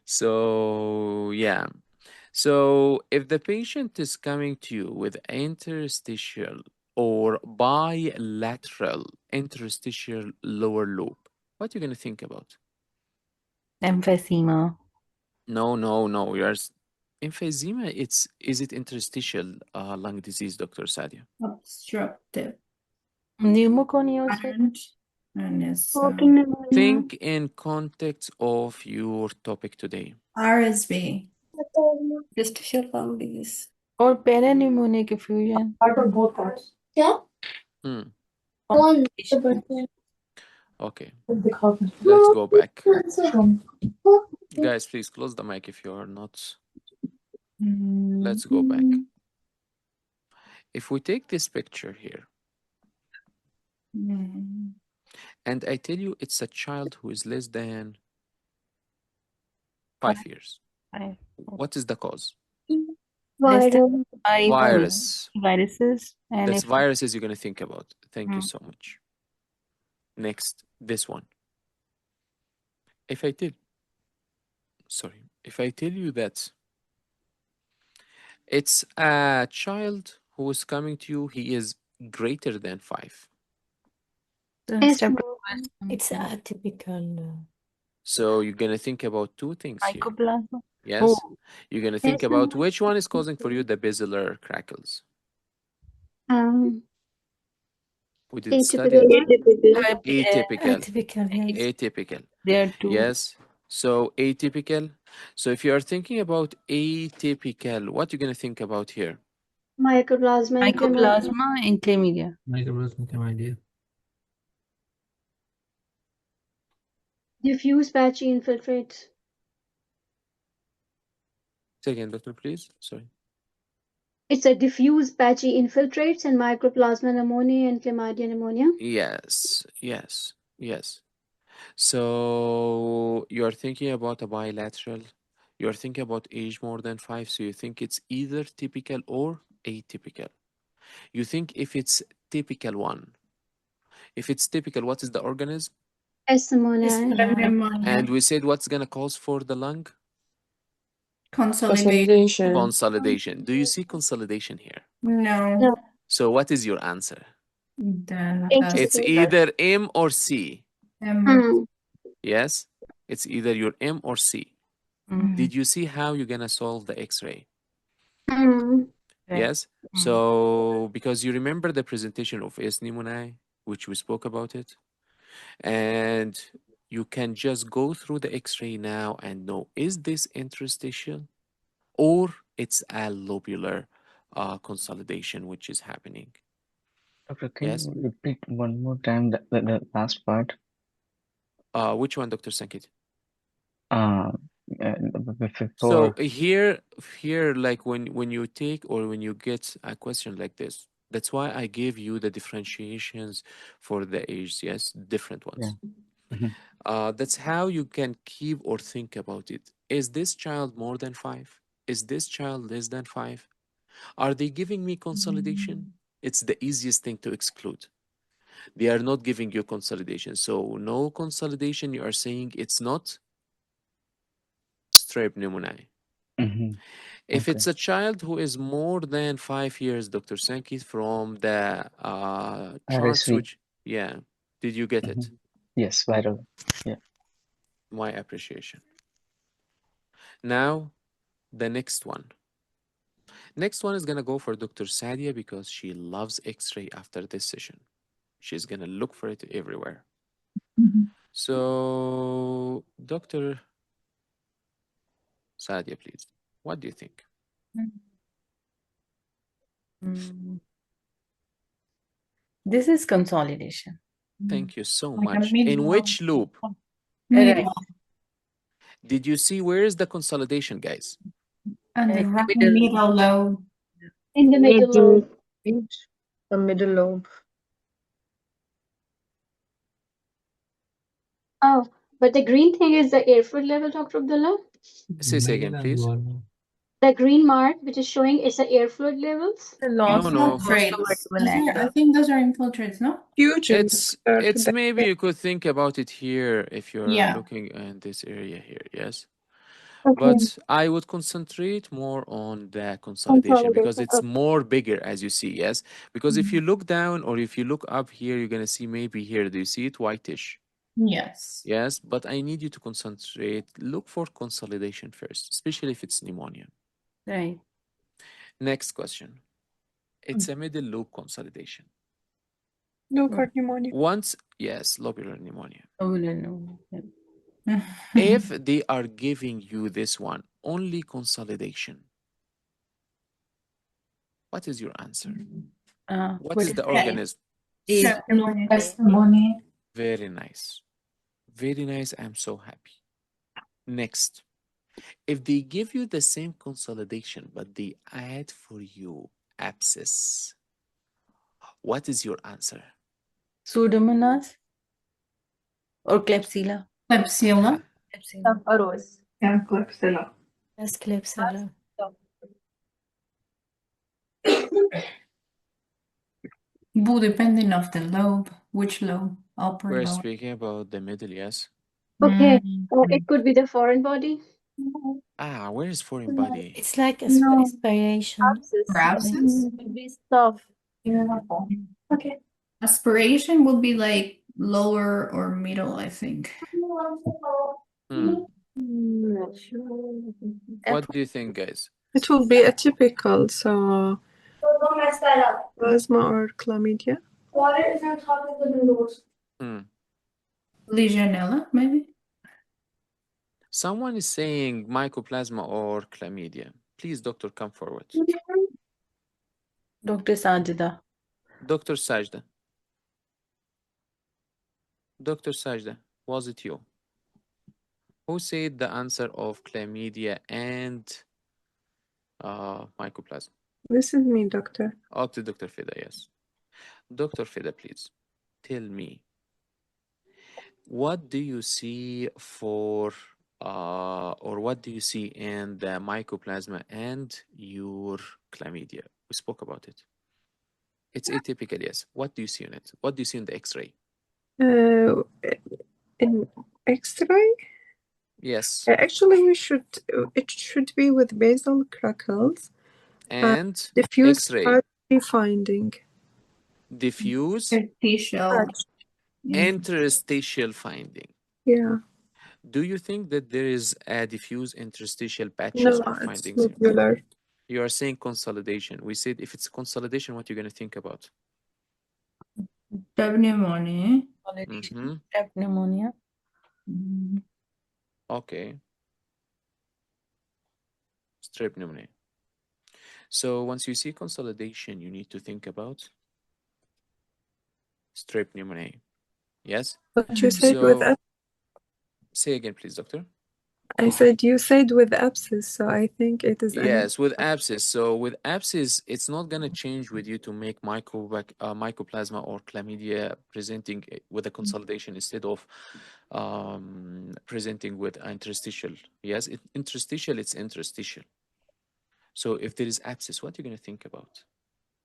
So, yeah. So, if the patient is coming to you with interstitial or bilateral interstitial lower lobe, what are you going to think about? Emphysema. No. Emphysema, is it interstitial lung disease, Dr. Sadia? Obstructive. Pneumoconiosis. And it's Walking pneumonia. Think in context of your topic today. RSV. Interstitial lung disease. Or pneumonic effusion. Part of both parts. Yeah. One. Okay. Let's go back. Guys, please close the mic if you are not. Let's go back. If we take this picture here, and I tell you it's a child who is less than 5 years. What is the cause? Virus. Viruses. And That's if viruses you're going to think about. Thank you so much. Next, this one. If I tell you that it's a child who is coming to you, he is greater than 5? It's atypical. So you're going to think about two things here. Mycoplasma. Yes. Oh. You're going to think about which one is causing for you the basilar crackles. We did study Atypical. atypical. Atypical, yes. Atypical. There are two. Yes. So atypical. So if you are thinking about atypical, what you're going to think about here? Mycoplasma and Chlamydia. Mycoplasma and Chlamydia. Mycoplasma and Chlamydia. Diffuse patchy infiltrates. Say again, doctor, please. Sorry. It's a diffuse patchy infiltrates and Mycoplasma pneumoniae and Chlamydia pneumonia. Yes, yes, yes. So you're thinking about a bilateral. You're thinking about age more than 5. So you think it's either typical or atypical. You think if it's typical one. If it's typical, what is the organism? Pneumonia. And we said what's going to cause for the lung? Consolidation. Consolidation. Do you see consolidation here? No. So what is your answer? The It's either M or C. M. Yes? It's either your M or C. Did you see how you're going to solve the X-ray? Yes? So, because you remember the presentation of S. pneumoniae, which we spoke about it, and you can just go through the X-ray now and know, is this interstitial or it's a lobular consolidation which is happening? Doctor, can Yes? you repeat one more time the last part? Which one, Dr. Sankit? Before. So here, like when you take or when you get a question like this, that's why I gave you the differentiations for the ages, yes, different ones. Yeah. That's how you can keep or think about it. Is this child more than 5? Is this child less than 5? Are they giving me consolidation? It's the easiest thing to exclude. They are not giving you consolidation. So no consolidation, you are saying it's not strep pneumoniae. If it's a child who is more than 5 years, Dr. Sankit, from the charts, RSV. which, yeah, did you get it? Yes, viral. Yeah. My appreciation. Now, the next one. Next one is going to go for Dr. Sadia because she loves X-ray after this session. She's going to look for it everywhere. So, Dr. Sadia, please, what do you think? This is consolidation. Thank you so Like a much. mid In lobe. which loop? Right. Did you see where is the consolidation, guys? And the right middle lobe. In the middle lobe. The middle lobe. Oh, but the green thing is the air fluid level, Dr. Abdullah? Say again, please. The green mark, which is showing is the air fluid levels? The loss No. I think those are infiltrates, no? It's maybe you could think about it here if you're Yeah. looking in this area here, yes. Okay. But I would concentrate more on the consolidation because it's more bigger as you see, yes. Because if you look down or if you look up here, you're gonna see maybe here. Do you see it whitish? Yes. Yes, but I need you to concentrate. Look for consolidation first, especially if it's pneumonia. Right. Next question. It's a middle lobe consolidation. Lobar pneumonia. Once, yes, lobular pneumonia. Lobular. If they are giving you this one, only consolidation, what is your answer? What is the organism? Pneumonia. Very nice. Very nice. I'm so happy. Next. If they give you the same consolidation, but they add for you abscess, what is your answer? Pseudomonas or Klebsiella? Klebsiella. Klebsiella. Yeah, Klebsiella. Yes, Klebsiella. Will depending of the lobe, which lobe, upper We're lobe. speaking about the middle, yes? Okay, it could be the foreign body. Where is foreign body? It's like No. aspiration. Abscess. Abscess? Could be stuff. Okay. Aspiration would be like lower or middle, I think. What do you think, guys? It will be atypical, so plasma or chlamydia. Water is on top of the noodles. Legionella, maybe? Someone is saying mycoplasma or chlamydia. Please, doctor, come forward. Dr. Sajida. Dr. Sajda. Dr. Sajda, was it you? Who said the answer of chlamydia and mycoplasma? This is me, doctor. Up to Dr. Fida, yes. Dr. Fida, please tell me, what do you see for, or what do you see in the mycoplasma and your chlamydia? We spoke about it. It's atypical, yes. What do you see in it? What do you see in the X-ray? In X-ray? Yes. Actually, it should be with basal crackles And diffuse X-ray. patchy finding. Diffuse interstitial. interstitial finding. Yeah. Do you think that there is a diffuse interstitial patches No, or it's findings? lobular. You are saying consolidation. We said if it's consolidation, what you're going to think about? Pneumonia. Pneumonia. Okay. Strep pneumonia. So once you see consolidation, you need to think about strep pneumonia. Yes? But you said with say again, please, doctor. I said you said with abscess, so I think it is Yes, with abscess. So with abscess, it's not going to change with you to make mycoplasma or chlamydia presenting with a consolidation instead of presenting with interstitial. Yes, interstitial, it's interstitial. So if there is abscess, what are you going to think about?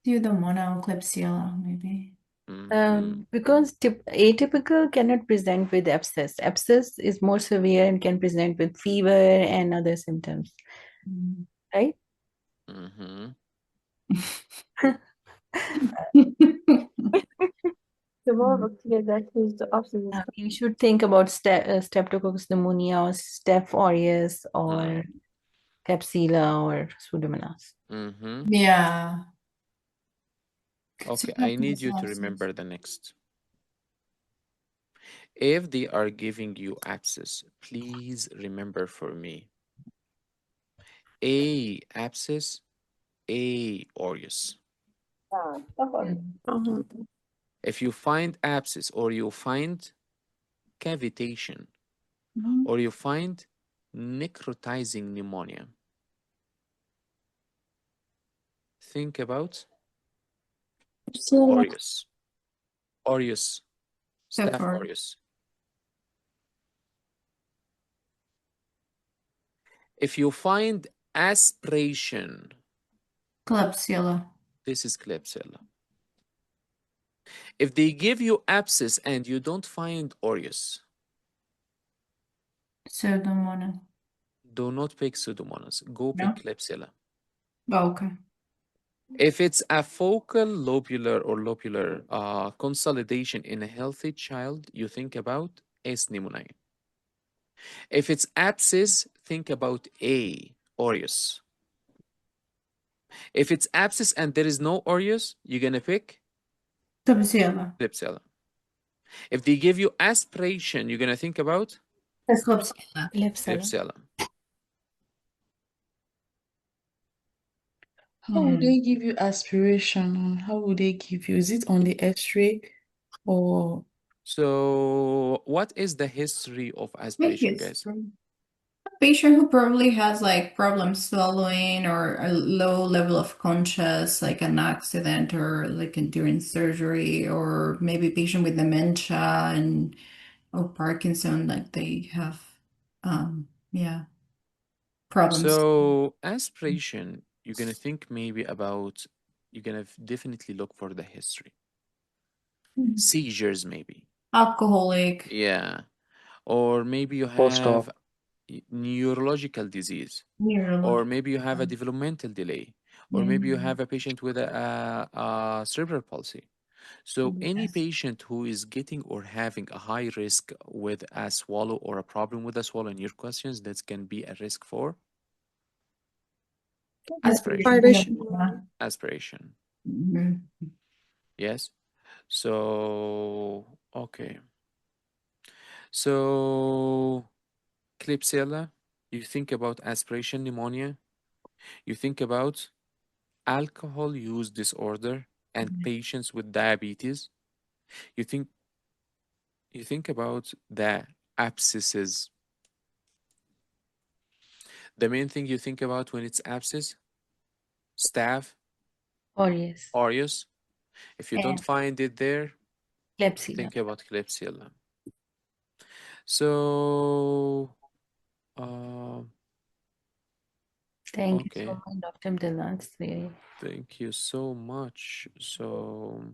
Pseudomonas or Klebsiella, maybe. Because atypical cannot present with abscess. Abscess is more severe and can present with fever and other symptoms. Right? The more bacteria that is the opposite. You should think about Streptococcus pneumonia or Staph aureus or Klebsiella or Pseudomonas. Yeah. Okay, I need you to remember the next. If they are giving you abscess, please remember for me. A abscess, A aureus. If you find abscess or you find cavitation or you find necrotizing pneumonia, think about aureus. Aureus. Staph aureus. If you find aspiration, Klebsiella. this is Klebsiella. If they give you abscess and you don't find aureus, Pseudomonas. do not pick Pseudomonas. Go pick Klebsiella. Okay. If it's a focal lobular or lobular consolidation in a healthy child, you think about S. pneumoniae. If it's abscess, think about A. aureus. If it's abscess and there is no aureus, you're going to pick Klebsiella. Klebsiella. If they give you aspiration, you're going to think about Klebsiella. How would they give you aspiration? And how would they give you? Is it on the X-ray or? So what is the history of aspiration, guys? A patient who probably has like problems swallowing or a low level of conscious, like an accident or like during surgery, or maybe patient with dementia and or Parkinson, like they have, problems. So aspiration, you're going to think maybe about, you're going to definitely look for the history. Seizures, maybe. Alcoholic. Yeah. Or maybe you have neurological disease. Or maybe you have a developmental delay. or maybe you have a patient with a cerebral palsy. So any patient who is getting or having a high risk with a swallow or a problem with a swallow in your questions, that can be a risk for aspiration. Aspiration. Yes. So, okay. So, Klebsiella, you think about aspiration pneumonia, you think about alcohol use disorder and patients with diabetes. You think about the abscesses. The main thing you think about when it's abscess, staph, Aureus. aureus. If you don't And find it there, Klebsiella. think about Klebsiella. So, Thank you okay. so much, Dr. Abdullah. It's very... Thank you so much. So,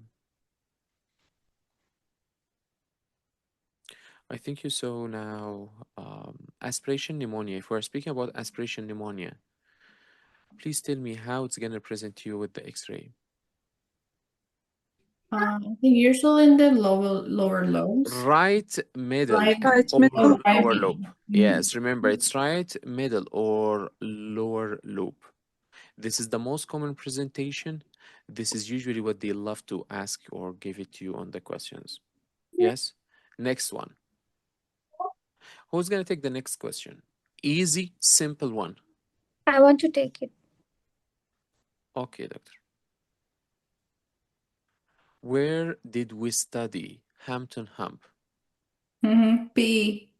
I think you saw now aspiration pneumonia. If we're speaking about aspiration pneumonia, please tell me how it's going to present to you with the X-ray. I think usually in the lower lobes. Right middle Right or middle. lower lobe. Yes, remember it's right middle or lower lobe. This is the most common presentation. This is usually what they love to ask or give it to you on the questions. Yes? Next one. Who's going to take the next question? Easy, simple one. I want to take it. Okay, doctor. Where did we study Hampton Hump? B.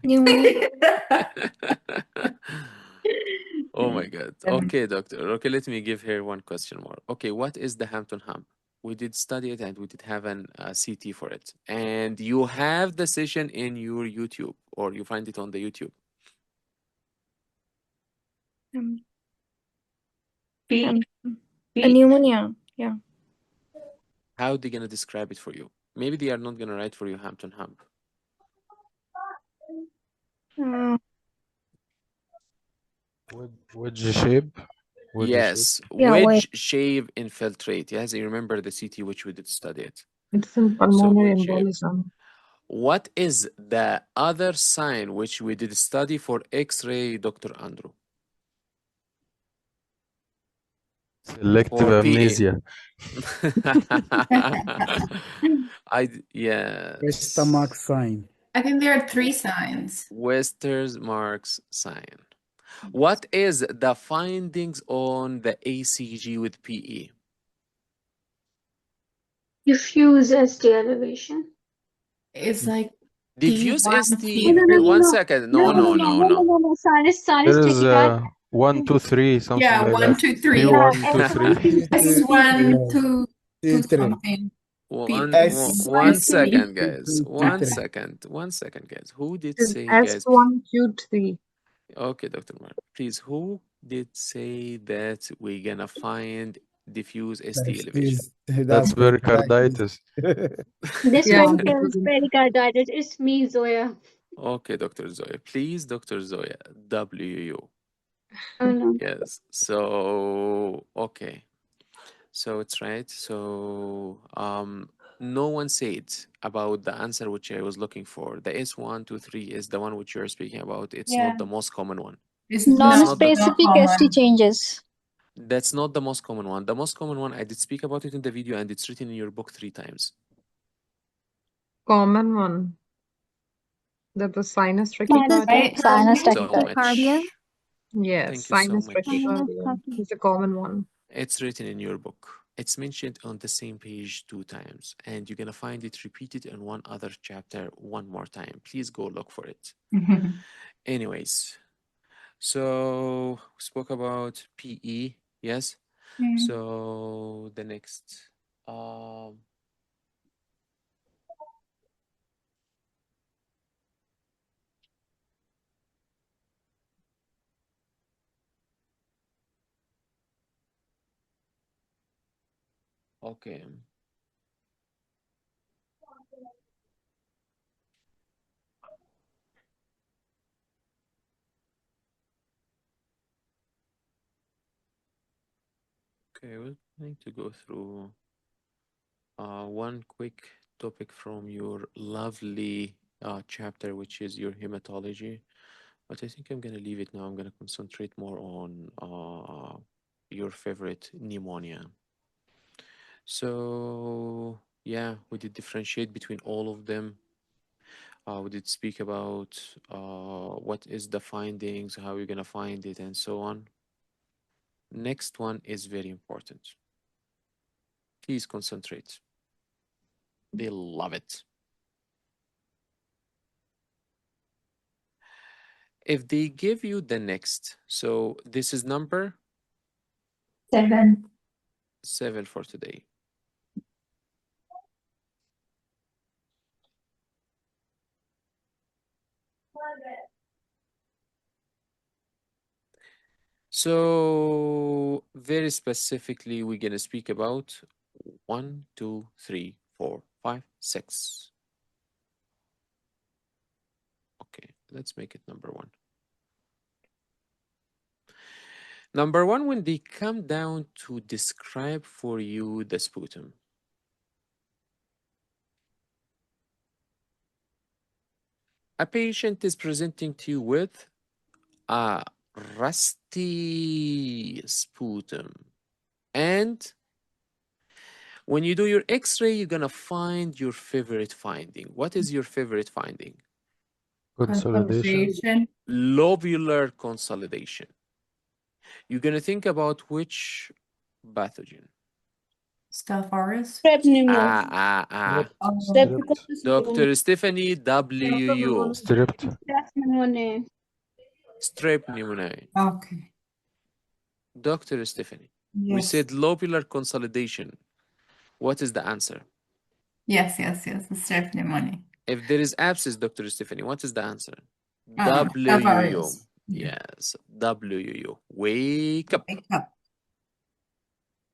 Pneumonia. Oh my God. Okay, doctor. Okay, let me give her one question more. Okay, what is the Hampton Hump? We did study it and we did have an CT for it. And you have the session in your YouTube or you find it on the YouTube. A pneumonia. Yeah. How are they going to describe it for you? Maybe they are not going to write for you Hampton Hump. Wedge shape? Wedge Yes, shape? Yeah, wedge shape infiltrate. Yes, you remember the CT which we did study it. It's in So pulmonary wedge shape. embolism. What is the other sign which we did study for X-ray, Dr. Andrew? Selective For PA. amnesia. Yes. Stomach sign. I think there are 3 signs. Westermarck's sign. What is the findings on the ACG with PE? Diffuse ST elevation. It's like Diffuse T1, ST. No, no, no, no, 1 no. second. No, No, no, no, no, no, no, no, no. no, no. Sinus There is tachycardia. 1, 2, 3, something yeah, like 1, that. 2, 3. T1, 2, 3. S1, 2, 2 T3. something. One, S one T3. second, guys. One second, guys. Who did It's say, guys? S1Q3. Okay, Dr. Mark, please. Who did say that we're gonna find diffuse ST elevation? That's pericarditis. This Yeah, one that kills was pericarditis. It's me, Zoya. Okay, Dr. Zoya. Please, Dr. Zoya. WU. Oh no. Yes. So, okay. So it's right. So, no one said about the answer which I was looking for. The S1, 2, 3 is the one which you're speaking about. It's not the most common one. It's That's not the Non-specific ST changes. That's not the most common one. The most common one, I did speak about it in the video and it's written in your book 3 times. common one. That was sinus Sinus tachycardia. Sinus So tachycardia. much. Yes, Thank you so sinus much. tachycardia is a common one. It's written in your book. It's mentioned on the same page 2 times, and you're gonna find it repeated in one other chapter one more time. Please go look for it. Anyways, so we spoke about PE, yes? So the next, okay. Okay, we're going to go through one quick topic from your lovely chapter, which is your hematology. But I think I'm going to leave it now. I'm going to concentrate more on your favorite pneumonia. So, yeah, we did differentiate between all of them. We did speak about what is the findings, how you're going to find it, and so on. Next one is very important. Please concentrate. They love it. If they give you the next, so this is number 7. 7 for today. So very specifically, we're going to speak about 1, 2, 3, 4, 5, 6. Okay, let's make it number 1. Number 1, when they come down to describe for you the sputum. A patient is presenting to you with a rusty sputum. And when you do your x-ray, you're going to find your favorite finding. What is your favorite finding? Consolidation. Lobular consolidation. You're going to think about which pathogen? Staph aureus. Strep pneumonia. Streptococcus Dr. Stephanie WU. Stripped. Strep pneumonia. Strep pneumoniae. Okay. Dr. Stephanie. We Yes. said lobular consolidation. What is the answer? Yes. The strep pneumonia. If there is abscess, Dr. Stephanie, what is the answer? Staph WU. aureus. Yes, WU. Wake up. Wake up.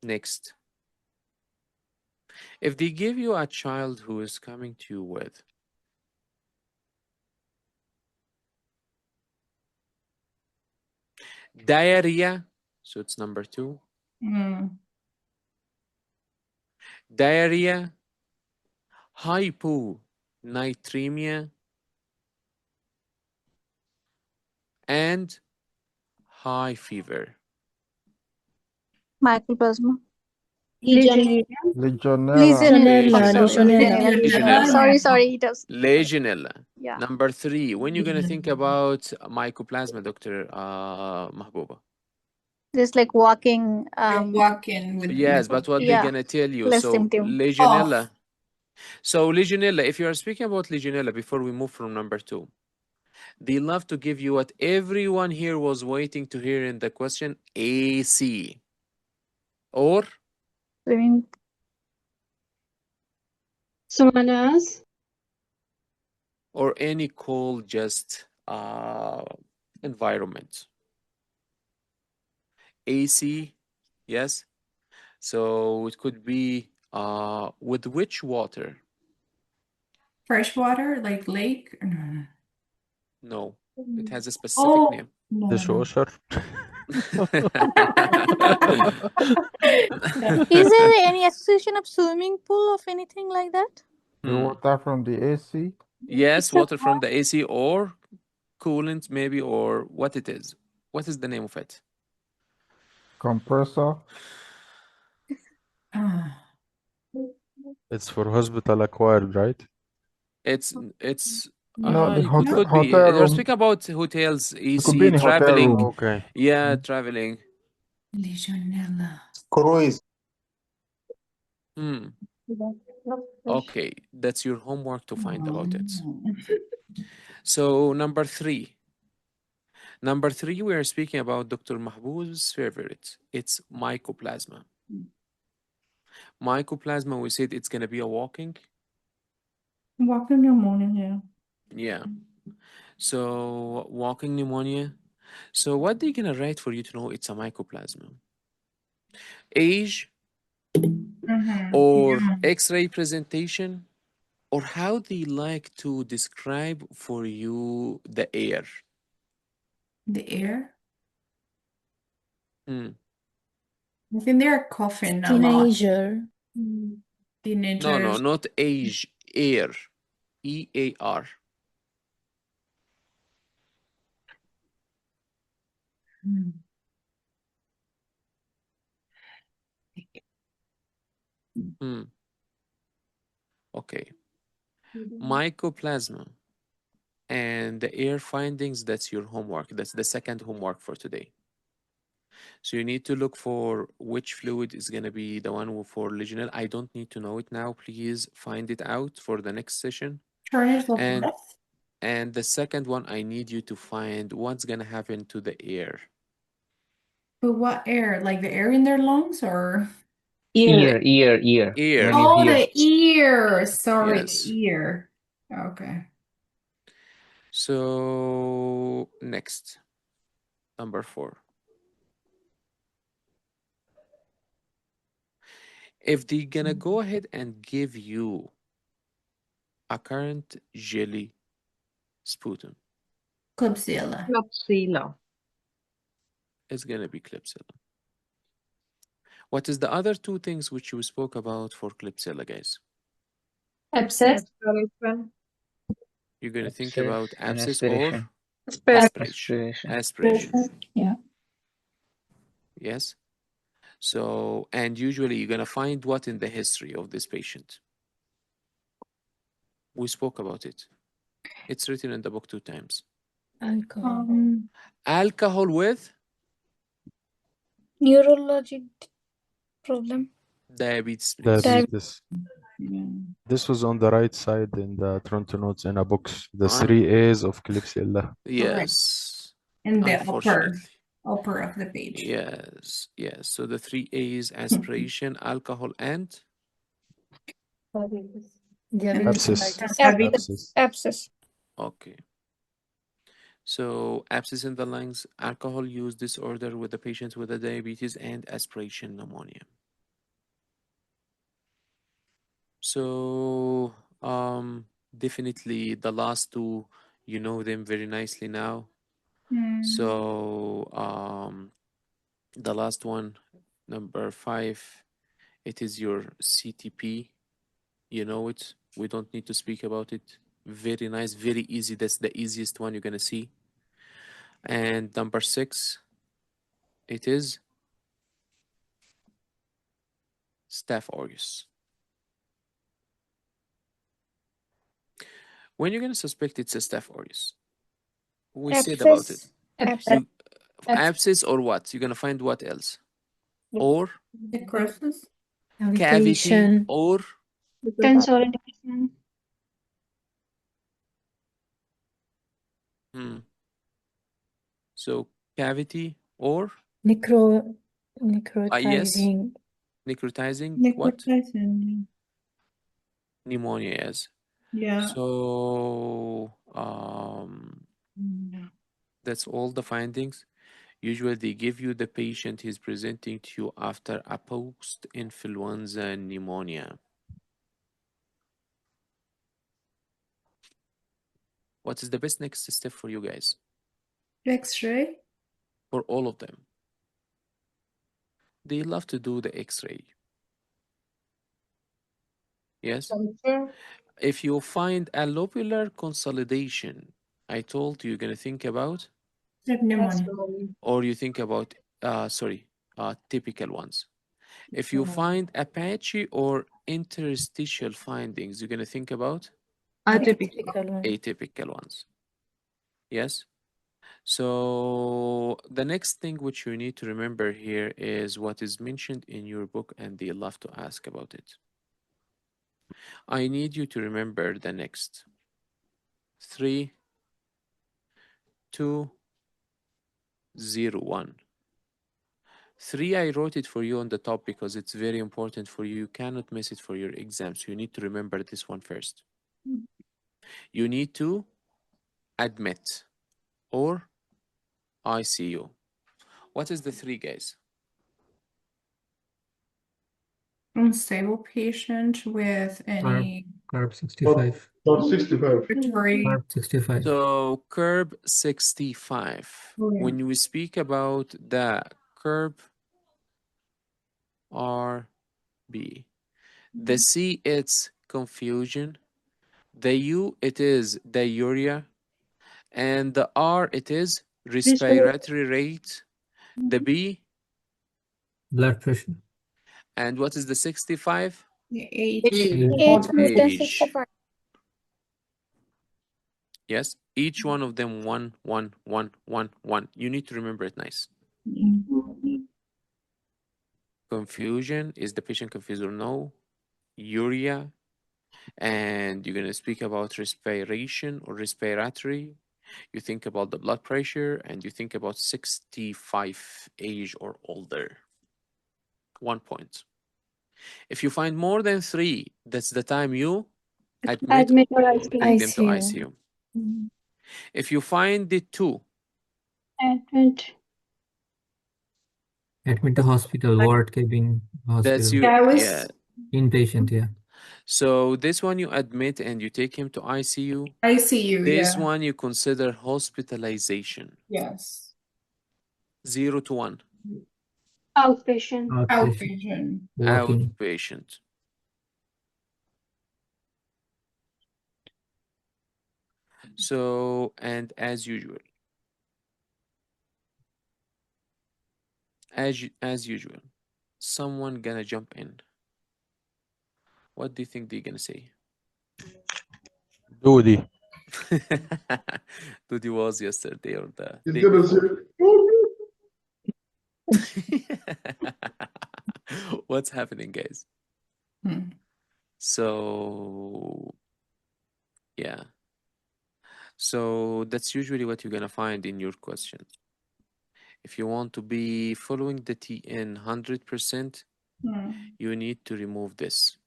Next. If they give you a child who is coming to you with diarrhea, so it's number 2. Diarrhea, hyponatremia, and high fever. Mycoplasma. Legionella. Legionella. Sorry, it was. Legionella. Yeah. Number 3. When you're going to think about mycoplasma, Dr. Mahbouba? Just like walking. Walking with. Yes, but what they're going to tell you. Less So symptom. Legionella. So Legionella, if you are speaking about Legionella, before we move from number 2, they love to give you what everyone here was waiting to hear in the question, AC. Or? Pseudomonas. Or any cold, just environment. AC, yes. So it could be with which water? Fresh water, like lake? No, it has a specific name. No. Dishwasher. Is there any association of swimming pool of anything like that? The water from the AC? Yes, water from the AC or coolant maybe, or what it is. What is the name of it? Compressor? It's for hospital acquired, right? It's No, the it could be. hotel They're room. speaking about hotels, It could be in AC, the hotel traveling. room. Okay. Yeah, traveling. Legionella. Cruise. Okay, that's your homework to find about it. So number 3. Number 3, we are speaking about Dr. Mahboub's favorite. It's mycoplasma. Mycoplasma, we said it's going to be a walking. Walking pneumonia, Yeah. So walking pneumonia. So what they going to write for you to know it's a mycoplasma? Age or X-ray presentation, or how they like to describe for you the air. The air? I think they're coughing a lot. Teenager. No, Teenagers. not age, air. EAR. Okay. Mycoplasma and the air findings, that's your homework. That's the second homework for today. So you need to look for which fluid is going to be the one for Legionella. I don't need to know it now. Please find it out for the next session. And the second one, I need you to find what's going to happen to the air. But what air? Like the air in their lungs or? Ear. Ear. When you Oh, hear. the ear. Sorry, Yes. the ear. Okay. So next, number 4. If they're gonna go ahead and give you a current jelly sputum, Klebsiella. Klebsiella. it's gonna be Klebsiella. What is the other 2 things which you spoke about for Klebsiella, guys? Abscess. Aspiration. You're gonna think Abscess about and abscess or aspiration. aspiration. Yeah. Yes. So, and usually you're gonna find what in the history of this patient. We spoke about it. It's written in the book 2 times. Alcohol. Alcohol with Neurologic problem. diabetes, please. Diabetes. This was on the right side in the Toronto notes in a box. The On- 3 A's of Klebsiella. Yes. In the Unfortunately. upper of the page. Yes, yes. So the 3 A's: aspiration, alcohol, and Abscess. Abscess. Abscess. okay. So abscess in the lungs, alcohol use disorder with the patient with the diabetes, and aspiration pneumonia. So definitely the last 2, you know them very nicely now. So the last one, number 5, it is your CTP. You know it. We don't need to speak about it. Very nice, very easy. That's the easiest one you're gonna see. And number 6, it is Staph aureus. When you're gonna suspect it's a Staph aureus, we said about it. Abscess. Abscess or what? You're gonna find what else? Or Necrosis. cavity or Consolidation. So cavity or yes, Necrotizing. necrotizing what? Necrotizing. Pneumonia, yes. Yeah. So that's all the findings. Usually they give you the patient is presenting to you after a post-influenza pneumonia. What is the best next step for you guys? X-ray. For all of them. They love to do the X-ray. Yes? If you find a lobular consolidation, I told you you're going to think about? Pneumonia. Or you think about, typical ones. If you find a patchy or interstitial findings, you're going to think about? Atypical ones. Yes? So the next thing which you need to remember here is what is mentioned in your book, and they love to ask about it. I need you to remember the next 3, 2, 0, 1. 3, I wrote it for you on the top because it's very important for you. You cannot miss it for your exam. So you need to remember this one first. You need to admit or ICU. What is the 3, guys? Unstable patient with any Carb 65. respiratory. Carb 65. So curb 65. Oh, yeah. When we speak about the curb R, B. The C, it's confusion. The U, it is diarrhea. And the R, it is respiratory rate. The B, Blood pressure. and what is the 65? The age. Age more than Age. 65. Yes, each one of them 1, 1, 1, 1, 1. You need to remember it nice. Confusion, is the patient confused or no? Urea, and you're going to speak about respiration or respiratory. You think about the blood pressure, and you think about 65 age or older. 1 point. If you find more than 3, that's the time you admit Admit or take them to ICU. ICU. If you find the 2, Admit. Admit to hospital, ward, cabin, that's hospital. you. Yeah, I was. Yeah. Inpatient, yeah. So this one you admit and you take him to ICU. ICU, This yeah. one you consider hospitalization. Yes. 0 to 1. Outpatient. Outpatient. Walking. Outpatient. So, and as usual, as usual, someone gonna jump in. What do you think they're gonna say? Duty. Duty was yesterday or the He's day gonna before. say, What's happening, guys? Hmm. So, yeah. So that's usually what you're gonna find in your question. If you want to be following the TN 100%, Hmm. you need to remove this.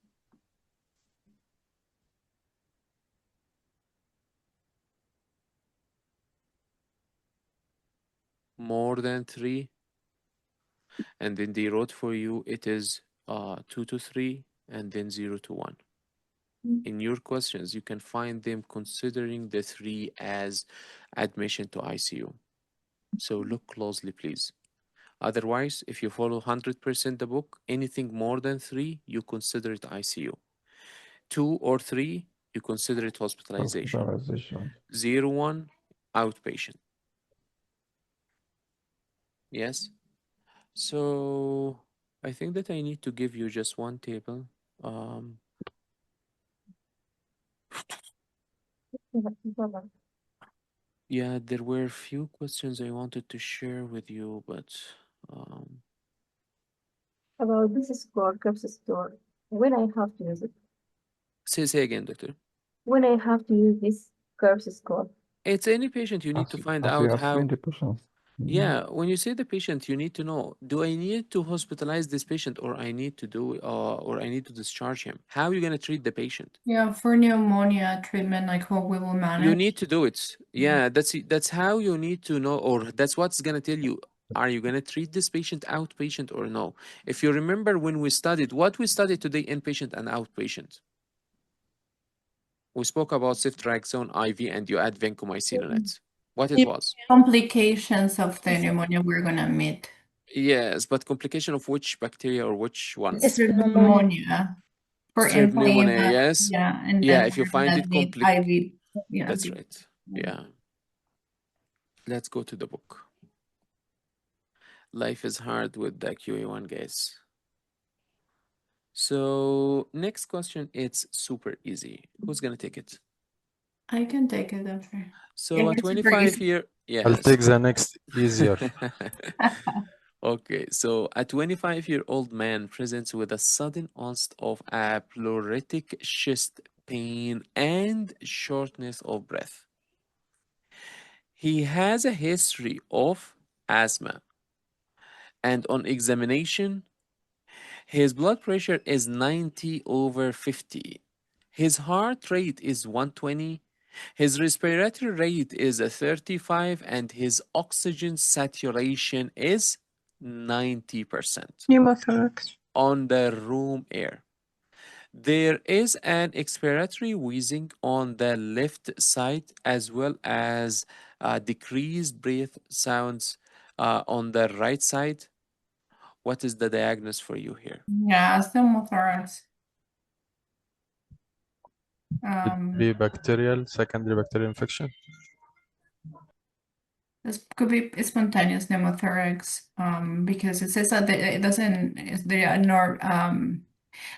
More than 3, and then they wrote for you it is 2 to 3, and then 0 to 1. In your questions, you can find them considering the 3 as admission to ICU. So look closely, please. Otherwise, if you follow 100% the book, anything more than 3, you consider it ICU. 2 or 3, you consider it hospitalization. hospitalization. 0, 1, outpatient. Yes? So I think that I need to give you just one table. Yeah, there were a few questions I wanted to share with you, but About this score, curves score, when I have to use it. say again, doctor. When I have to use this curves score. It's any patient you need to find As you out have how. 20%. Yeah, when you say the patient, you need to know, do I need to hospitalize this patient or I need to do or I need to discharge him? How are you gonna treat the patient? Yeah, for pneumonia treatment, like what we will manage. You need to do it. Yeah, that's how you need to know, or that's what's gonna tell you, are you gonna treat this patient outpatient or no? If you remember when we studied, what we studied today, inpatient and outpatient. We spoke about ceftriaxone IV and you add vancomycin on it. What it was? Complications of the pneumonia we're gonna meet. Yes, but complication of which bacteria or which one? It's pneumonia. For Strep pneumonia, inflamed, yes. yeah, and Yeah, then if you we're find gonna it need complex. IV. Yeah, That's right. Yeah. Let's go to the book. Life is hard with the QA1, guys. So next question, it's super easy. Who's gonna take it? I can take it, doctor. So a 25-year, yes. I'll take the next easier. Okay, so a 25-year-old man presents with a sudden onset of a pleuritic chest pain and shortness of breath. He has a history of asthma, and on examination, his blood pressure is 90/50. His heart rate is 120. His respiratory rate is a 35, and his oxygen saturation is 90% Pneumothorax. on the room air. There is an expiratory wheezing on the left side as well as decreased breath sounds on the right side. What is the diagnosis for you here? Yeah, pneumothorax. Could be bacterial, secondary bacterial infection. This could be spontaneous pneumothorax, because it says that it doesn't. There are no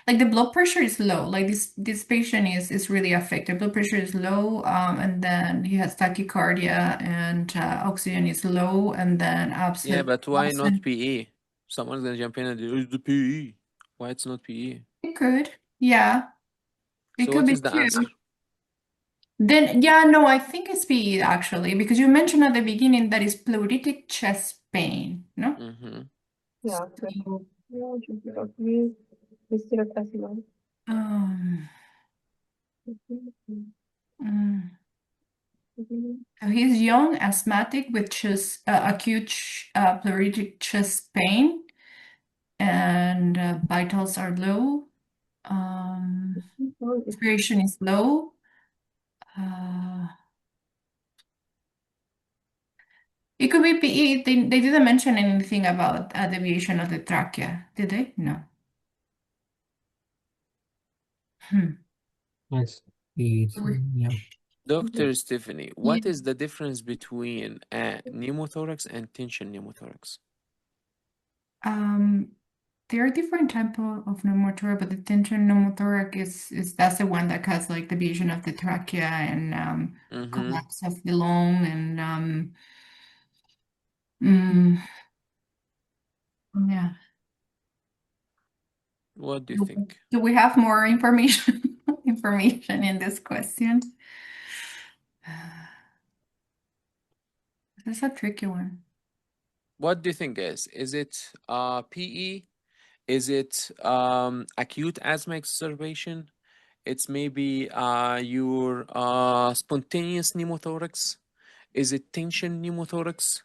like the blood pressure is low. Like this patient is really affected. Blood pressure is low, and then he has tachycardia and oxygen is low, and then Yeah, but why not absent. PE? Someone's gonna jump in and do the PE. Why it's not PE? It could, yeah, it So could what be is the two. answer? Then, yeah, no, I think it's PE actually, because you mentioned at the beginning that it's pleuritic chest pain, no? Mm-hmm. Yeah, so, yeah, should be okay. Bacterial. Um, mm. So he's young, asthmatic with chest, acute pleuritic chest pain, and vitals are low. Aspiration is low. It could be PE. They didn't mention anything about deviation of the trachea, did they? No. Yes. Yeah. Dr. Stephanie, Yeah. what is the difference between pneumothorax and tension pneumothorax? There are different type of pneumothorax, but the tension pneumothorax is that's the one that has like deviation of the trachea and collapse of the lung and yeah. What do you think? Do we have more information in this question? This is a tricky one. What do you think, guys? Is it PE? Is it acute asthma exacerbation? It's maybe your spontaneous pneumothorax. Is it tension pneumothorax?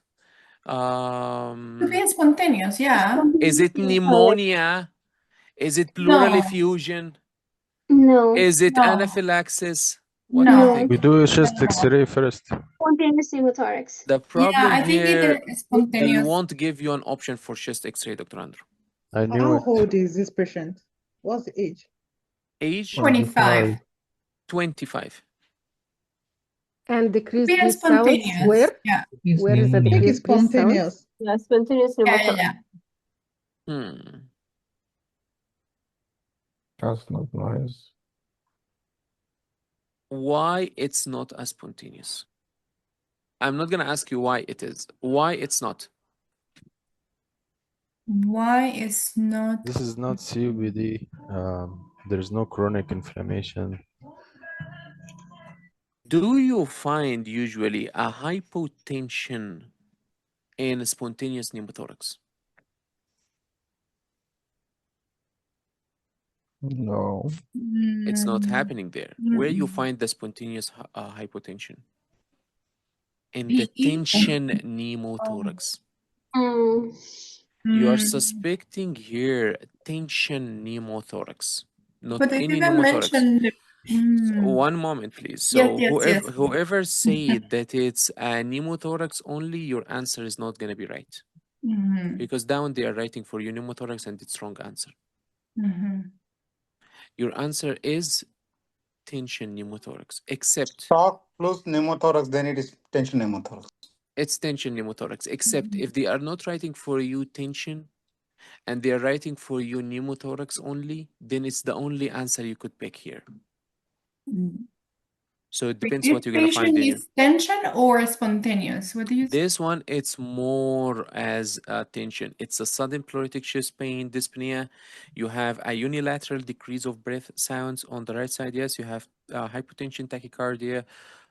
Could be spontaneous, yeah. Is it pneumonia? Is it pleural No. effusion? No. Is it No. anaphylaxis? What do No. you think? We do a chest X-ray first. Spontaneous pneumothorax. The Yeah, problem I think here, it is they spontaneous. won't give you an option for chest X-ray, Dr. Andrew. I knew How it. old is this patient? What's the age? Age? 25. 25. And decreased Be breath sounds, spontaneous. where? Yeah. Where is the I think it's decreased breath sounds? spontaneous. Yeah, spontaneous Yeah, pneumothorax. yeah. That's not nice. Why it's not as spontaneous? I'm not gonna ask you why it is. Why it's not? Why is not? This is not COPD. There's no chronic inflammation. Do you find usually a hypotension in spontaneous pneumothorax? No. It's not happening there. Where you find the spontaneous hypotension? In the tension pneumothorax. You are suspecting here tension pneumothorax, not But they any didn't pneumothorax. mention the. One moment, please. Yes, So yes, yes. whoever said that it's a pneumothorax only, your answer is not gonna be right. Because down they are writing for you pneumothorax and it's wrong answer. Your answer is tension pneumothorax, except Shock plus pneumothorax, then it is tension pneumothorax. it's tension pneumothorax, except if they are not writing for you tension and they are writing for you pneumothorax only, then it's the only answer you could pick here. So it depends what you're gonna find in you. Is tension or spontaneous? What do you say? This one, it's more as tension. It's a sudden pleuritic chest pain, dyspnea. You have a unilateral decrease of breath sounds on the right side. Yes, you have hypotension, tachycardia,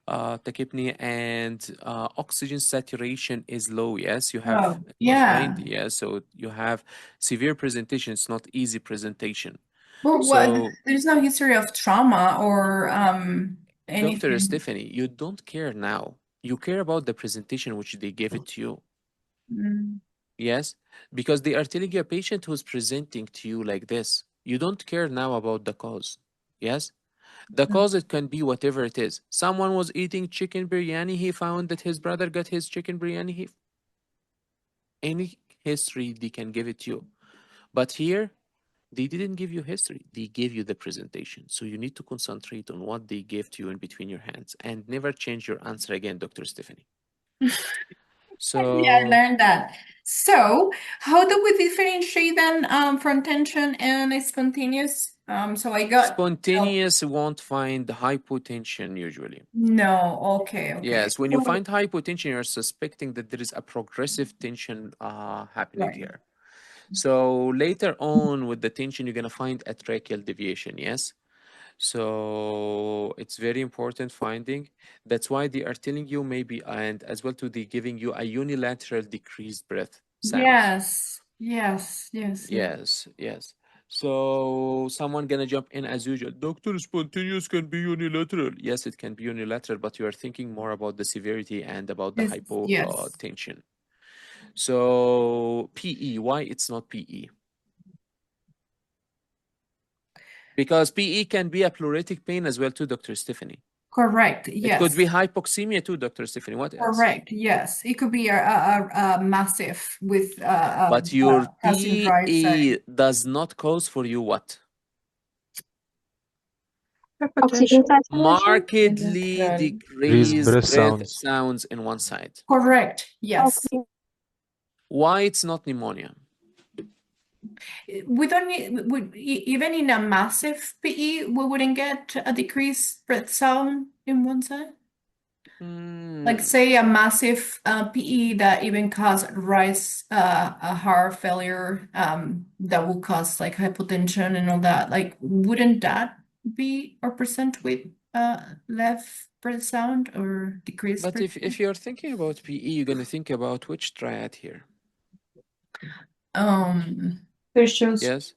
tachypnea, and oxygen saturation is low. Yes, you have Oh, yeah. 90. Yes, so you have severe presentation. It's not easy presentation. But So, there's no history of trauma or Dr. anything. Stephanie, you don't care now. You care about the presentation which they gave it to you. Yes, because they are telling you a patient who's presenting to you like this. You don't care now about the cause. Yes, the cause, it can be whatever it is. Someone was eating chicken biryani. He found that his brother got his chicken biryani. Any history, they can give it to you. But here, they didn't give you history. They gave you the presentation. So you need to concentrate on what they gave to you in between your hands and never change your answer again, Dr. Stephanie. So yeah, I learned that. So how do we differentiate then from tension and spontaneous? So I got spontaneous won't find hypotension usually. no. Okay. Yes, when you So- find hypotension, you're suspecting that there is a progressive tension happening Right. here. So later on with the tension, you're gonna find a tracheal deviation. Yes. So it's very important finding. That's why they are telling you maybe, and as well to the giving you a unilateral decreased breath sounds. Yes. So someone gonna jump in as usual. Doctor, spontaneous can be unilateral. Yes, it can be unilateral, but you are thinking more about the severity and about the hypotension. So PE, why it's not PE? Because PE can be a pleuritic pain as well too, Dr. Stephanie. Correct. It Yes. could be hypoxemia too, Dr. Stephanie. What else? Correct. Yes. It could be a massive with But your calcium drive side. PE does not cause for you what? Oxygen saturation. Markedly decreased breath sounds in one side. Correct. Yes. Okay. Why it's not pneumonia? We don't need, even in a massive PE, we wouldn't get a decreased breath sound in one side. Like say a massive PE that even cause a heart failure that will cause like hypotension and all that. Like wouldn't that be or present with left breath sound or decreased But breath if you're thinking about PE, you're gonna think about which triad here? Yes.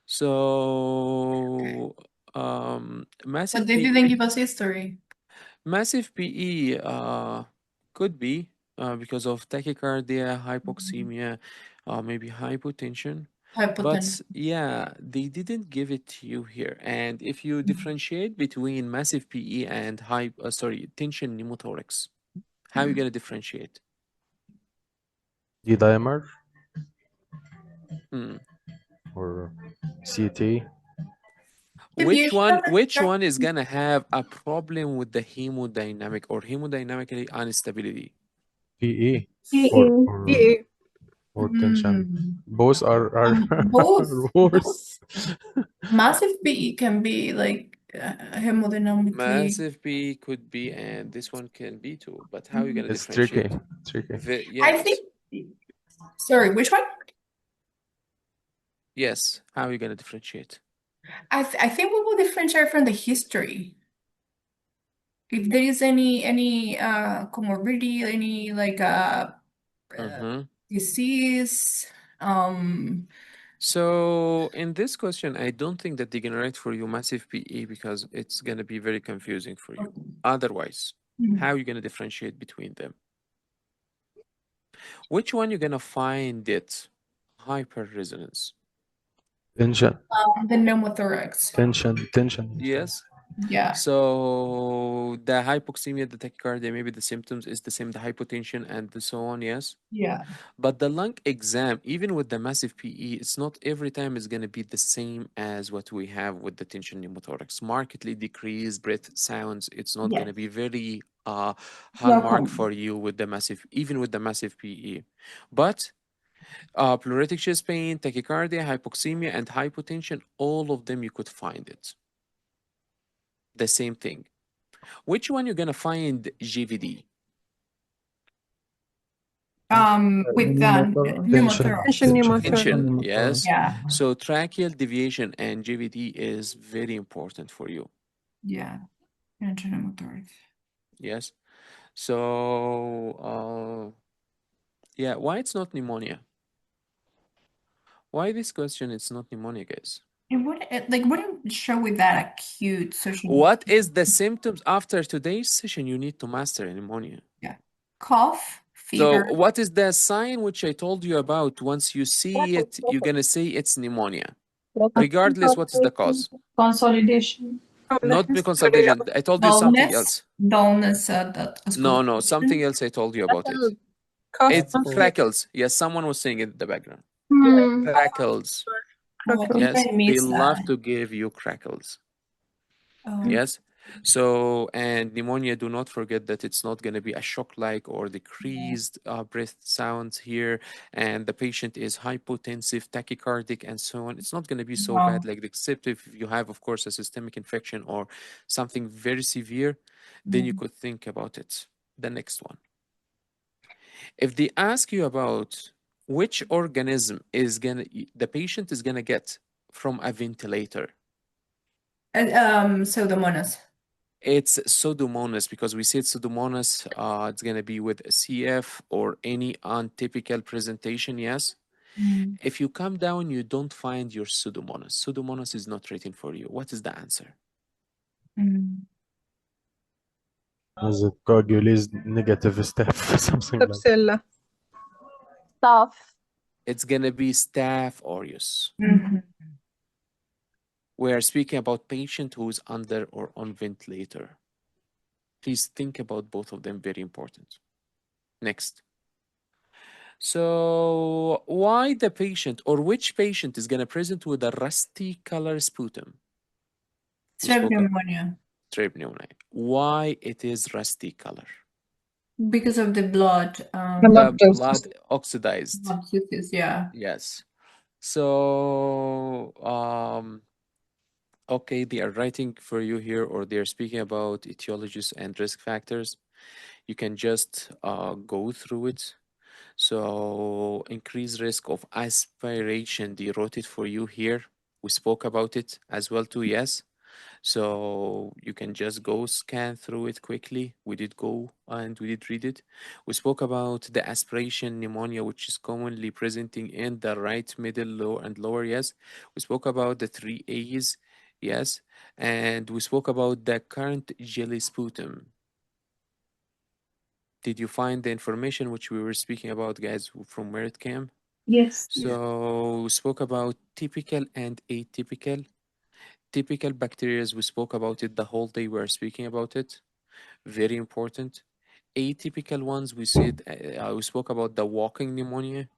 So massive But they PE. didn't give us history. Massive PE could be because of tachycardia, hypoxemia, maybe hypotension. But yeah, they didn't give it to you here. And if you differentiate between massive PE and tension pneumothorax, how are you going to differentiate? D-dimer Hmm. or CT. Which one is gonna have a problem with the hemodynamic or hemodynamically instability? PE PE. or tension. Both are both worse. massive PE can be like hemodynamically. Massive PE could be, and this one can be too. But how are you gonna It's differentiate? tricky. I think. Sorry, which one? Yes, how are you gonna differentiate? I think we will differentiate from the history. If there is any comorbidity, any like disease. So in this question, I don't think that they're gonna write for you massive PE because it's gonna be very confusing for you. Otherwise, how are you gonna differentiate between them? Which one you're gonna find it hyperresonance? Tension. The pneumothorax. Tension. Yes. Yeah. So the hypoxemia, the tachycardia, maybe the symptoms is the same, the hypotension and so on, yes? Yeah. But the lung exam, even with the massive PE, it's not every time is going to be the same as what we have with the tension pneumothorax. Markedly decreased breath sounds, it's not going to be very hallmark for you with the massive, even with the massive PE. But pleuritic chest pain, tachycardia, hypoxemia, and hypotension, all of them you could find it. The same thing. Which one you're gonna find GVD? With pneumothorax. Tension, yes. Yeah. So tracheal deviation and GVD is very important for you. Yeah. Pneumothorax. Yes. So yeah, why it's not pneumonia? Why this question it's not pneumonia, guys? It wouldn't show with that acute session. What is the symptoms after today's session you need to master pneumonia? Yeah. Cough, fever. So what is the sign which I told you about? Once you see it, you're gonna say it's pneumonia. Regardless what is the cause. Consolidation. Not the consolidation. I told you something else. Dullness. No, something else I told you about it. It crackles. Yes, someone was saying it in the background. Crackles. Crackles. Yes, I they missed love that. to give you crackles. Oh. Yes. So, and pneumonia, do not forget that it's not going to be a shock-like or decreased breath sounds here, and the patient is hypotensive, tachycardic, and so on. It's not going to be so bad, Wow. like except if you have, of course, a systemic infection or something very severe, then you could think about it. The next one. If they ask you about which organism is the patient is gonna get from a ventilator, Pseudomonas. it's Pseudomonas because we said Pseudomonas, it's gonna be with a CF or any untypical presentation, yes? Mm. If you come down, you don't find your Pseudomonas. Pseudomonas is not written for you. What is the answer? Mm. Is it coagulase negative staph? Something like Klebsiella. Staph. It's gonna be Staph aureus. Mhm. We are speaking about patient who is under or on ventilator. Please think about both of them, very important. Next. So why the patient or which patient is going to present with a rusty color sputum? Strep pneumonia. Strep pneumonia. Why it is rusty color? Because of the blood. The blood oxidized. Blood yeah. Yes. So, okay, they are writing for you here, or they are speaking about etiologies and risk factors. You can just go through it. So increased risk of aspiration, they wrote it for you here. We spoke about it as well too, yes. So you can just go scan through it quickly. We did go and we did read it. We spoke about the aspiration pneumonia, which is commonly presenting in the right, middle, lower, and lower, yes. We spoke about the 3 A's, yes. And we spoke about the current jelly sputum. Did you find the information which we were speaking about, guys, from where it came? Yes. So we spoke about typical and atypical. Typical bacteria, we spoke about it the whole day we were speaking about it. Very important. Atypical ones, we said, we spoke about the walking pneumonia.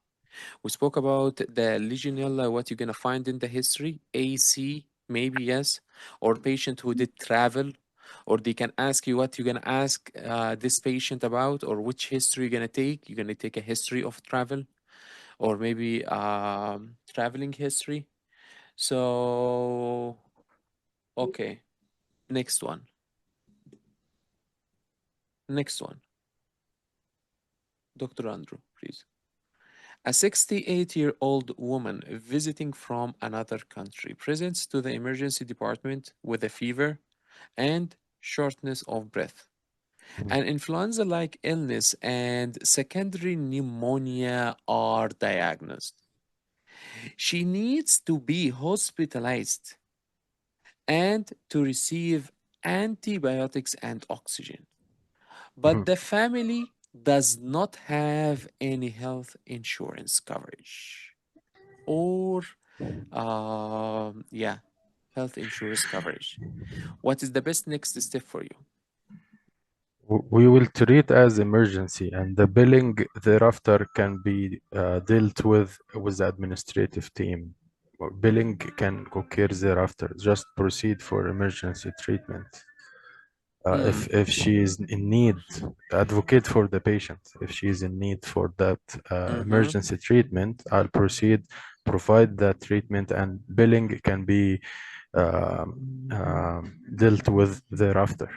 We spoke about the Legionella, what you're going to find in the history. AC, maybe yes. Or patient who did travel. Or they can ask you what you're going to ask this patient about or which history you're going to take. You're going to take a history of travel or maybe traveling history. So, okay, next one. Next one. Dr. Andrew, please. A 68-year-old woman visiting from another country presents to the emergency department with a fever and shortness of breath. An influenza-like illness and secondary pneumonia are diagnosed. She needs to be hospitalized and to receive antibiotics and oxygen. But the family does not have any health insurance coverage or, health insurance coverage. What is the best next step for you? we will treat as emergency, and the billing thereafter can be dealt with the administrative team. Billing can occur thereafter. Just proceed for emergency treatment. If she is in need, advocate for the patient. If she is in need for that emergency treatment, I'll proceed, provide that treatment, and billing can be dealt with thereafter.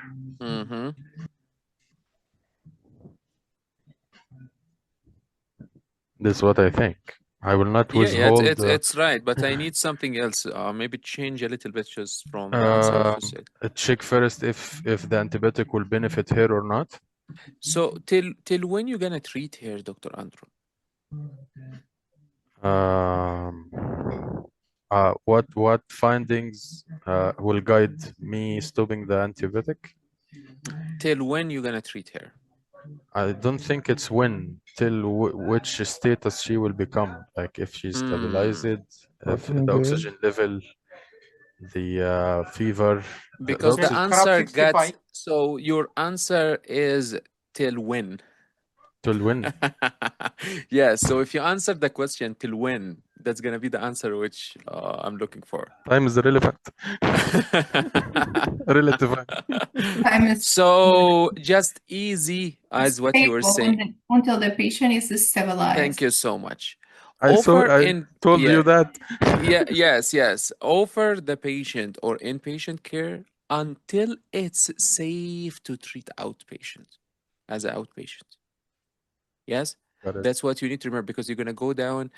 This is what I think. I will not withhold. It's right, but I need something else. Maybe change a little bit just from the answer that you said. Check first if the antibiotic will benefit her or not. So till when you gonna treat her, Dr. Andrew? What findings will guide me stopping the antibiotic? Till when you gonna treat her? I don't think it's when, till which status she will become. Like if she's stabilized, if the oxygen level, the fever. Because the answer gets, so your answer is till when? Till when? Yeah, so if you answer the question till when, that's gonna be the answer which I'm looking for. Time is relevant. Relative. Time is So just easy as what you were stable saying. until the patient is stabilized. Thank you so much. I Offer told you that. yes. Offer the patient or inpatient care until it's safe to treat outpatient as an outpatient. Yes, Got it. that's what you need to remember, because you're gonna go down,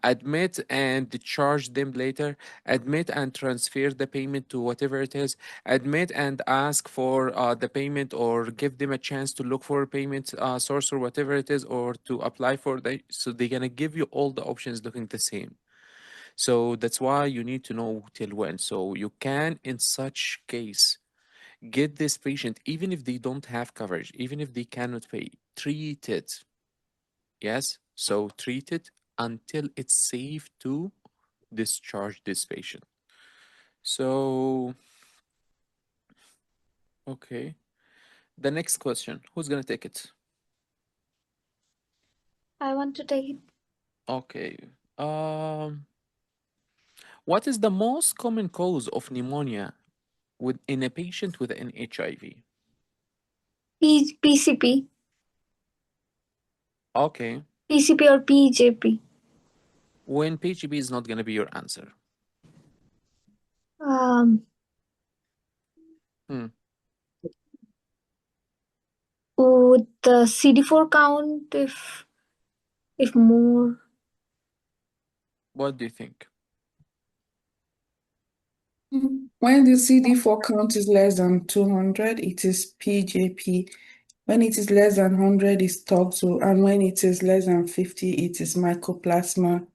admit and charge them later, admit and transfer the payment to whatever it is, admit and ask for the payment, or give them a chance to look for a payment source or whatever it is, or to apply for the. So they're gonna give you all the options looking the same. So that's why you need to know till when. So you can, in such case, get this patient, even if they don't have coverage, even if they cannot pay, treat it. Yes, so treat it until it's safe to discharge this patient. So, okay. The next question, who's gonna take it? I want to take it. Okay. What is the most common cause of pneumonia in a patient with an HIV? PCP. Okay. PCP or PJP. When PGP is not gonna be your answer. Would the CD4 count if more? What do you think? When the CD4 count is less than 200, it is PJP. When it is less than 100, it's toxo. And when it is less than 50, it is mycoplasma.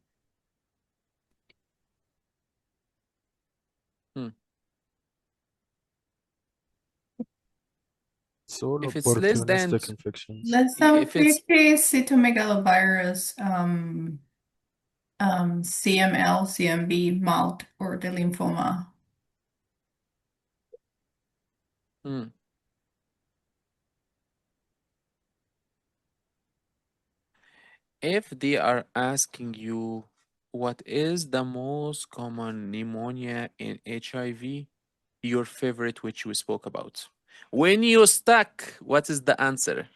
It's all If it's less than opportunistic infections. Less than if it's 50, cytomegalovirus, CML, CMV, MALT, or the lymphoma. If they are asking you what is the most common pneumonia in HIV, your favorite, which we spoke about. When you stuck, what is the answer?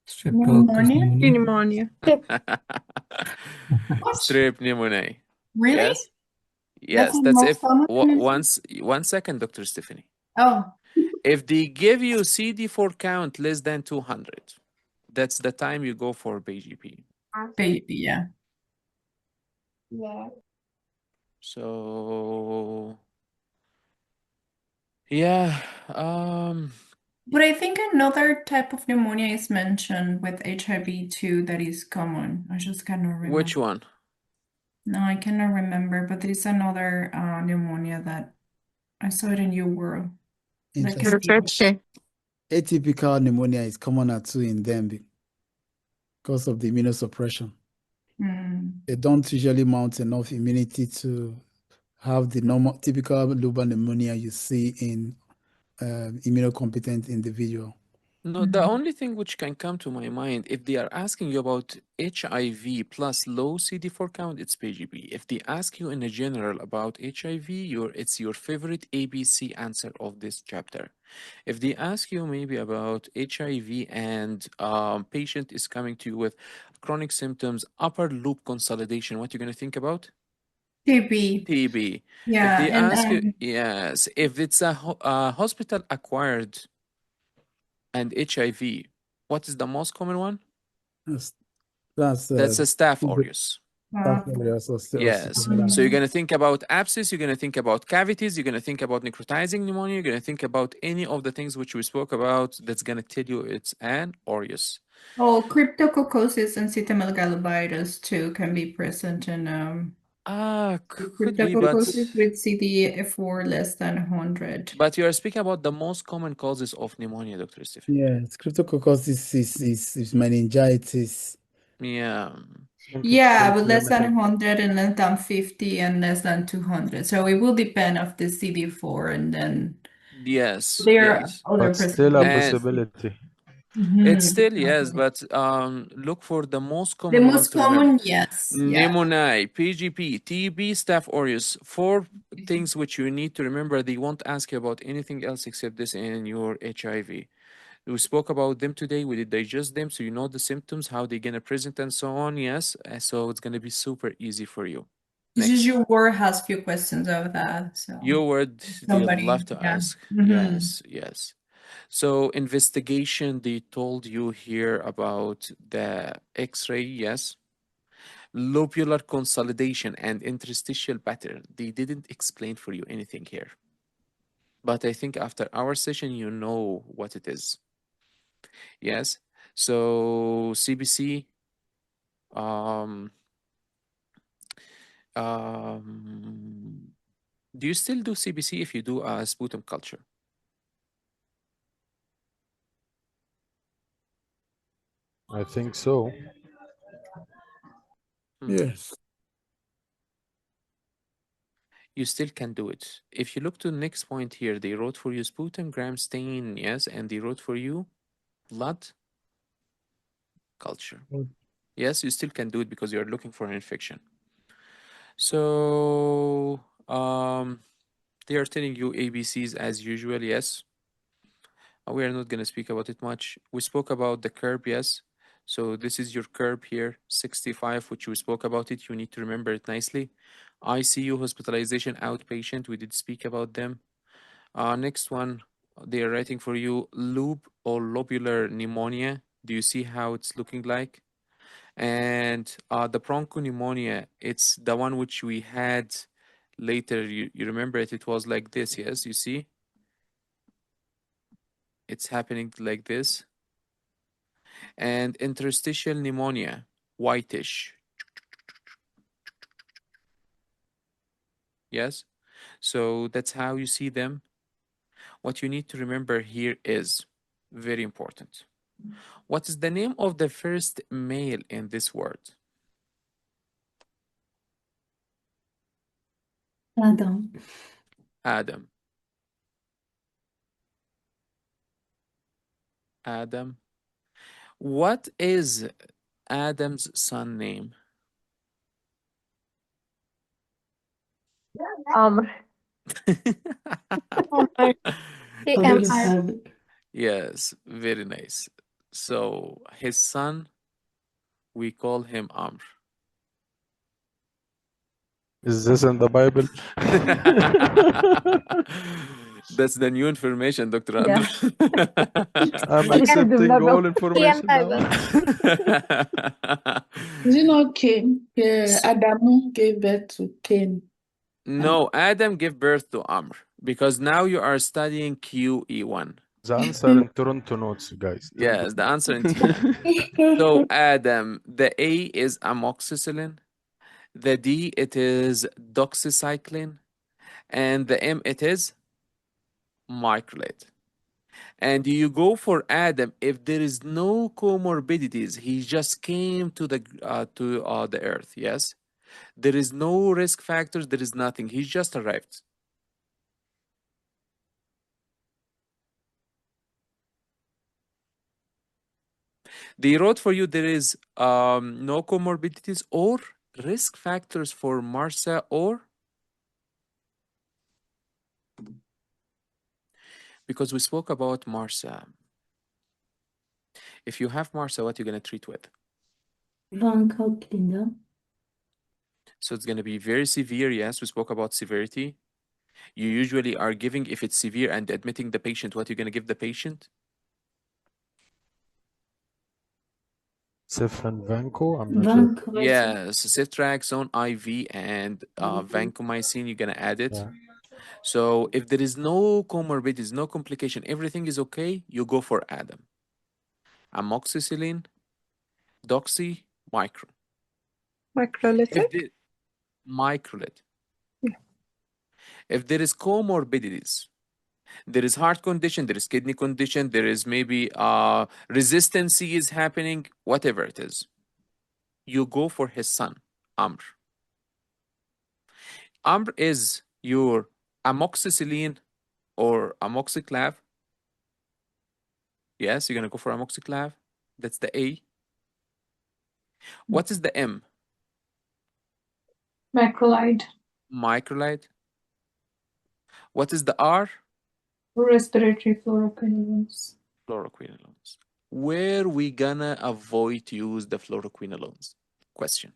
Streptococcus Pneumonia. Strep pneumoniae. Really? Yes. That's Yes, the that's most if common? one second, Dr. Stephanie. Oh, If they give you CD4 count less than 200, that's the time you go for BGP. yeah. Yeah. So yeah, But I think another type of pneumonia is mentioned with HIV too that is common. I just cannot remember. which one? No, I cannot remember, but there is another pneumonia that I saw it in your world. That can be. Atypical pneumonia is commoner too in them because of the immunosuppression. They don't usually mount enough immunity to have the normal typical lobar pneumonia you see in immunocompetent individual. No, the only thing which can come to my mind, if they are asking you about HIV plus low CD4 count, it's PGB. If they ask you in a general about HIV, it's your favorite ABC answer of this chapter. If they ask you maybe about HIV and patient is coming to you with chronic symptoms, upper loop consolidation, what you're going to think about? TB. TB. If Yeah, they and ask you, yes, if it's a hospital acquired and HIV, what is the most common one? That's That's a Staph TB aureus. Staph aureus or Yes. Pseudomonas. So you're going to think about abscess, you're going to think about cavities, you're going to think about necrotizing pneumonia, you're going to think about any of the things which we spoke about that's going to tell you it's an aureus. oh, cryptococcosis and cytomegalovirus too can be present in Could be, but cryptococcosis with CD4 less than 100. you are speaking about the most common causes of pneumonia, Dr. Stephen. Yes, Streptococcus is meningitis. Yeah. Yeah, but less than 100 and less than 50 and less than 200. So it will depend of the CD4 and then Yes. there are Yes. other But still a And possibility. It's still yes, but look for the most The common ones most to remember. common, yes. Yeah. Pneumonia, PGP, TB, Staph aureus. 4 things which you need to remember. They won't ask you about anything else except this in your HIV. We spoke about them today. We did digest them, so you know the symptoms, how they're gonna present, and so on. Yes, so it's gonna be super easy for you. It's Next. just your word has few questions of that. So Your word, they'd somebody, love to yeah. ask. Mhm. Yes, yes. So investigation, they told you here about the X-ray, yes. Lobular consolidation and interstitial pattern. They didn't explain for you anything here. But I think after our session, you know what it is. Yes. So CBC, um, do you still do CBC if you do a sputum culture? I think so. Yes. You still can do it. If you look to the next point here, they wrote for you sputum gram stain, yes, and they wrote for you blood culture. Yes, you still can do it because you're looking for an infection. So they are telling you ABCs as usual, yes. We are not going to speak about it much. We spoke about the curb, yes. So this is your curb here, 65, which we spoke about it. You need to remember it nicely. ICU, hospitalization, outpatient, we did speak about them. Next one, they are writing for you loop or lobular pneumonia. Do you see how it's looking like? And the bronchopneumonia, it's the one which we had later. You remember it? It was like this, yes? You see? It's happening like this. And interstitial pneumonia, whitish. Yes? So that's how you see them. What you need to remember here is very important. What is the name of the first male in this word? Adam. Adam. Adam. What is Adam's son name? AMR. Yes, very nice. So his son, we call him Amr. Is this in the Bible? That's the new information, Dr. Yeah. Andrew. I'm accepting all information now. Is it not Cain? Yeah, Adamu gave birth to Cain. No, Adam gave birth to Amr because now you are studying QE1. The answer in Toronto notes, guys. Yes, the answer in T. So Adam, the A is amoxicillin, the D it is doxycycline, and the M it is microlate. And you go for Adam if there is no comorbidities. He just came to the earth. Yes, there is no risk factors. There is nothing. He just arrived. They wrote for you there is no comorbidities or risk factors for MRSA or because we spoke about MRSA. If you have MRSA, what you're gonna treat with? So it's gonna be very severe. Yes, we spoke about severity. You usually are giving if it's severe and admitting the patient. What you're gonna give the patient? Sif and Vanco, I'm not sure. Yes, ceftriaxone IV and vancomycin. You're gonna add it. Yeah. So if there is no comorbidities, no complication, everything is okay, you go for Adam. Amoxicillin, doxy, micro. Microlytic? If the microlid. If there is comorbidities, there is heart condition, there is kidney condition, there is maybe resistance is happening, whatever it is, you go for his son, Amr. Amr is your amoxicillin or amoxiclav. Yes, you're gonna go for amoxiclav. That's the A. What is the M? Macrolide. Microlide. What is the R? Respiratory fluoroquinolones. Fluoroquinolones. Where we gonna avoid to use the fluoroquinolones? Question.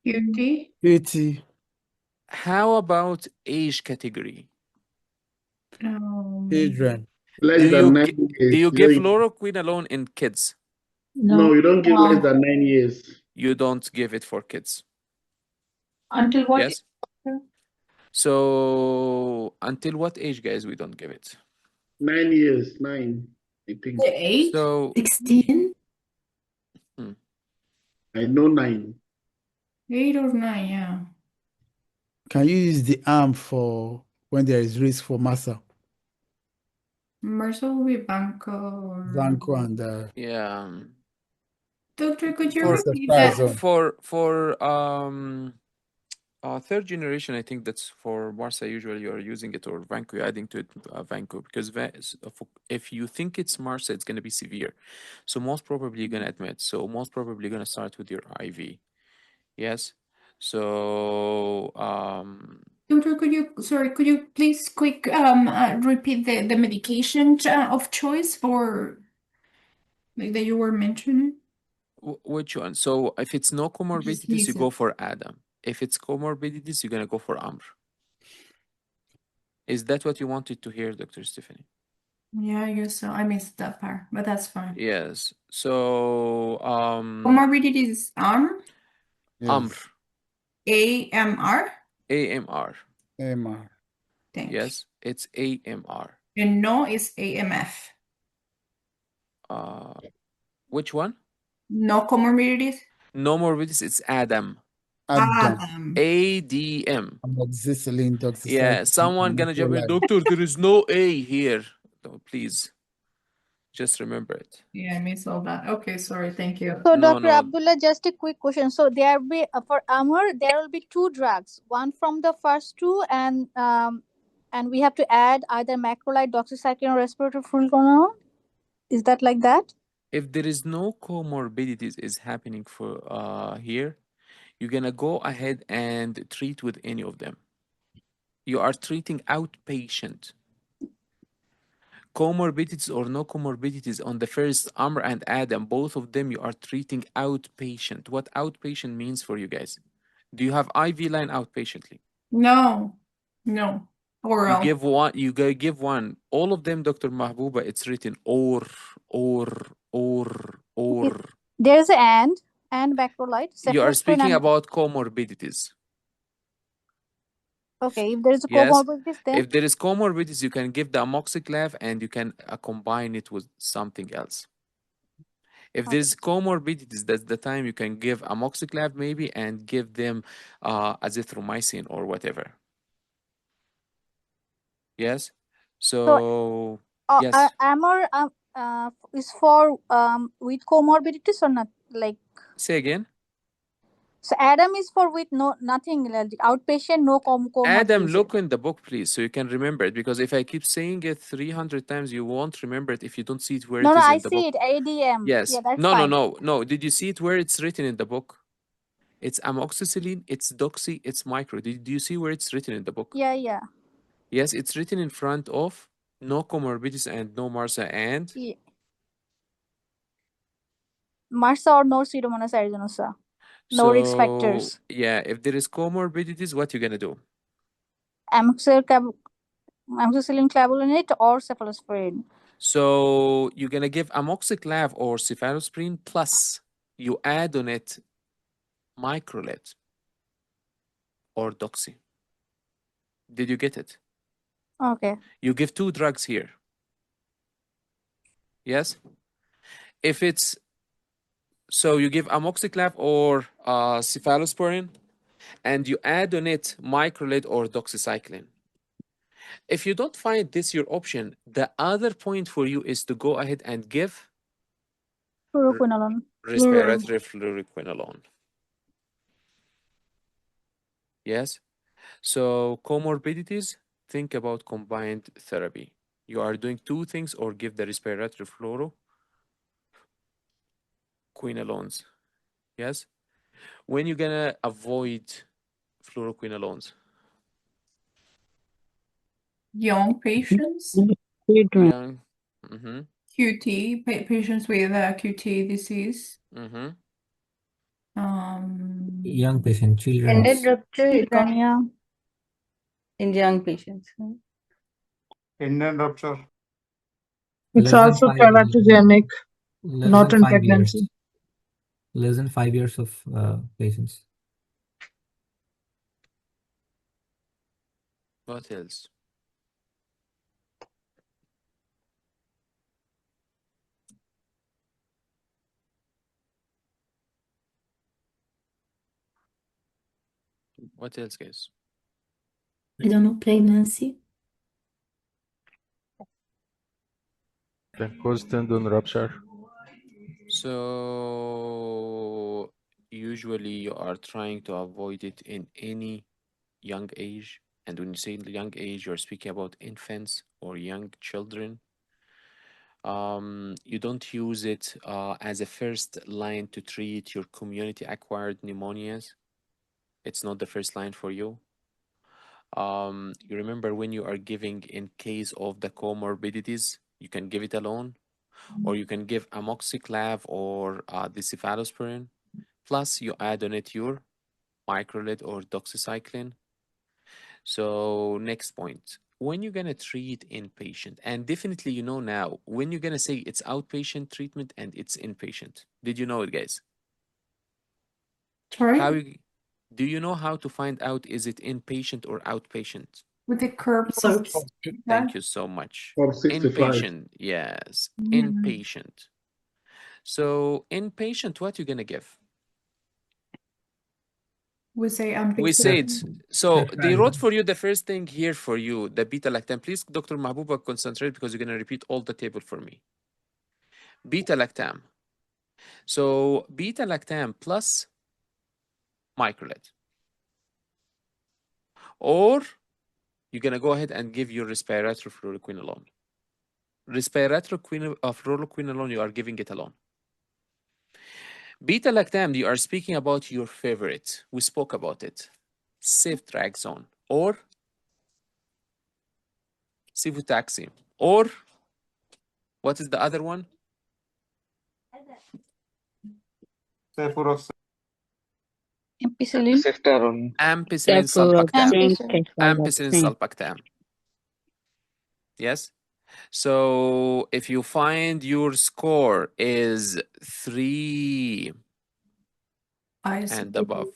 QT? QT. How about age category? Children. Less Do than you 9 do years. you give fluoroquinolone in kids? No, you don't give less No. than 9 years. You don't give it for kids. Until what? Yes. So until what age, guys, we don't give it? 9 years, 9, I think. 8? So 16? I know 9. 8 or 9, yeah. Can you use the arm for when there is risk for MRSA? Marcel will be Banco or... Zanco and yeah. Doctor, could you For repeat that? third generation, I think that's for MRSA. Usually, you are using it, or Vanco, you're adding to it Vanco, because if you think it's MRSA, it's going to be severe. So most probably you're going to admit. So most probably you're going to start with your IV. Yes. So Doctor, could you please quick repeat the medication of choice for like that you were mentioning? which one? So if it's no comorbidities, you sneeze go it. for Adam. If it's comorbidities, you're gonna go for Amr. Is that what you wanted to hear, Dr. Stephanie? Yeah, I guess so. I missed that part, but that's fine. Yes. So Comorbidity is AMR? Amr. AMR? AMR. AMR. Thank Yes, it's AMR. you. And no is AMF. Which one? No comorbidities? No morbidities, it's Adam. Adam. ADM. Amoxicillin, doxycycline. Yeah, someone gonna jump in, doctor, there is no A here. No, please, just remember it. Yeah, I missed all that. Okay, sorry. Thank you. So, No, Dr. no. Abdullah, just a quick question. So, there will be for Amr, there will be two drugs, one from the first two, and we have to add either macrolide, doxycycline, or respiratory fluoroquinolone. Is that like that? If there is no comorbidities is happening for here, you're gonna go ahead and treat with any of them. You are treating outpatient. Comorbidities or no comorbidities on the first Amr and Adam, both of them you are treating outpatient. What outpatient means for you guys? Do you have IV line outpatiently? No. You Oral. give one, you give one. All of them, Dr. Mahbouba, it's written or. There's an and macrolide. You are cephalosporin speaking and- about comorbidities. Okay, if there is a Yes. comorbidities, then If there is comorbidities, you can give the amoxiclav and you can combine it with something else. If there's comorbidities, that's the time you can give amoxiclav maybe and give them azithromycin or whatever. Yes. So yes. Amr is for with comorbidities or not? Like, Say again. so Adam is for with nothing, like outpatient, no comorbidities. Adam, look in the book, please, so you can remember it. Because if I keep saying it 300 times, you won't remember it if you don't see it where No, it is I in the see book. it. ADM. Yes. Yeah, that's No, fine. no. Did you see it where it's written in the book? It's amoxicillin, it's doxy, it's micro. Do you see where it's written in the book? Yeah. Yes, it's written in front of no comorbidities and no MRSA and Yeah. MRSA or no Pseudomonas aeruginosa. No risk factors. Yeah, if there is comorbidities, what you gonna do? Amoxicillin clavulanate or cephalosporin. So you're gonna give amoxiclav or cephalosporin plus you add on it microlide or doxy. Did you get it? Okay. You give two drugs here. Yes. If it's so you give amoxiclav or cephalosporin and you add on it microlide or doxycycline. If you don't find this your option, the other point for you is to go ahead and give Fluoroquinolone. respiratory fluoroquinolone. Yes. So comorbidities, think about combined therapy. You are doing two things, or give the respiratory fluoroquinolones. Yes? When you're gonna avoid fluoroquinolones? Young patients, Young. Mm-hmm. QT, patients with QT disease. Mm-hmm. Young patient, children. Tendon rupture is Children, yeah. in young patients. Tendon rupture. It's Less than also 5 teratogenic, less not than in 5 years. pregnancy. Less than 5 years of patients. What else? What else, guys? I don't know, pregnancy. Can cause tendon rupture. So usually you are trying to avoid it in any young age. And when you say young age, you're speaking about infants or young children. You don't use it as a first line to treat your community-acquired pneumonias. It's not the first line for you. You remember when you are giving in case of the comorbidities, you can give it alone, or you can give amoxiclav or the cephalosporin. Plus, you add on it your microlide or doxycycline. So next point, when you're gonna treat inpatient, and definitely you know now, when you're gonna say it's outpatient treatment and it's inpatient. Did you know it, guys? Sorry? Do you know how to find out is it inpatient or outpatient? With the curve. Thank you so much. From 65. Inpatient, yes, inpatient. So inpatient, what you gonna give? We say We said, so they Ceftriaxone. wrote for you the first thing here for you, the beta-lactam. Please, Dr. Mahbouba, concentrate because you're going to repeat all the table for me. Beta-lactam. So beta-lactam plus microlide. Or you're going to go ahead and give your respiratory fluoroquinolone. Respiratory fluoroquinolone, you are giving it alone. Beta-lactam, you are speaking about your favorite. We spoke about it. Ceftriaxone or cefotaxime. Or what is the other one? Cefuroxime. Ampicillin. Ampicillin sulfactam. Ampicillin. Ampicillin sulfactam. Yes. So if you find your score is 3 and above,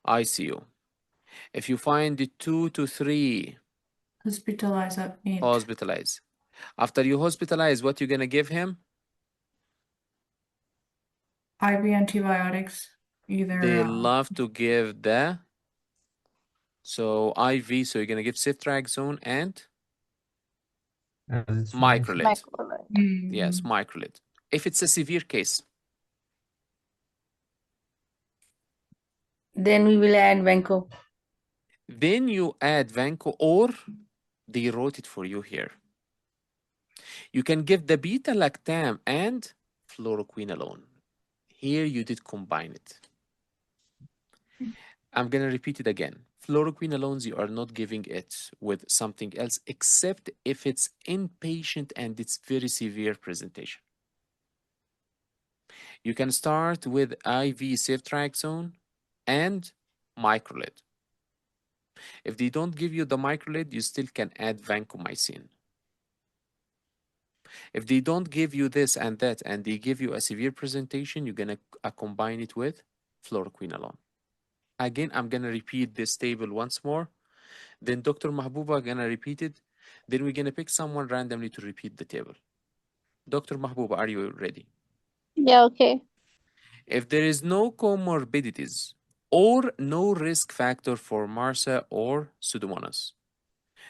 ICU. If you find it 2 to 3, Hospitalize at need. hospitalize. After you hospitalize, what you gonna give him? IV antibiotics. Either They love to give the IV. So you're gonna give ceftriaxone and microlide. Yes, microlide. If it's a severe case, Then we will add Vanco. then you add Vanco, or they wrote it for you here. You can give the beta-lactam and fluoroquinolone. Here you did combine it. I'm going to repeat it again. Fluoroquinolones, you are not giving it with something else except if it's inpatient and it's very severe presentation. You can start with IV ceftriaxone and microlide. If they don't give you the microlide, you still can add vancomycin. If they don't give you this and that, and they give you a severe presentation, you're going to combine it with fluoroquinolone. Again, I'm going to repeat this table once more. Then Dr. Mahbouba going to repeat it. Then we're going to pick someone randomly to repeat the table. Dr. Mahbouba, are you ready? Yeah, okay. If there is no comorbidities or no risk factor for MRSA or Pseudomonas,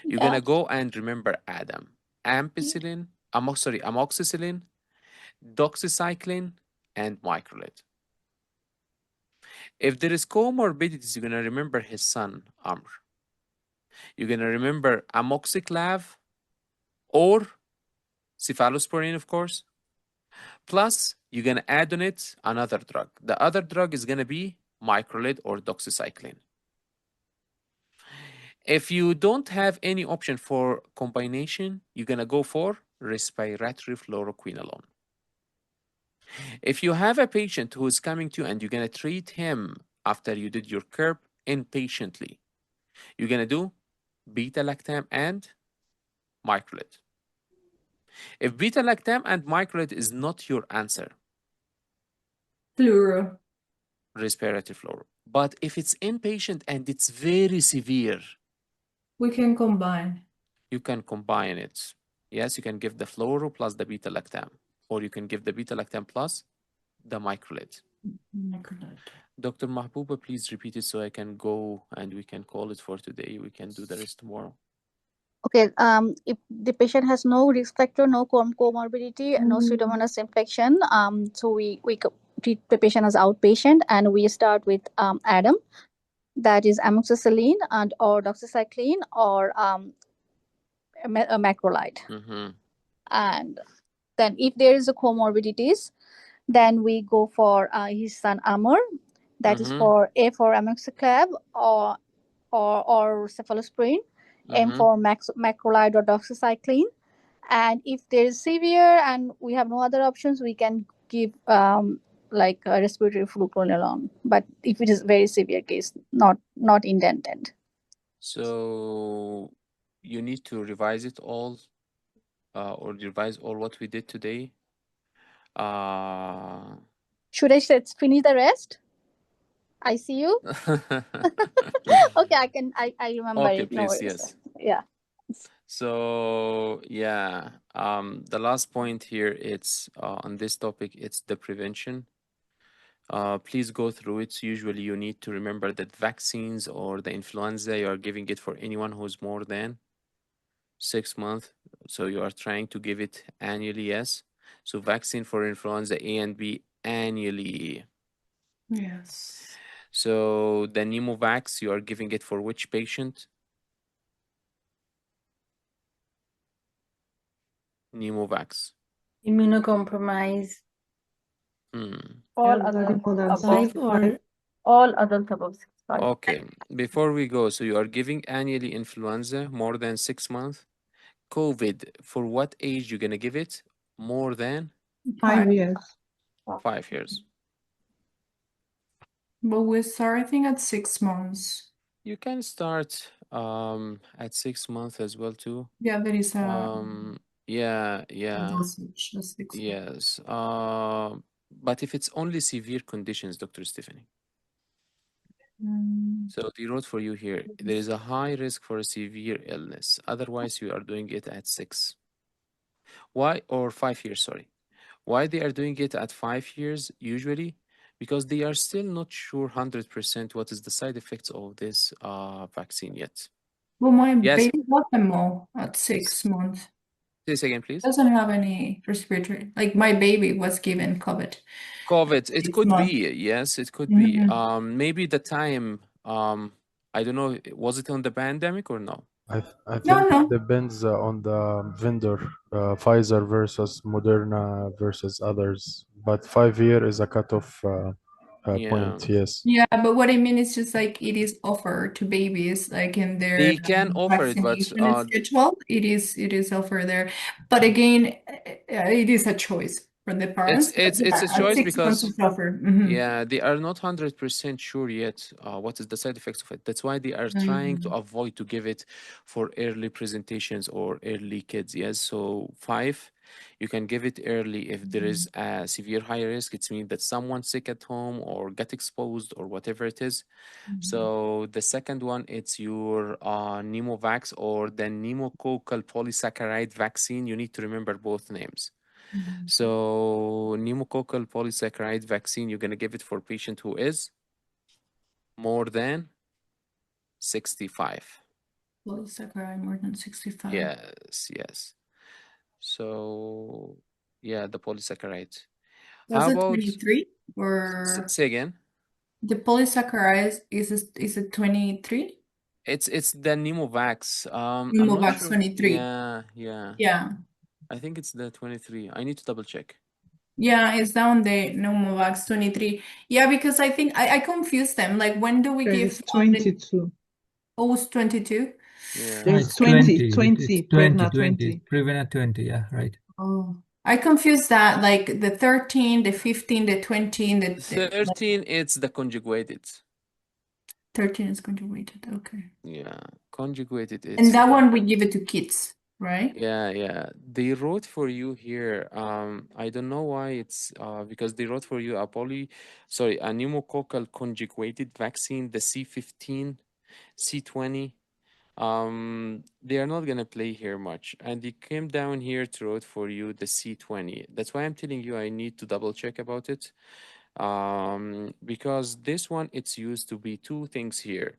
you're going to go and remember Adam. Ampicillin, amoxicillin, doxycycline, and microlide. If there is comorbidities, you're going to remember his son, Amr. You're going to remember amoxiclav or cephalosporin, of course. Plus, you're going to add on it another drug. The other drug is going to be microlide or doxycycline. If you don't have any option for combination, you're going to go for respiratory fluoroquinolone. If you have a patient who is coming to you and you're going to treat him after you did your curb inpatiently, you're going to do beta-lactam and microlide. If beta-lactam and microlide is not your answer, Fluoro. respiratory fluoro. But if it's inpatient and it's very severe, We can combine. you can combine it. Yes, you can give the fluoro plus the beta-lactam, or you can give the beta-lactam plus the microlide. Dr. Mahbouba, please repeat it so I can go and we can call it for today. We can do the rest tomorrow. Okay, if the patient has no risk factor, no comorbidity, no Pseudomonas infection, so we treat the patient as outpatient, and we start with ADAM, that is amoxicillin and or doxycycline or a macrolide. And then if there is a comorbidities, then we go for his son Amr, that is for A for amoxiclav or cephalosporin, M for macrolide or doxycycline. And if there is severe and we have no other options, we can give like a respiratory fluoroquinolone. But if it is very severe case, not indented. So you need to revise it all, or revise all what we did today. Should I finish the rest? I see you. Okay, I remember Okay, it. No please, worries. yes. Yeah. So yeah, the last point here, it's on this topic, it's the prevention. Please go through it. Usually you need to remember that vaccines or the influenza, you are giving it for anyone who's more than 6 months. So you are trying to give it annually, yes. So vaccine for influenza A and B annually. Yes. So the Pneumovax, you are giving it for which patient? Pneumovax. Immunocompromised. All adults above 5 or all adults above 65. Okay, before we go, so you are giving annually influenza more than 6 months. COVID, for what age you're gonna give it? More than 5 years. 5 years. But we're starting at 6 months. You can start at 6 months as well too. Yeah, there is Yeah, a dosage of 6 months. yes. But if it's only severe conditions, Dr. Stephanie. So they wrote for you here, there is a high risk for a severe illness. Otherwise, you are doing it at 6. Why? Or 5 years, sorry. Why they are doing it at 5 years usually? Because they are still not sure 100% what is the side effects of this vaccine yet. Well, my Yes. baby got them all at 6 months. Say this again, please. Doesn't have any respiratory. Like my baby was given COVID. COVID, it 6 could months. be, yes, it could be. Mhm. Maybe the time, I don't know, was it on the pandemic or no? I think it depends on the vendor, Pfizer versus Moderna versus others. But 5 year is a cutoff point. Yes. Yeah, but what I mean is just like it is offered to babies, like in their They can offer it, but vaccination schedule. It is offered there, but again, it is a choice for the parents. But it's yeah, a at choice 6 months because it's offered. Mhm. yeah, they are not 100% sure yet what is the side effects of it. That's why they are trying to avoid to give it for early presentations or early kids. Yes, so 5, you can give it early if there is a severe high risk. It means that someone sick at home or get exposed or whatever it is. So the second one, it's your Pneumovax or the pneumococcal polysaccharide vaccine. You need to remember both names. So pneumococcal polysaccharide vaccine, you're going to give it for patient who is more than 65. Polysaccharide more than 65. Yes. So yeah, the polysaccharide. Was How it about 23 or say again? the polysaccharide is it 23? It's the Pneumovax. I'm not Pneumovax sure. 23. Yeah. Yeah. I think it's the 23. I need to double check. Yeah, it's down there, Pneumovax 23. Yeah, because I think I confused them. Like, when do we There give is the 22. oh, it's 22? Yeah. There's it's 20, 20. It's 20, 20, Prevnar 20. 20. Prevent 20. Yeah, right. Oh, I confused that. Like the 13, the 15, the 20, and the 13, it's the conjugated. 13 is conjugated. Okay. Yeah, conjugated. And It's that one we give it to kids, right? yeah. They wrote for you here. I don't know why it's because they wrote for you a pneumococcal conjugated vaccine, the C15, C20. They are not gonna play here much, and they came down here to wrote for you the C20. That's why I'm telling you I need to double check about it. Because this one it's used to be two things here.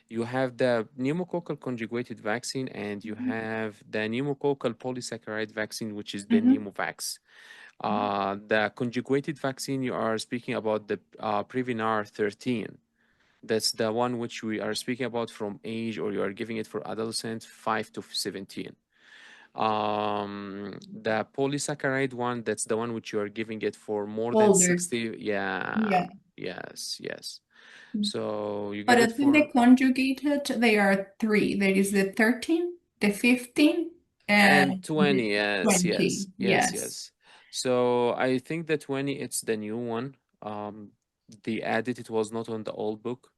You have the pneumococcal conjugated vaccine and you have the pneumococcal polysaccharide vaccine, which is the Pneumovax. The conjugated vaccine you are speaking about the Prevnar 13. That's the one which we are speaking about from age, or you are giving it for adolescents 5 to 17. The polysaccharide one, that's the one which you are giving it for more than Older. 60. Yeah. Yes. So you But give I it think for they conjugated, they are three. There is the 13, the 15, and and 20. the Yes. 20. Yes. So I think the 20 it's the new one. They added, it was not on the old book.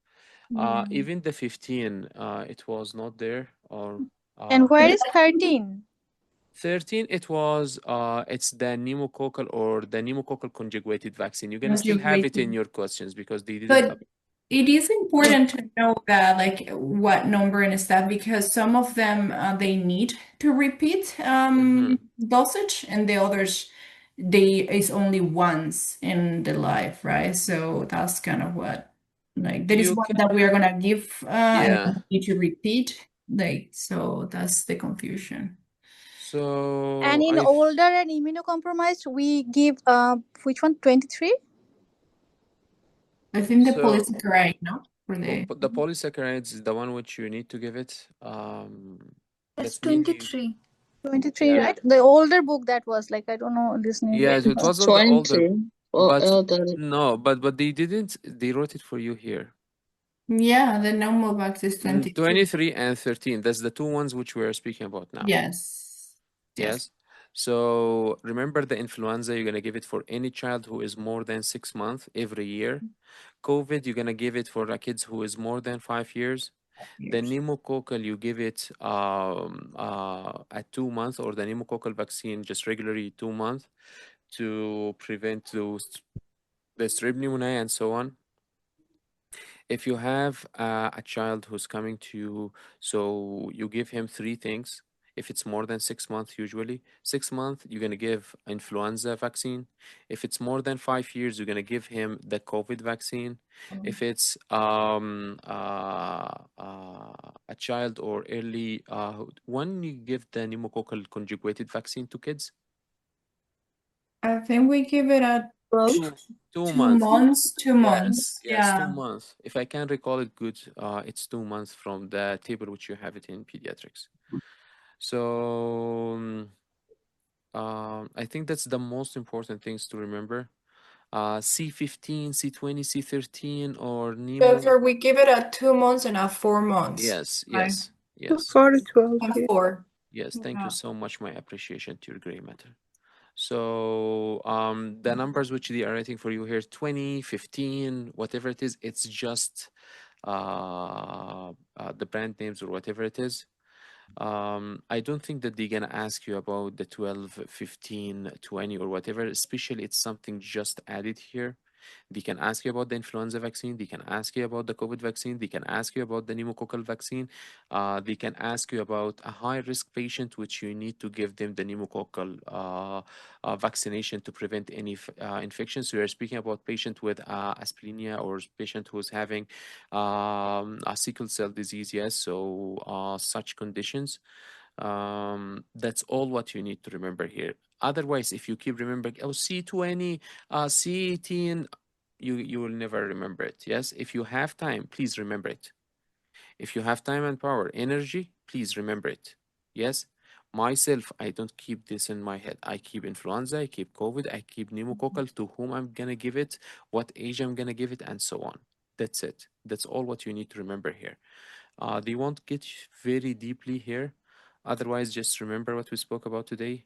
Even the 15 it was not there, or And where is 13? 13 it was it's the pneumococcal conjugated vaccine. You're gonna still have it in Conjugated. your questions because they didn't But it is important to know that, like, what number and stuff, because some of them they need to repeat dosage, and the others they is only once in the life, right? So that's kind of what, like, there is you one can, that we are gonna give and yeah. we need to repeat, like, so that's the confusion. So And in older and immunocompromised, we give which one? 23? I think the so polysaccharide, no? For the polysaccharides is the one which you need to give it. It's That's mainly 23. 23, yeah. right? The older book that was, like, I don't know this name. Yeah, it was on the older, 20 for but elderly. no, but they didn't. They wrote it for you here. Yeah, the Pneumovax is 22. 23 and 13. That's the two ones which we are speaking about now. Yes. Yes. So remember the influenza, you're gonna give it for any child who is more than 6 months every year. COVID, you're gonna give it for the kids who is more than 5 years. The pneumococcal, you give it at 2 months, or the pneumococcal vaccine just regularly 2 months to prevent the strep pneumonia and so on. If you have a child who's coming to you, so you give him three things. If it's more than 6 months, usually 6 months, you're gonna give influenza vaccine. If it's more than 5 years, you're gonna give him the COVID vaccine. If it's a child or early, when you give the pneumococcal conjugated vaccine to kids, I think we give it at 2 months. 2 months. Yes, Yeah. 2 months. If I can recall it good, it's 2 months from the table which you have it in pediatrics. So I think that's the most important things to remember. C15, C20, C13, or Nemo. Therefore, we give it at 2 months and at 4 months. Yes. 4 to 12. And 4. Yes, thank you Yeah. so much. My appreciation to your gray matter. So the numbers which they are writing for you here, 20, 15, whatever it is, it's just the brand names or whatever it is. I don't think that they're gonna ask you about the 12, 15, 20 or whatever, especially it's something just added here. They can ask you about the influenza vaccine. They can ask you about the COVID vaccine. They can ask you about the pneumococcal vaccine. They can ask you about a high-risk patient, which you need to give them the pneumococcal vaccination to prevent any infections. So we are speaking about patient with aspiration, or patient who's having a sickle cell disease. Yes, so such conditions. That's all what you need to remember here. Otherwise, if you keep remembering, oh, C20, C18, you will never remember it. Yes, if you have time, please remember it. If you have time and power, energy, please remember it. Yes? Myself, I don't keep this in my head. I keep influenza, I keep COVID, I keep pneumococcal, to whom I'm gonna give it, what age I'm gonna give it, and so on. That's it. That's all what you need to remember here. They won't get very deeply here. Otherwise, just remember what we spoke about today.